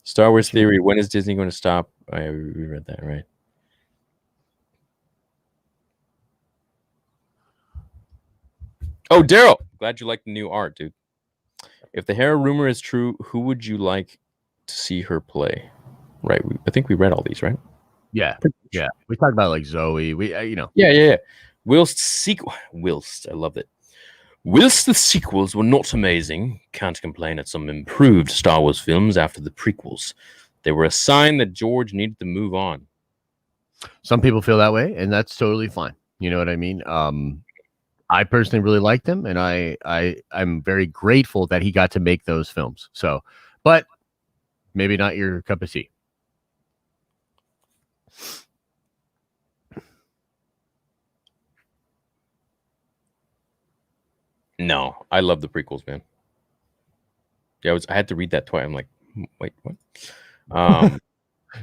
[SPEAKER 1] Star Wars Theory, when is Disney going to stop? I reread that, right? Oh, Daryl, glad you like the new art, dude. If the Hera rumor is true, who would you like to see her play? Right, I think we read all these, right?
[SPEAKER 2] Yeah. We talked about like Zoe.
[SPEAKER 1] Yeah. Whilst I love it. Whilst the sequels were not amazing, can't complain at some improved Star Wars films after the prequels. They were a sign that George needed to move on.
[SPEAKER 2] Some people feel that way, and that's totally fine. You know what I mean? I personally really liked him, and I'm very grateful that he got to make those films. So, but maybe not your cup of tea.
[SPEAKER 1] No, I love the prequels, man. Yeah, I had to read that twice. I'm like, wait, what?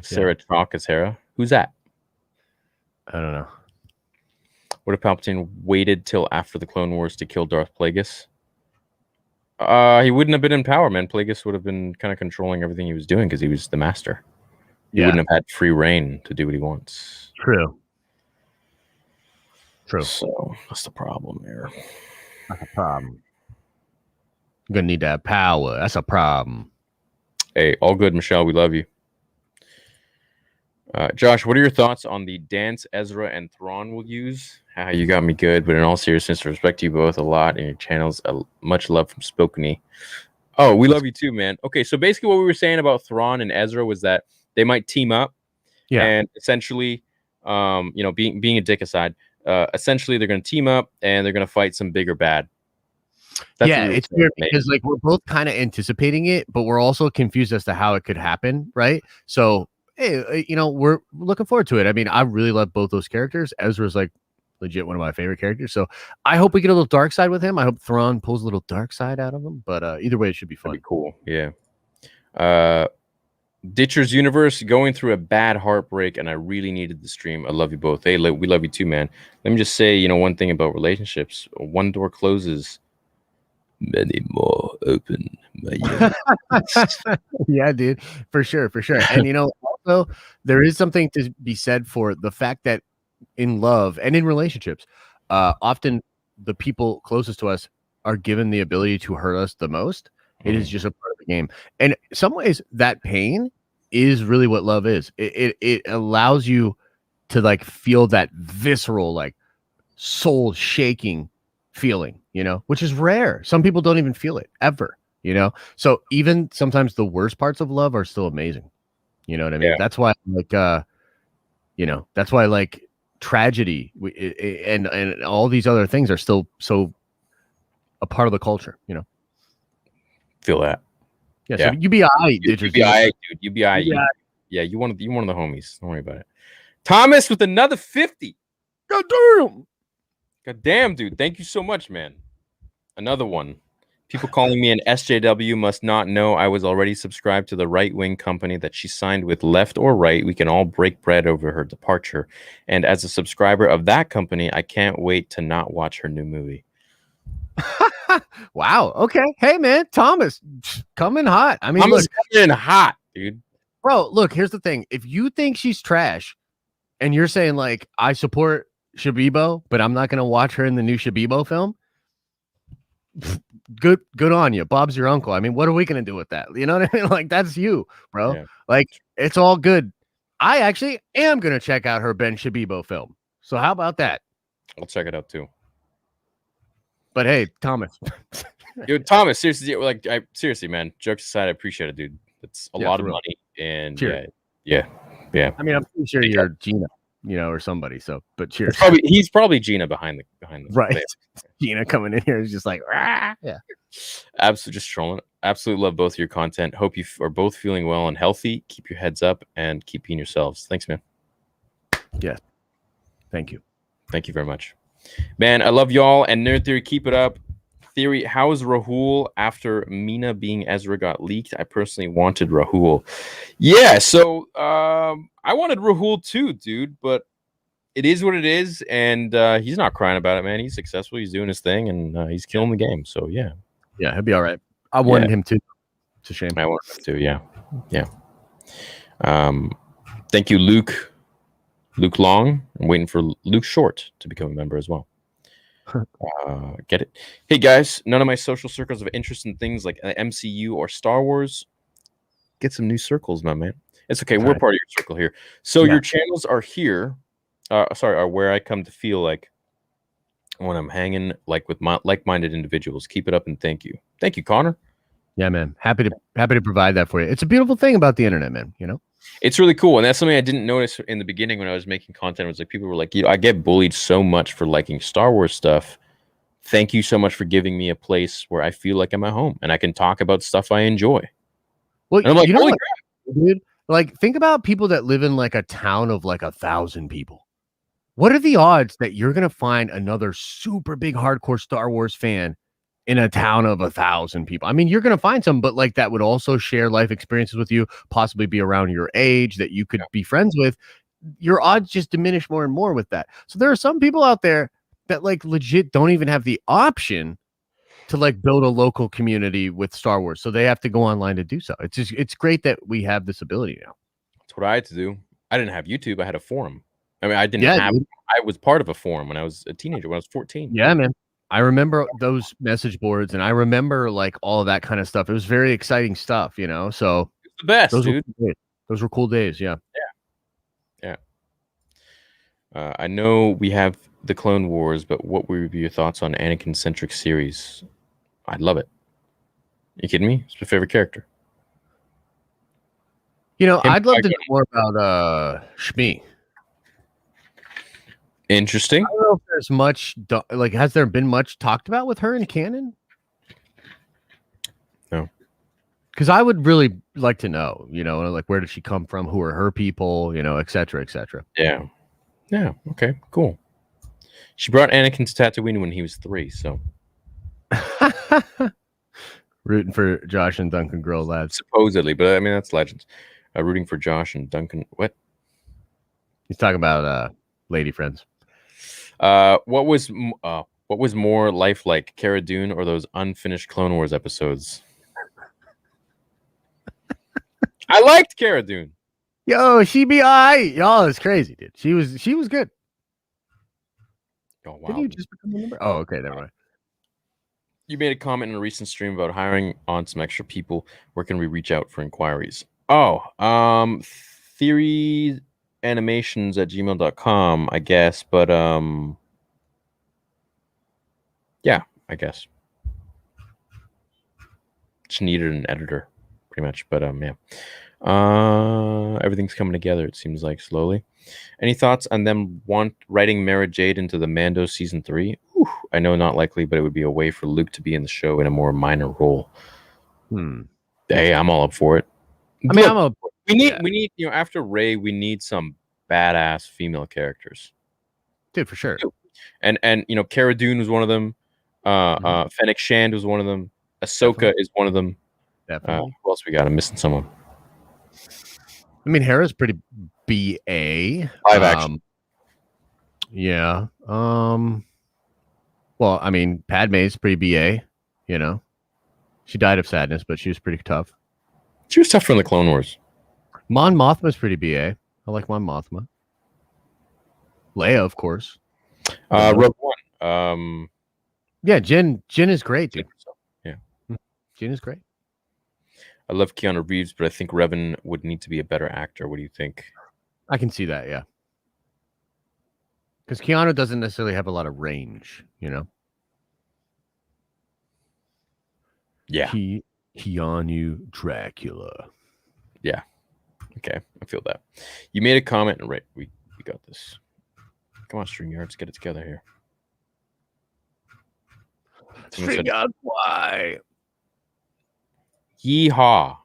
[SPEAKER 1] Sarah Chalk as Hera. Who's that?
[SPEAKER 2] I don't know.
[SPEAKER 1] What if Palpatine waited till after the Clone Wars to kill Darth Plagueis? He wouldn't have been in power, man. Plagueis would have been kind of controlling everything he was doing because he was the master. He wouldn't have had free reign to do what he wants.
[SPEAKER 2] True.
[SPEAKER 1] So that's the problem there.
[SPEAKER 2] That's a problem. You're gonna need to have power. That's a problem.
[SPEAKER 1] Hey, all good, Michelle. We love you. Josh, what are your thoughts on the dance Ezra and Thrawn will use? You got me good, but in all seriousness, I respect you both a lot and your channels. Much love from Spokane. Oh, we love you too, man. Okay, so basically what we were saying about Thrawn and Ezra was that they might team up.
[SPEAKER 2] Yeah.
[SPEAKER 1] And essentially, being a dick aside, essentially they're going to team up and they're going to fight some bigger bad.
[SPEAKER 2] It's weird because like we're both kind of anticipating it, but we're also confused as to how it could happen, right? So, hey, we're looking forward to it. I mean, I really love both those characters. Ezra's like legit one of my favorite characters. So I hope we get a little dark side with him. I hope Thrawn pulls a little dark side out of him. But either way, it should be fun.
[SPEAKER 1] That'd be cool. Yeah. Ditcher's Universe going through a bad heartbreak, and I really needed the stream. I love you both. Hey, we love you too, man. Let me just say, one thing about relationships: one door closes, many more open.
[SPEAKER 2] Yeah, dude, for sure. And also there is something to be said for the fact that in love and in relationships, often the people closest to us are given the ability to hurt us the most. It is just a part of the game. And in some ways, that pain is really what love is. It allows you to like feel that visceral, like soul shaking feeling, which is rare. Some people don't even feel it ever, So even sometimes the worst parts of love are still amazing. You know what I mean?
[SPEAKER 1] Yeah.
[SPEAKER 2] That's why that's why like tragedy and all these other things are still so a part of the culture,
[SPEAKER 1] Feel that.
[SPEAKER 2] Yeah. So UBI,
[SPEAKER 1] UBI, dude. UBI. Yeah, you one of the homies. Don't worry about it. Thomas with another 50.
[SPEAKER 2] God damn.
[SPEAKER 1] God damn, dude. Thank you so much, man. Another one. People calling me an SJW must not know I was already subscribed to the right-wing company that she signed with. Left or right, we can all break bread over her departure. And as a subscriber of that company, I can't wait to not watch her new movie.
[SPEAKER 2] Wow. Okay. Hey, man, Thomas, coming hot. I mean,
[SPEAKER 1] I'm
[SPEAKER 2] look,
[SPEAKER 1] coming in hot, dude.
[SPEAKER 2] bro. Look, here's the thing. If you think she's trash, and you're saying like I support Shabibo, but I'm not going to watch her in the new Shabibo film, good on you. Bob's your uncle. I mean, what are we going to do with that? You know what I mean? Like, that's you, bro.
[SPEAKER 1] Yeah.
[SPEAKER 2] Like, it's all good. I actually am going to check out her Ben Shabibo film. So how about that?
[SPEAKER 1] I'll check it out too.
[SPEAKER 2] But hey, Thomas.
[SPEAKER 1] Yo, Thomas, seriously, man. Jokes aside, I appreciate it, dude. It's a lot of money, and
[SPEAKER 2] cheers.
[SPEAKER 1] yeah.
[SPEAKER 2] I mean, I'm pretty sure you're Gina, or somebody. So, but cheers.
[SPEAKER 1] He's probably Gina behind the
[SPEAKER 2] right. Gina coming in here is just like, rah! Yeah.
[SPEAKER 1] Absolutely, just trolling. Absolutely love both of your content. Hope you are both feeling well and healthy. Keep your heads up and keep being yourselves. Thanks, man.
[SPEAKER 2] Yeah. Thank you.
[SPEAKER 1] Thank you very much, man. I love y'all and Nerd Theory. Keep it up. Theory, how is Rahul after Mina being Ezra got leaked? I personally wanted Rahul. Yeah, so I wanted Rahul too, dude, but it is what it is, and he's not crying about it, man. He's successful. He's doing his thing, and he's killing the game. So, yeah.
[SPEAKER 2] Yeah, he'll be all right. I wanted him to. It's a shame.
[SPEAKER 1] I wanted him to, yeah. Thank you, Luke. Luke Long. I'm waiting for Luke Short to become a member as well. Get it? Hey guys, none of my social circles of interest in things like MCU or Star Wars. Get some new circles, my man. It's okay. We're part of your circle here. So your channels are here. Are where I come to feel like when I'm hanging like with my like-minded individuals. Keep it up and thank you. Thank you, Connor.
[SPEAKER 2] Yeah, man. Happy to provide that for you. It's a beautiful thing about the internet, man.
[SPEAKER 1] It's really cool, and that's something I didn't notice in the beginning when I was making content. It was like people were like, I get bullied so much for liking Star Wars stuff. Thank you so much for giving me a place where I feel like I'm at home and I can talk about stuff I enjoy.
[SPEAKER 2] Well,
[SPEAKER 1] and I'm like, holy
[SPEAKER 2] crap, dude. Like, think about people that live in like a town of like 1,000 people. What are the odds that you're gonna find another super big hardcore Star Wars fan in a town of 1,000 people? I mean, you're going to find some, but like that would also share life experiences with you, possibly be around your age that you could be friends with. Your odds just diminish more and more with that. So there are some people out there that like legit don't even have the option to like build a local community with Star Wars. So they have to go online to do so. It's great that we have this ability now.
[SPEAKER 1] That's what I had to do. I didn't have YouTube. I had a forum. I mean, I was part of a forum when I was a teenager, when I was 14.
[SPEAKER 2] Yeah, man. I remember those message boards, and I remember like all of that kind of stuff. It was very exciting stuff, So
[SPEAKER 1] it's the best, dude.
[SPEAKER 2] Those were cool days. Yeah.
[SPEAKER 1] I know we have the Clone Wars, but what would be your thoughts on Anakin-centric series? I'd love it. Are you kidding me? It's my favorite character.
[SPEAKER 2] I'd love to know more about Shmi.
[SPEAKER 1] Interesting.
[SPEAKER 2] I don't know if there's much, has there been much talked about with her in canon?
[SPEAKER 1] No.
[SPEAKER 2] Because I would really like to know, like where did she come from? Who are her people? Et cetera, et cetera.
[SPEAKER 1] Yeah. Yeah. Okay. Cool. She brought Anakin to Tatooine when he was 3, so.
[SPEAKER 2] Rooting for Josh and Duncan Grow lads.
[SPEAKER 1] Supposedly, but I mean, that's legends. Rooting for Josh and Duncan. What?
[SPEAKER 2] He's talking about lady friends.
[SPEAKER 1] What was more lifelike, Cara Dune or those unfinished Clone Wars episodes? I liked Cara Dune.
[SPEAKER 2] Yo, she be alright. Y'all is crazy, dude. She was good.
[SPEAKER 1] Oh wow.
[SPEAKER 2] Did you just become a member? Oh, okay, never mind.
[SPEAKER 1] You made a comment in a recent stream about hiring on some extra people. Where can we reach out for inquiries? Oh, theoryanimations@gmail.com, I guess, but yeah, I guess. Just needed an editor, pretty much, but yeah. Everything's coming together, it seems like, slowly. Any thoughts on them writing Mara Jade into the Mando season 3? Whew, I know not likely, but it would be a way for Luke to be in the show in a more minor role. Hey, I'm all up for it.
[SPEAKER 2] I mean,
[SPEAKER 1] we need, after Rey, we need some badass female characters.
[SPEAKER 2] Dude, for sure.
[SPEAKER 1] And you know, Cara Dune was one of them. Fennec Shand was one of them. Ahsoka
[SPEAKER 2] Definitely.
[SPEAKER 1] is one of them.
[SPEAKER 2] Definitely.
[SPEAKER 1] Who else we got? I'm missing someone.
[SPEAKER 2] I mean, Hera's pretty BA.
[SPEAKER 1] Live action.
[SPEAKER 2] Yeah. Well, I mean, Padme's pretty BA. You know, she died of sadness, but she was pretty tough.
[SPEAKER 1] She was tough from the Clone Wars.
[SPEAKER 2] Mon Mothma's pretty BA. I like Mon Mothma. Leia, of course.
[SPEAKER 1] Rogue One.
[SPEAKER 2] Yeah, Jin is great, dude.
[SPEAKER 1] Yeah,
[SPEAKER 2] Jin is great.
[SPEAKER 1] I love Keanu Reeves, but I think Revan would need to be a better actor. What do you think?
[SPEAKER 2] I can see that, yeah. Because Keanu doesn't necessarily have a lot of range, you know?
[SPEAKER 1] Yeah.
[SPEAKER 2] Keanu Dracula.
[SPEAKER 1] Yeah. Okay, I feel that. You made a comment, right? We got this. Come on, StreamYards, get it together here.
[SPEAKER 2] StreamYard, why?
[SPEAKER 1] Yeehaw.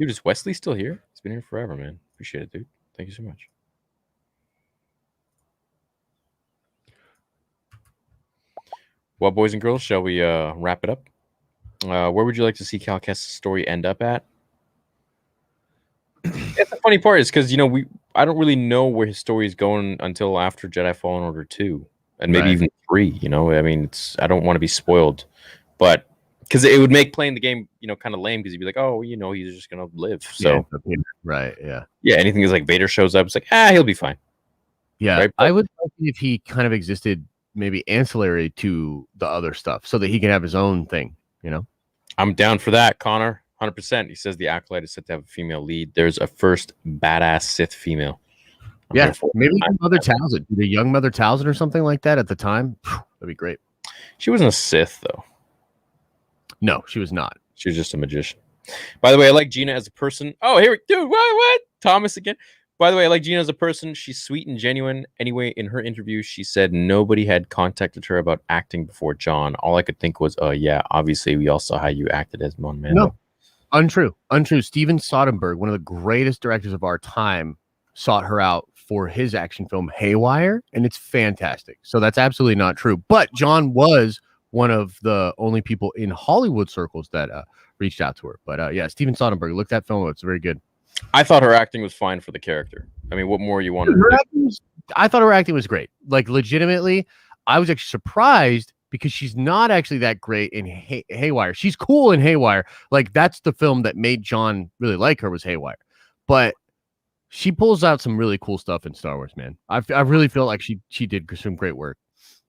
[SPEAKER 1] Dude, is Wesley still here? He's been here forever, man. Appreciate it, dude. Thank you so much. Well, boys and girls, shall we wrap it up? Where would you like to see Cal Kestis' story end up at? It's the funny part is because, you know, I don't really know where his story is going until after Jedi Fallen Order 2 and maybe even 3, you know? I mean, I don't want to be spoiled, but because it would make playing the game, you know, kind of lame because you'd be like, oh, you know, he's just going to live. So,
[SPEAKER 2] yeah, right, yeah.
[SPEAKER 1] Yeah, anything is like Vader shows up, it's like, he'll be fine.
[SPEAKER 2] Yeah,
[SPEAKER 1] right?
[SPEAKER 2] I would like if he kind of existed maybe ancillary to the other stuff so that he can have his own thing, you know?
[SPEAKER 1] I'm down for that, Connor. 100%. He says the Acolyte is set to have a female lead. There's a first badass Sith female.
[SPEAKER 2] Yeah, maybe Mother Talzin, the young Mother Talzin or something like that at the time. That'd be great.
[SPEAKER 1] She wasn't a Sith, though.
[SPEAKER 2] No, she was not.
[SPEAKER 1] She was just a magician. By the way, I like Gina as a person. Oh, here, dude, what? Thomas again. By the way, I like Gina as a person. She's sweet and genuine. Anyway, in her interview, she said nobody had contacted her about acting before John. All I could think was, yeah, obviously we all saw how you acted as Mon Mando.
[SPEAKER 2] No, untrue. Steven Soderbergh, one of the greatest directors of our time, sought her out for his action film Haywire, and it's fantastic. So that's absolutely not true. But John was one of the only people in Hollywood circles that reached out to her. But yeah, Steven Soderbergh, look that film up. It's very good.
[SPEAKER 1] I thought her acting was fine for the character. I mean, what more you want?
[SPEAKER 2] I thought her acting was great. Like, legitimately, I was actually surprised because she's not actually that great in Haywire. She's cool in Haywire. Like, that's the film that made John really like her, was Haywire. But she pulls out some really cool stuff in Star Wars, man. I really feel like she did some great work.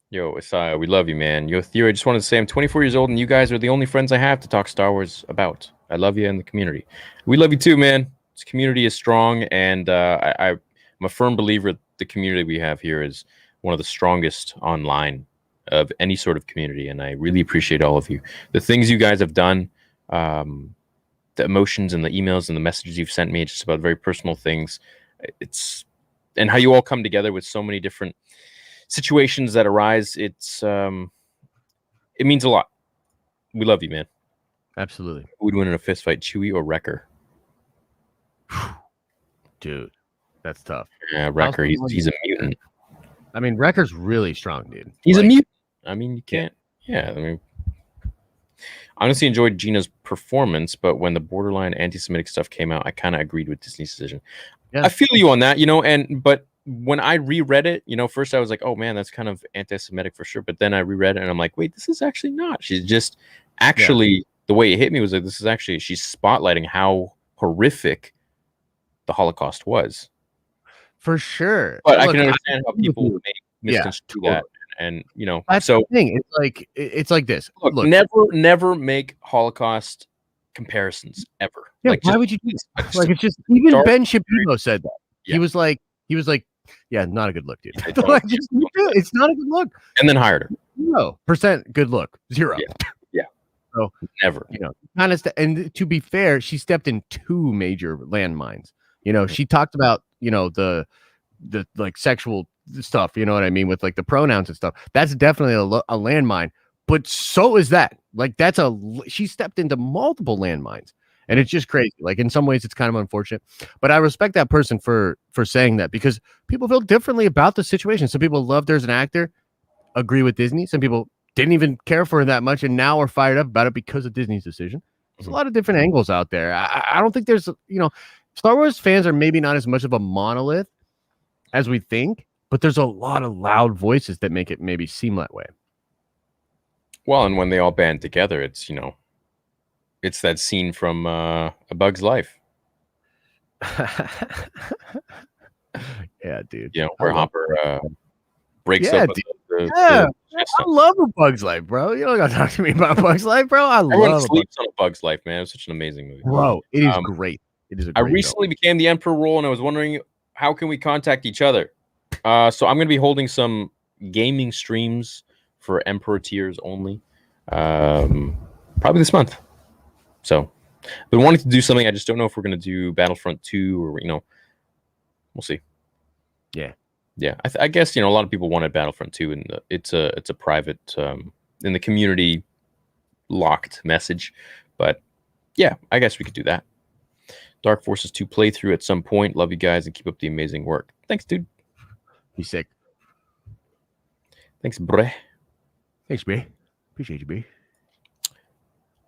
[SPEAKER 1] Yo, Isaiah, we love you, man. Yo, Theo, I just wanted to say I'm 24 years old, and you guys are the only friends I have to talk Star Wars about. I love you and the community. We love you too, man. This community is strong, and I'm a firm believer the community we have here is one of the strongest online of any sort of community, and I really appreciate all of you. The things you guys have done, the emotions and the emails and the messages you've sent me, just about very personal things. And how you all come together with so many different situations that arise. It means a lot. We love you, man.
[SPEAKER 2] Absolutely.
[SPEAKER 1] Who would win in a fist fight, Chewie or Wrecker?
[SPEAKER 2] Dude, that's tough.
[SPEAKER 1] Yeah, Wrecker, he's a mutant.
[SPEAKER 2] I mean, Wrecker's really strong, dude.
[SPEAKER 1] He's a mutant. I mean, you can't. Yeah, I mean, I honestly enjoyed Gina's performance, but when the borderline anti-Semitic stuff came out, I kind of agreed with Disney's decision. Yeah. I feel you on that, you know, but when I reread it, you know, first I was like, oh man, that's kind of anti-Semitic for sure. But then I reread it and I'm like, wait, this is actually not. She's just actually, the way it hit me was like, this is actually, she's spotlighting how horrific the Holocaust was.
[SPEAKER 2] For sure.
[SPEAKER 1] But I can understand how people would misconstrue that. And, you know,
[SPEAKER 2] that's the thing. It's like this.
[SPEAKER 1] Look, never make Holocaust comparisons ever.
[SPEAKER 2] Yeah,
[SPEAKER 1] like,
[SPEAKER 2] why would you do that? Like, it's just, even Ben Shapiro said that. Yeah. He was like, yeah, not a good look, dude. Like, it's not a good look.
[SPEAKER 1] And then hired her.
[SPEAKER 2] 0% good look. 0.
[SPEAKER 1] Yeah.
[SPEAKER 2] So
[SPEAKER 1] never.
[SPEAKER 2] You know, and to be fair, she stepped in 2 major landmines. You know, she talked about, you know, the like sexual stuff, you know what I mean, with like the pronouns and stuff. That's definitely a landmine. But so is that. Like, she stepped into multiple landmines. And it's just crazy. Like in some ways, it's kind of unfortunate, but I respect that person for saying that because people feel differently about the situation. Some people loved her as an actor, agree with Disney. Some people didn't even care for her that much, and now are fired up about it because of Disney's decision. There's a lot of different angles out there. I don't think there's, Star Wars fans are maybe not as much of a monolith as we think, but there's a lot of loud voices that make it maybe seem that way.
[SPEAKER 1] Well, and when they all band together, it's it's that scene from A Bug's Life.
[SPEAKER 2] Yeah, dude.
[SPEAKER 1] Where Hopper breaks
[SPEAKER 2] Yeah,
[SPEAKER 1] up.
[SPEAKER 2] dude. I love A Bug's Life, bro. You don't gotta talk to me about Bug's Life, bro.
[SPEAKER 1] Everyone sleeps on A Bug's Life, man. It was such an amazing movie,
[SPEAKER 2] bro. It is great. It is.
[SPEAKER 1] I recently became the Emperor role, and I was wondering how can we contact each other. So I'm going to be holding some gaming streams for Emperor tiers only, probably this month. So, been wanting to do something. I just don't know if we're going to do Battlefront 2 or we'll see. Yeah. I guess a lot of people wanted Battlefront 2, and it's a private in the community locked message, but yeah, I guess we could do that. Dark Forces 2 playthrough at some point. Love you guys and keep up the amazing work. Thanks, dude.
[SPEAKER 2] Be sick.
[SPEAKER 1] Thanks, bre.
[SPEAKER 2] Thanks, B. Appreciate you, B.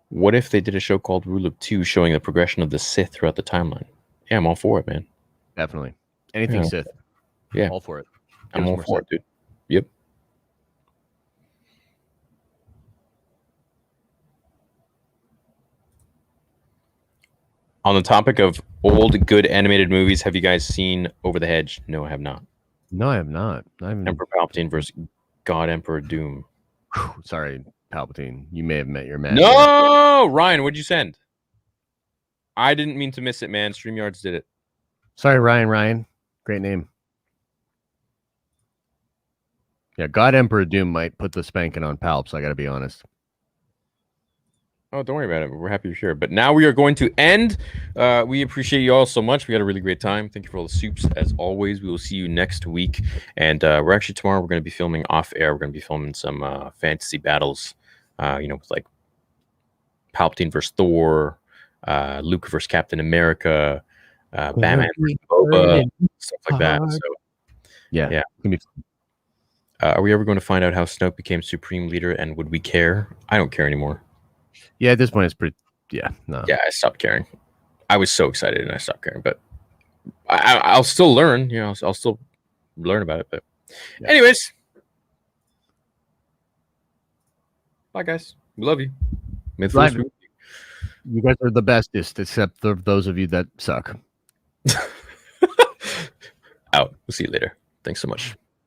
[SPEAKER 1] What if they did a show called Rule of Two showing the progression of the Sith throughout the timeline? Yeah, I'm all for it, man.
[SPEAKER 2] Definitely. Anything Sith.
[SPEAKER 1] Yeah.
[SPEAKER 2] All for it.
[SPEAKER 1] I'm all for it, dude. Yep. On the topic of old, good animated movies, have you guys seen Over the Hedge? No, I have not.
[SPEAKER 2] No, I have not.
[SPEAKER 1] Emperor Palpatine versus God Emperor Doom.
[SPEAKER 2] Sorry, Palpatine. You may have met your match.
[SPEAKER 1] No! Ryan, what'd you send? I didn't mean to miss it, man. StreamYards did it.
[SPEAKER 2] Sorry, Ryan. Great name. Yeah, God Emperor Doom might put the spanking on Palps, I got to be honest.
[SPEAKER 1] Oh, don't worry about it. We're happy you're here. But now we are going to end. We appreciate you all so much. We had a really great time. Thank you for all the soups, as always. We will see you next week. And tomorrow we're going to be filming off air. We're going to be filming some fantasy battles, with like Palpatine versus Thor, Luke versus Captain America, Batman versus Boba, stuff like that. So,
[SPEAKER 2] yeah.
[SPEAKER 1] Are we ever going to find out how Snoke became Supreme Leader, and would we care? I don't care anymore.
[SPEAKER 2] Yeah, at this point, it's pretty. Yeah, no.
[SPEAKER 1] Yeah, I stopped caring. I was so excited, and I stopped caring. But I'll still learn. I'll still learn about it. But, anyways, bye, guys. We love you. May the Force be with you.
[SPEAKER 2] You guys are the bestest, except for those of you that suck.
[SPEAKER 1] Out. We'll see you later. Thanks so much.